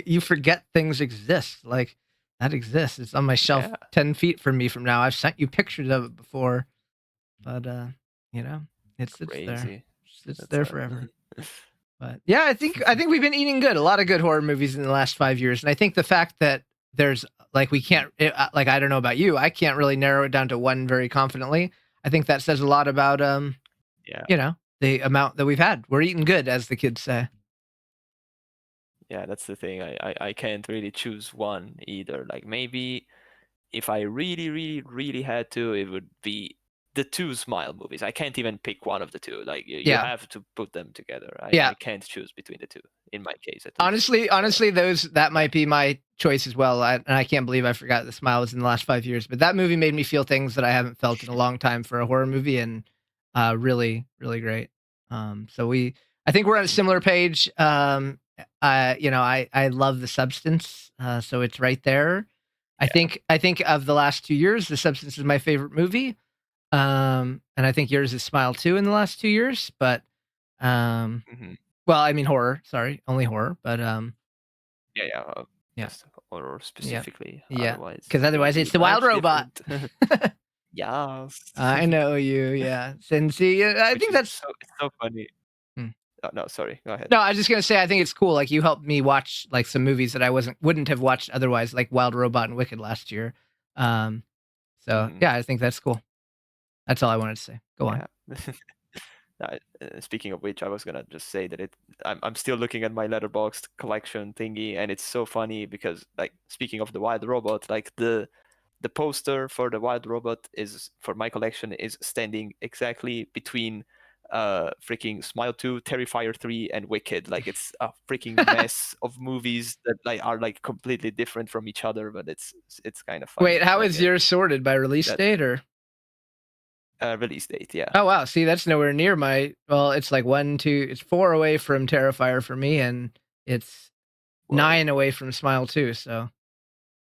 you forget things exist. Like. That exists. It's on my shelf 10 feet from me from now. I've sent you pictures of it before. But, it sits there. It's there forever. But yeah, I think we've been eating good. A lot of good horror movies in the last 5 years. And I think the fact that there's, we can't, I don't know about you, I can't really narrow it down to one very confidently. I think that says a lot about, the amount that we've had. We're eating good, as the kids say. Yeah, that's the thing. I can't really choose one either. Like maybe if I really, really, really had to, it would be the two Smile movies. I can't even pick one of the two. Like you have to put them together. I can't choose between the two in my case. Honestly, that might be my choice as well. And I can't believe I forgot that Smile was in the last 5 years. But that movie made me feel things that I haven't felt in a long time for a horror movie, and really, really great. I think we're on a similar page. I love The Substance, so it's right there. I think of the last 2 years, The Substance is my favorite movie, and I think yours is Smile too in the last 2 years. But well, I mean horror. Sorry, only horror. But horror specifically. Yeah, because otherwise it's the Wild Robot. Yes, I know you. Yeah, Cincy. I think that's so funny. Oh, no, sorry. Go ahead. No, I was just gonna say I think it's cool. Like you helped me watch some movies that I wouldn't have watched otherwise, like Wild Robot and Wicked last year. Yeah, I think that's cool. That's all I wanted to say. Go on. Speaking of which, I was gonna just say that I'm still looking at my Letterboxd collection thingy, and it's so funny because, like, speaking of the Wild Robot, like the poster for the Wild Robot for my collection is standing exactly between freaking Smile 2, Terrifier 3, and Wicked. Like it's a freaking mess of movies that are completely different from each other, but it's kind of funny. Wait, how is yours sorted by release date or? Release date, yeah. Oh wow, see that's nowhere near my. Well, it's like 1, 2, it's 4 away from Terrifier for me, and it's 9 away from Smile 2. So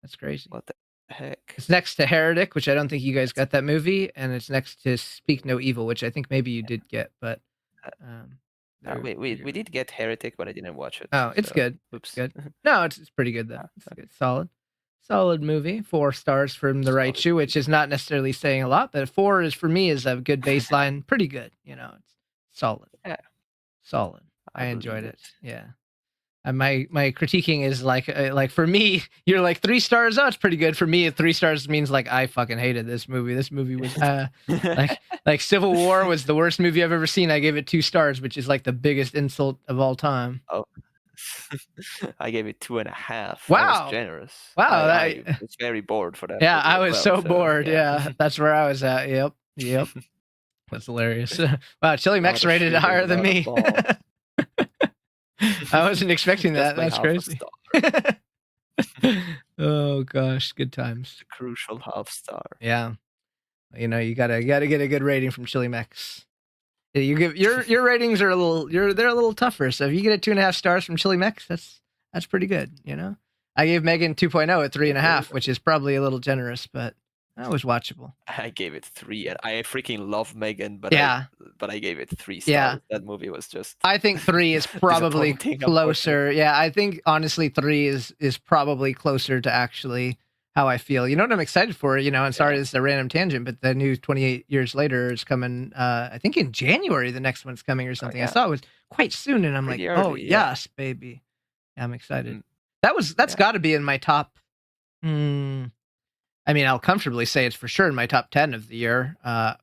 that's crazy. What the heck? It's next to Heretic, which I don't think you guys got that movie, and it's next to Speak No Evil, which I think maybe you did get, but we did get Heretic, but I didn't watch it. Oh, it's good. Oops. Good. No, it's pretty good though. It's good. Solid movie. 4 stars from the vaRAIety, which is not necessarily saying a lot, but 4 is for me is a good baseline. Pretty good. It's solid. Yeah. Solid. I enjoyed it. Yeah. And my critiquing is like for me, you're like 3 stars. Oh, it's pretty good. For me, 3 stars means like I fucking hated this movie. This movie was like Civil War was the worst movie I've ever seen. I gave it 2 stars, which is like the biggest insult of all time. Oh, I gave it 2.5. Wow, I was generous. Wow, I was very bored for that. Yeah, I was so bored. Yeah, that's where I was at. Yep. That's hilarious. Wow, CHILEMEX rated it higher than me. I wasn't expecting that. That's crazy. Oh gosh, good times. The crucial half star. Yeah, you know, you gotta get a good rating from CHILEMEX. You give your ratings are they're a little tougher. So if you get a 2.5 stars from CHILEMEX, that's pretty good. You know, I gave Megan 2.0 at 3.5, which is probably a little generous, but that was watchable. I gave it 3, and I freaking love Megan, but Yeah, I gave it 3 stars. yeah. That movie was just. I think 3 is probably closer. Yeah, I think honestly 3 is probably closer to actually how I feel. You know what I'm excited for? You know, and sorry, this is a random tangent, but the new 28 Years Later is coming. I think in January the next one's coming or something. I saw it was quite soon, and I'm pretty like, early, oh yes, baby. Yeah, I'm excited. That's got to be in my top. I mean, I'll comfortably say it's for sure in my top 10 of the year.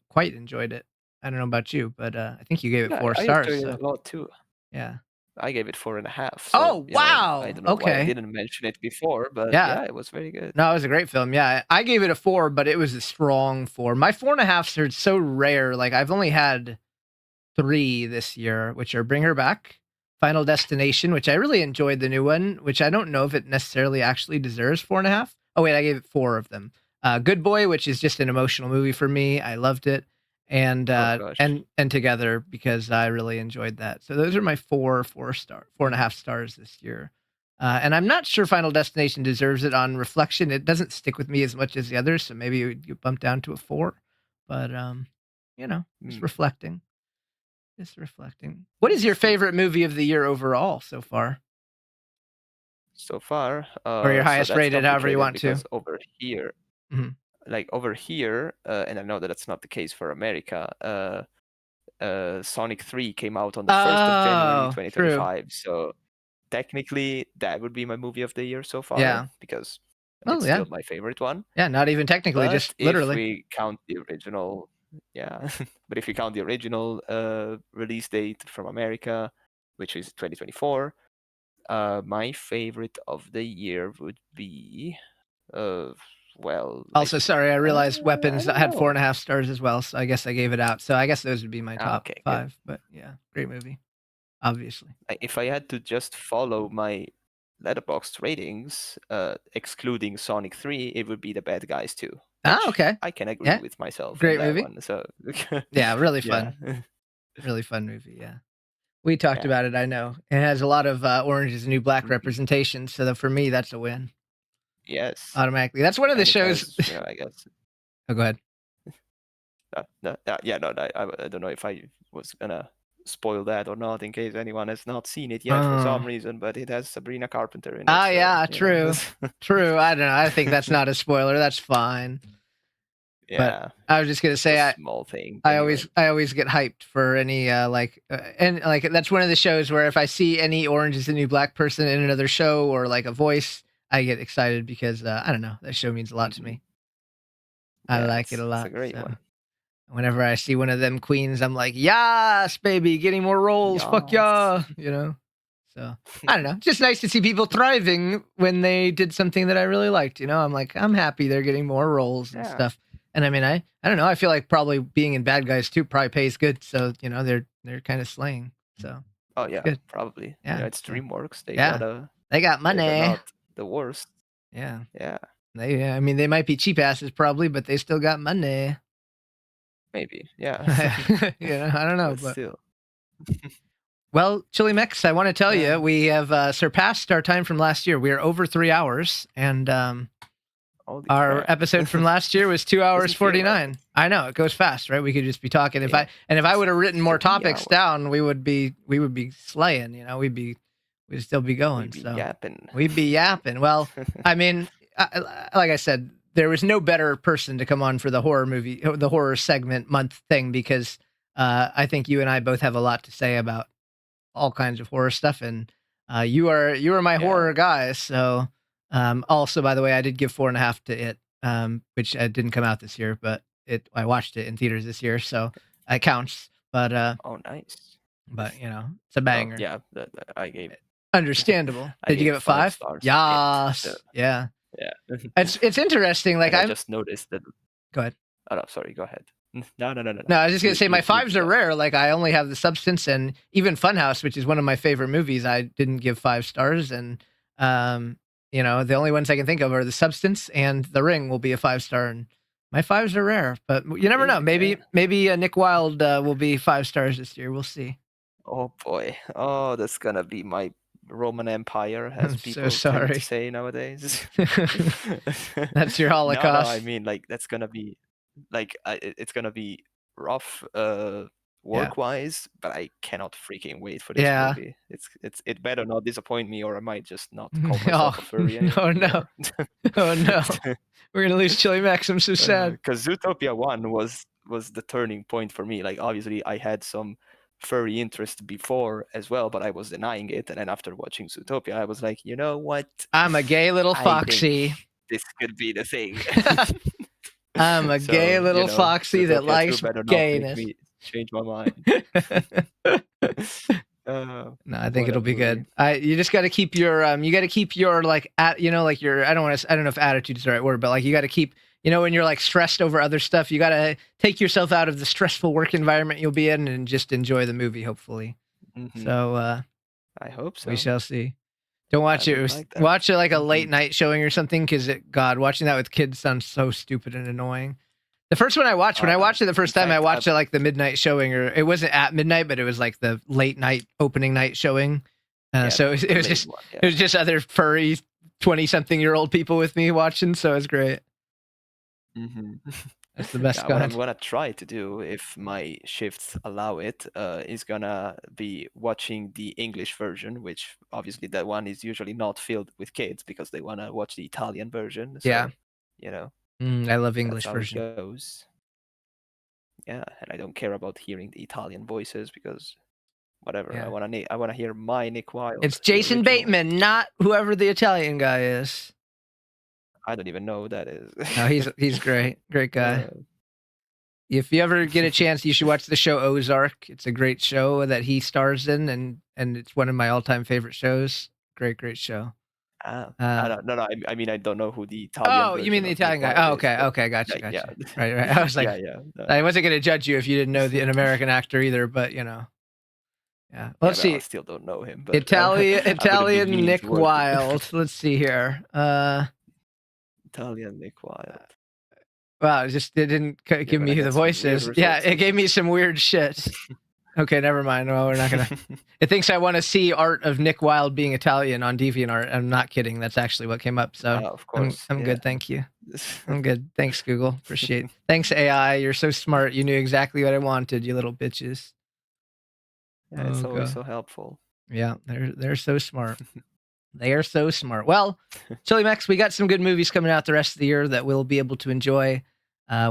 Quite enjoyed it. I don't know about you, but I think you gave it 4 stars. I enjoyed it a lot too. Yeah. I gave it 4.5. So, oh, wow. I don't know why I didn't mention it before, but yeah, it was very good. No, it was a great film. Yeah, I gave it a 4, but it was a strong 4. My 4.5s are so rare. Like, I've only had 3 this year, which are Bring Her Back, Final Destination, which I really enjoyed the new one, which I don't know if it necessarily actually deserves 4.5. Oh, wait, I gave it 4 of them. Good Boy, which is just an emotional movie for me. I loved it. And Together, because I really enjoyed that. So those are my 4.5 stars this year. And I'm not sure Final Destination deserves it on reflection. It doesn't stick with me as much as the others, so maybe you bump down to a 4. But you know, just reflecting. Just reflecting. What is your favorite movie of the year overall so far? So far, or your highest rated, however you want to. Over here, like over here, and I know that that's not the case for America. Sonic 3 came out on the 1st of January 2025. True. So technically, that would be my movie of the year so far. Yeah, because it's still my favorite one. Yeah, not even technically, but just literally. If we count the original, yeah, but if you count the original release date from America, which is 2024. My favorite of the year would be, well. Also, sorry, I realized Weapons had 4.5 stars as well, so I guess I gave it out. So I guess those would be my top 5. Good. But yeah, great movie, obviously. If I had to just follow my Letterboxd ratings, excluding Sonic 3, it would be The Bad Guys 2. Okay. I can agree with myself. Great movie. One, so yeah, really fun. Yeah. Really fun movie. Yeah. We talked about it, I know. It has a lot of Orange is the New Black representation, so for me, that's a win. Yes. Automatically. That's one of the shows... I guess. Oh, go ahead. I don't know if I was going to spoil that or not, in case anyone has not seen it yet for some reason, but it has Sabrina Carpenter in it. Oh, yeah, true. True. I don't know. I think that's not a spoiler. That's fine. Yeah, but I was just gonna say, small thing. I always get hyped for any and that's one of the shows where if I see any Orange is the New Black person in another show or like a voice, I get excited because I don't know, that show means a lot to me. I like it a lot. It's a great one. Whenever I see one of them queens, I'm like, yes, baby, getting more roles. Yes. Fuck yeah, you know. So I don't know, just nice to see people thriving when they did something that I really liked. You know, I'm like, I'm happy they're getting more roles and stuff. And I mean, I don't know. I feel like probably being in Bad Guys 2 probably pays good. So, you know, they're kind of slaying. So. Oh yeah, probably. Yeah, it's DreamWorks. They got money. They're not the worst. Yeah. Yeah. I mean, they might be cheap asses probably, but they still got money. Maybe. Yeah. Yeah. I don't know, but still. Well, CHILEMEX, I want to tell you, we have surpassed our time from last year. We are over 3 hours, and our episode from last year was 2 hours 49. I know, it goes fast, right? We could just be talking. If I would have written more topics down, we would be slaying. You know, we'd still be going. We'd be yapping. Well, I mean, like I said, there was no better person to come on for the horror segment month thing, because I think you and I both have a lot to say about all kinds of horror stuff, and you are my horror guy. So also, by the way, I did give 4.5 to it, which didn't come out this year, but I watched it in theaters this year, so it counts. But oh, nice. But you know, it's a banger. Yeah, I gave it. Understandable. Did you give it 5? Yes. Yeah. Yeah. It's interesting. Like I just noticed that. Go ahead. Oh no, sorry. Go ahead. No. No, I was just gonna say my 5s are rare. Like I only have The Substance, and even Funhouse, which is one of my favorite movies, I didn't give 5 stars, and You know, the only ones I can think of are The Substance and The Ring will be a 5-star, and my 5s are rare, but you never know. Maybe Nick Wilde will be 5 stars this year. We'll see. Oh boy. Oh, that's gonna be my Roman Empire, as I'm so people tend to sorry. say nowadays. That's your No, Holocaust. I mean, like, that's gonna be like it's gonna be rough Yeah. work-wise, but I cannot freaking wait for this Yeah. movie. It better not disappoint me, or I might just not call Oh, myself a furry oh no. anymore. Oh no. We're gonna lose CHILEMEX. I'm so sad. Because Zootopia 1 was the turning point for me. Like, obviously, I had some furry interest before as well, but I was denying it. And then after watching Zootopia, I was like, you know what? I'm a gay little I foxy. think this could be the thing. I'm a gay little foxy that Zootopia 2 likes better not make gayness. me change my mind. No, I think What a it'll be movie. good. You just got to keep your like like your I don't know if attitude is the right word, but like you got to keep, when you're like stressed over other stuff, you got to take yourself out of the stressful work environment you'll be in and just enjoy the movie, hopefully. So I hope so. we shall see. Don't watch I it. would like that. Watch it like a late night showing or something, because God, watching that with kids sounds so stupid and annoying. The first one I watched, when I watched it the first time, I watched it like the midnight showing, or it wasn't at midnight, but it was like the late night opening night showing. So it was just other furry 20-something-year-old people with me watching, so it was great. That's the best kind. What I'm gonna try to do, if my shifts allow it, is gonna be watching the English version, which obviously that one is usually not filled with kids because they wanna watch the Italian version. So, Yeah. I love English version. That's how it goes. Yeah, and I don't care about hearing the Italian voices because whatever. Yeah. I wanna hear my Nick Wilde. It's Jason Bateman, not whoever the Italian guy is. I don't even know who that is. No, he's great. Great guy. If you ever get a chance, you should watch the show Ozark. It's a great show that he stars in, and it's one of my all-time favorite shows. Great show. No, I mean, I don't know who the Italian. Oh, you mean the Italian guy? Oh, okay, gotcha. Yeah. Right. I was like, No. I wasn't gonna judge you if you didn't know an American actor either, but yeah. Let's see. I still don't know him. But Italian Nick Wilde. Let's see here. Italian Nick Wilde. Wow, it didn't give me who the voice is. Yeah, it gave me some weird shit. Okay, never mind. Well, we're not gonna. It thinks I want to see art of Nick Wilde being Italian on DeviantArt. I'm not kidding. That's actually what came up. So of course, I'm good. Thank you. I'm good. Thanks, Google. Appreciate it. Thanks, AI. You're so smart. You knew exactly what I wanted, you little bitches. Yeah, it's always so helpful. Yeah, they're so smart. They are so smart. Well, CHILEMEX, we got some good movies coming out the rest of the year that we'll be able to enjoy.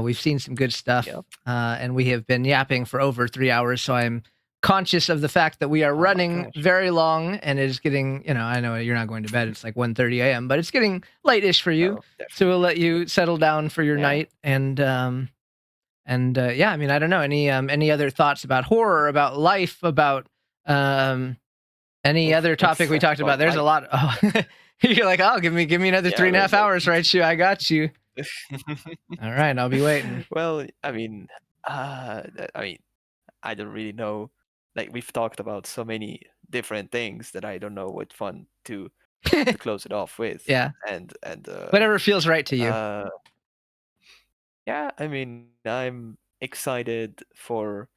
We've seen some good stuff, and we have been yapping for over 3 hours, so I'm conscious of the fact that we are running very long, and it is getting, I know you're not going to bed. It's like 1:30 a.m., but it's getting late-ish for you, so we'll let you settle down for your night. And yeah, I mean, I don't know, any other thoughts about horror, about life, about any other topic we talked about? There's a lot. Oh, you're like, give me another 3.5 hours, right? Shu, I got you. All right, I'll be waiting. Well, I mean, I don't really know. Like, we've talked about so many different things that I don't know what fun to close it off with. Yeah. And whatever feels right to you. Yeah, I mean, I'm excited for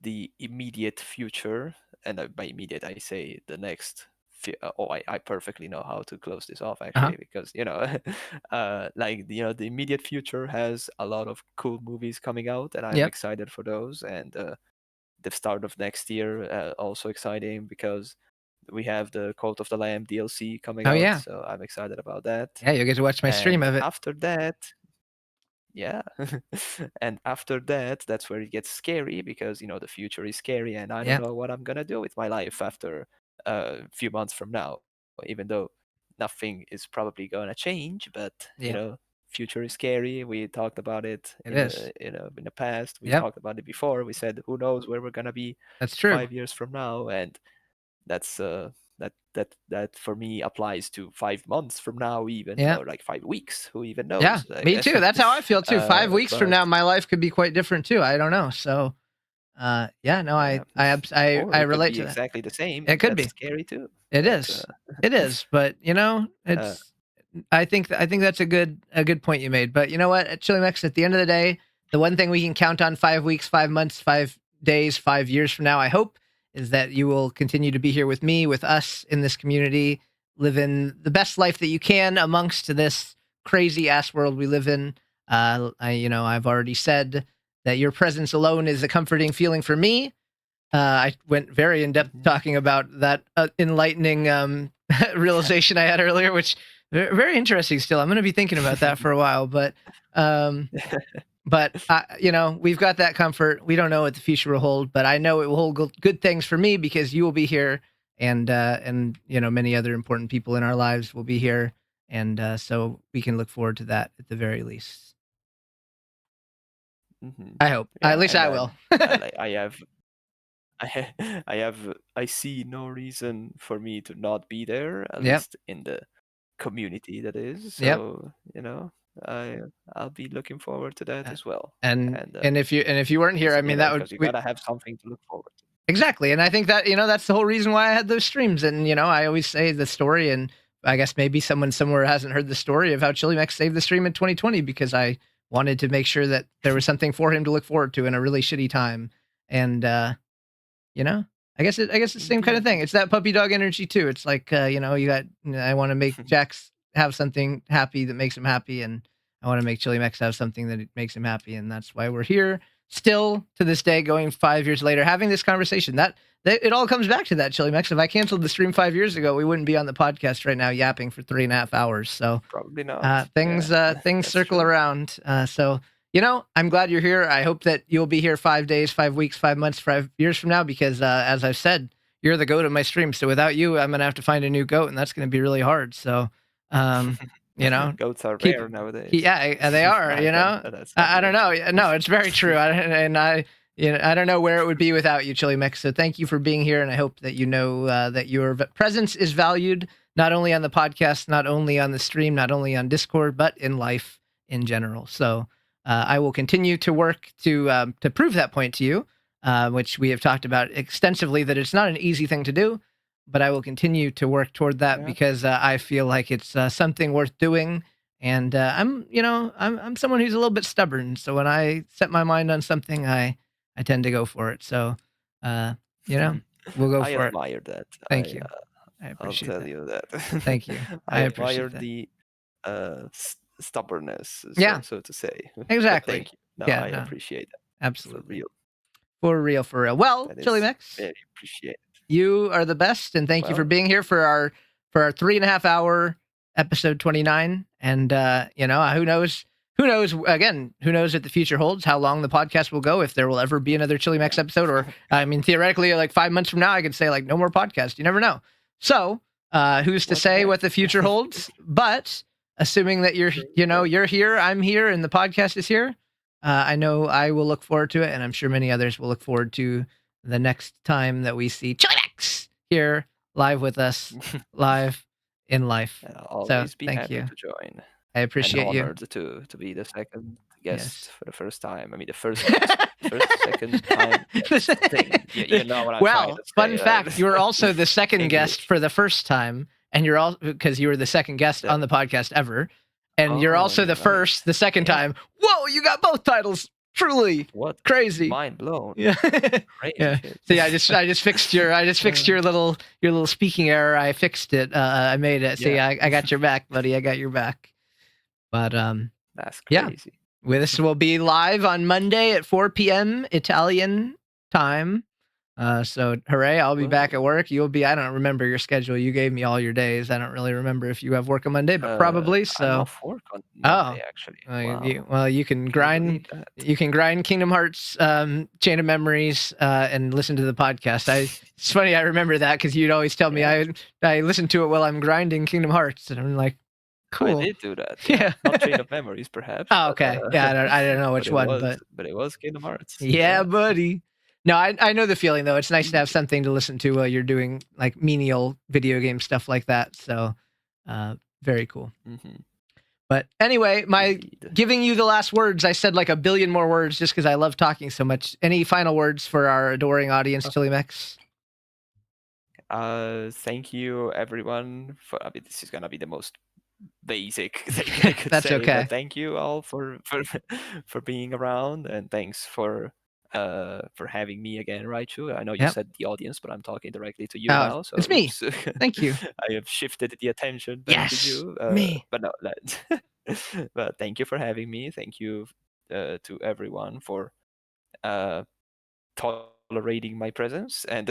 the immediate future, and by immediate I say the next. I perfectly know how to close this off, actually, because the immediate future has a lot of cool movies coming out, and I'm excited for those. And the start of next year also exciting because we have the Cult of the Lamb DLC coming out. So I'm excited about that. Yeah, you'll get to watch my stream of it. After that, and after that, that's where it gets scary, because the future is scary, and I don't know what I'm gonna do with my life after a few months from now, even though nothing is probably gonna change. But future is scary. We talked about it in the past. We talked about it before. We said, who knows where we're gonna be. That's true. 5 years from now, and that's that for me applies to 5 months from now, even, or like 5 weeks. Who even knows? Yeah, me too. That's how I feel too. 5 weeks from now, my life could be quite different too. I don't know. So Yeah, no, Yeah. Or I it could relate be to that. exactly the same, It and could that's be. scary too. It But is. It is. But you know, uh, it's. I think that's a good point you made. But you know what, at ChileMex, at the end of the day, the one thing we can count on 5 weeks, 5 months, 5 days, 5 years from now, I hope, is that you will continue to be here with me, with us in this community, living the best life that you can amongst this crazy ass world we live in. I've already said that your presence alone is a comforting feeling for me. I went very in depth talking about that enlightening realization I had earlier, which very interesting. Still, I'm going to be thinking about that for a while. But we've got that comfort. We don't know what the future will hold, but I know it will hold good things for me because you will be here, and many other important people in our lives will be here, and so we can look forward to that at the very least. I hope. Yeah, at least and I will. I see no reason for me to not be there, at Yep. least in the community that is. Yep. So, I'll be looking forward to that as well. And if you weren't here, I mean, that would, because you gotta have something to look forward to. exactly. And I think that, that's the whole reason why I had those streams. And, I always say the story, and I guess maybe someone somewhere hasn't heard the story of how ChileMex saved the stream in 2020, because I wanted to make sure that there was something for him to look forward to in a really shitty time. And, I guess it's the same kind of thing. It's that puppy dog energy too. It's like, I want to make Jax have something happy that makes him happy, and I want to make ChileMex have something that makes him happy, and that's why we're here still to this day, going 5 years later, having this conversation. That it all comes back to that, ChileMex. If I canceled the stream 5 years ago, we wouldn't be on the podcast right now yapping for 3.5 hours. So probably not. things circle around. So I'm glad you're here. I hope that you'll be here 5 days, 5 weeks, 5 months, 5 years from now, because as I've said, you're the goat of my stream. So without you, I'm gonna have to find a new goat, and that's gonna be really hard. So, goats are rare nowadays. Yeah, they are. I don't know. No, it's very true. I don't know where it would be without you, ChileMex. So thank you for being here, and I hope that that your presence is valued, not only on the podcast, not only on the stream, not only on Discord, but in life in general. So. I will continue to work to prove that point to you, which we have talked about extensively, that it's not an easy thing to do, but I will continue to work toward that because I feel like it's something worth doing. And I'm someone who's a little bit stubborn, so when I set my mind on something, I tend to go for it. So, we'll go for it. I admire that. Thank you. I appreciate I'll tell you that. Thank you. I appreciate admire the stubbornness, so to say. Exactly. Thank you. No, I appreciate that. Absolutely. For real. For real. Well, ChileMex, very appreciated. You are the best, and thank you for being here for our 3.5 hour episode 29. And who knows? Again, who knows what the future holds? How long the podcast will go? If there will ever be another ChileMex episode, or I mean, theoretically, like 5 months from now, I could say like no more podcast. You never know. So, who's to say what the future holds? But assuming that you're here, I'm here, and the podcast is here, I know I will look forward to it, and I'm sure many others will look forward to the next time that we see ChileMex here live with us, live in life. Always be happy to join. I appreciate you. Honored to be the second guest for the first time. I mean, the first second time thing. You know what I'm trying to say. Fun fact: you were also the second guest for the first time, and you're all because you were the second guest on the podcast ever, and you're also the second time. Whoa! You got both titles. Truly, what crazy, mind blown. Yeah, yeah. See, I just fixed your little speaking error. I fixed it. I made it. See, I got your back, buddy. I got your back. But that's crazy. Yeah, this will be live on Monday at 4 p.m. Italian time. So hooray! I'll be back at work. You'll be. I don't remember your schedule. You gave me all your days. I don't really remember if you have work on Monday, but probably. So I'm off work on Monday, actually. You can grind. You can grind Kingdom Hearts Chain of Memories and listen to the podcast. It's funny. I remember that because you'd always tell me I listen to it while I'm grinding Kingdom Hearts, and I'm like, cool. I did do that. Yeah. Not Chain of Memories, perhaps. Oh, okay. I don't know which one, but it was Kingdom Hearts. Yeah, buddy. No, I know the feeling though. It's nice to have something to listen to while you're doing like menial video game stuff like that. So, very cool. Mm-hmm. But anyway, giving you the last words, I said like a billion more words just because I love talking so much. Any final words for our adoring audience, CHILEMEX? Thank you, everyone. This is gonna be the most basic thing I could That's say. okay. But thank you all for being around, and thanks for having me again, Raichu. I know you said the audience, but I'm talking directly to you now. So it's me. Thank you. I have shifted the attention back to you. Me. But no, but thank you for having me. Thank you to everyone for tolerating my presence, and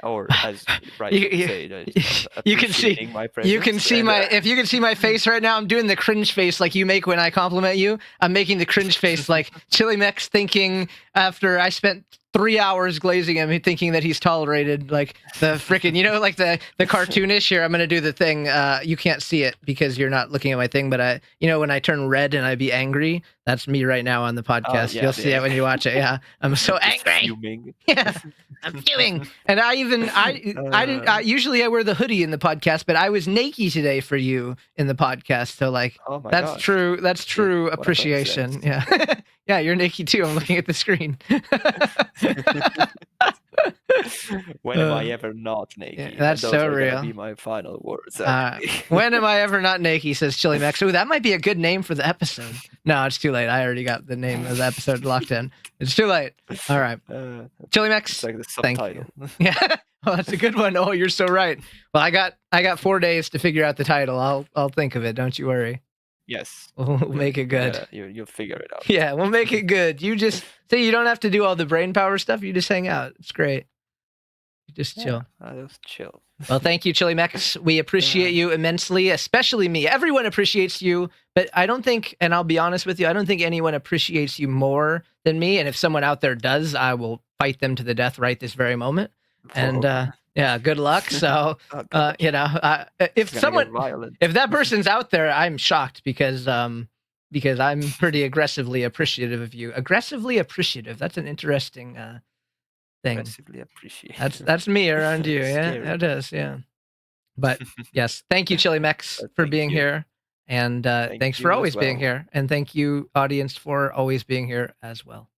or as Raichu would say, appreciating my presence. You can see if you can see my face right now, I'm doing the cringe face like you make when I compliment you. I'm making the cringe face like CHILEMEX thinking after I spent 3 hours glazing him, thinking that he's tolerated, like the freaking, like the cartoonish here. I'm gonna do the thing. You can't see it because you're not looking at my thing, but when I turn red and I be angry, that's me right now on the podcast. You'll see it when you watch it. Yeah, I'm so angry. Fuming. Yeah, I'm fuming. And I usually I wear the hoodie in the podcast, but I was naked today for you in the podcast. So like, that's gosh. True. That's true appreciation. Yeah. Yeah, you're naked too. I'm looking at the screen. When am I ever not naked? Yeah, that's those so are real. Gonna be my final words. When am I ever not naked? Says CHILEMEX. Oh, that might be a good name for the episode. No, it's too late. I already got the name of the episode locked in. It's too late. All right, CHILEMEX. It's like the subtitle. Thank you. Yeah, well, that's a good one. Oh, you're so right. Well, I got 4 days to figure out the title. I'll think of it. Don't you worry. Yes. We'll make it good. Yeah, you'll figure it out. Yeah, we'll make it good. You just say you don't have to do all the brain power stuff. You just hang out. It's great. You just chill. I'll just chill. Well, thank you, CHILEMEX. We appreciate you immensely, especially me. Everyone appreciates you, but I don't think, and I'll be honest with you, I don't think anyone appreciates you more than me. And if someone out there does, I will fight them to the death right this very moment. And yeah, good luck. So, if that person's out there, I'm shocked because I'm pretty aggressively appreciative of you. Aggressively appreciative. That's an interesting thing. Aggressively appreciative. That's me around you. Yeah, it is. Yeah. But yes, thank you, CHILEMEX, for being here. And thanks for always being here. And thank you, audience, for always being here as well.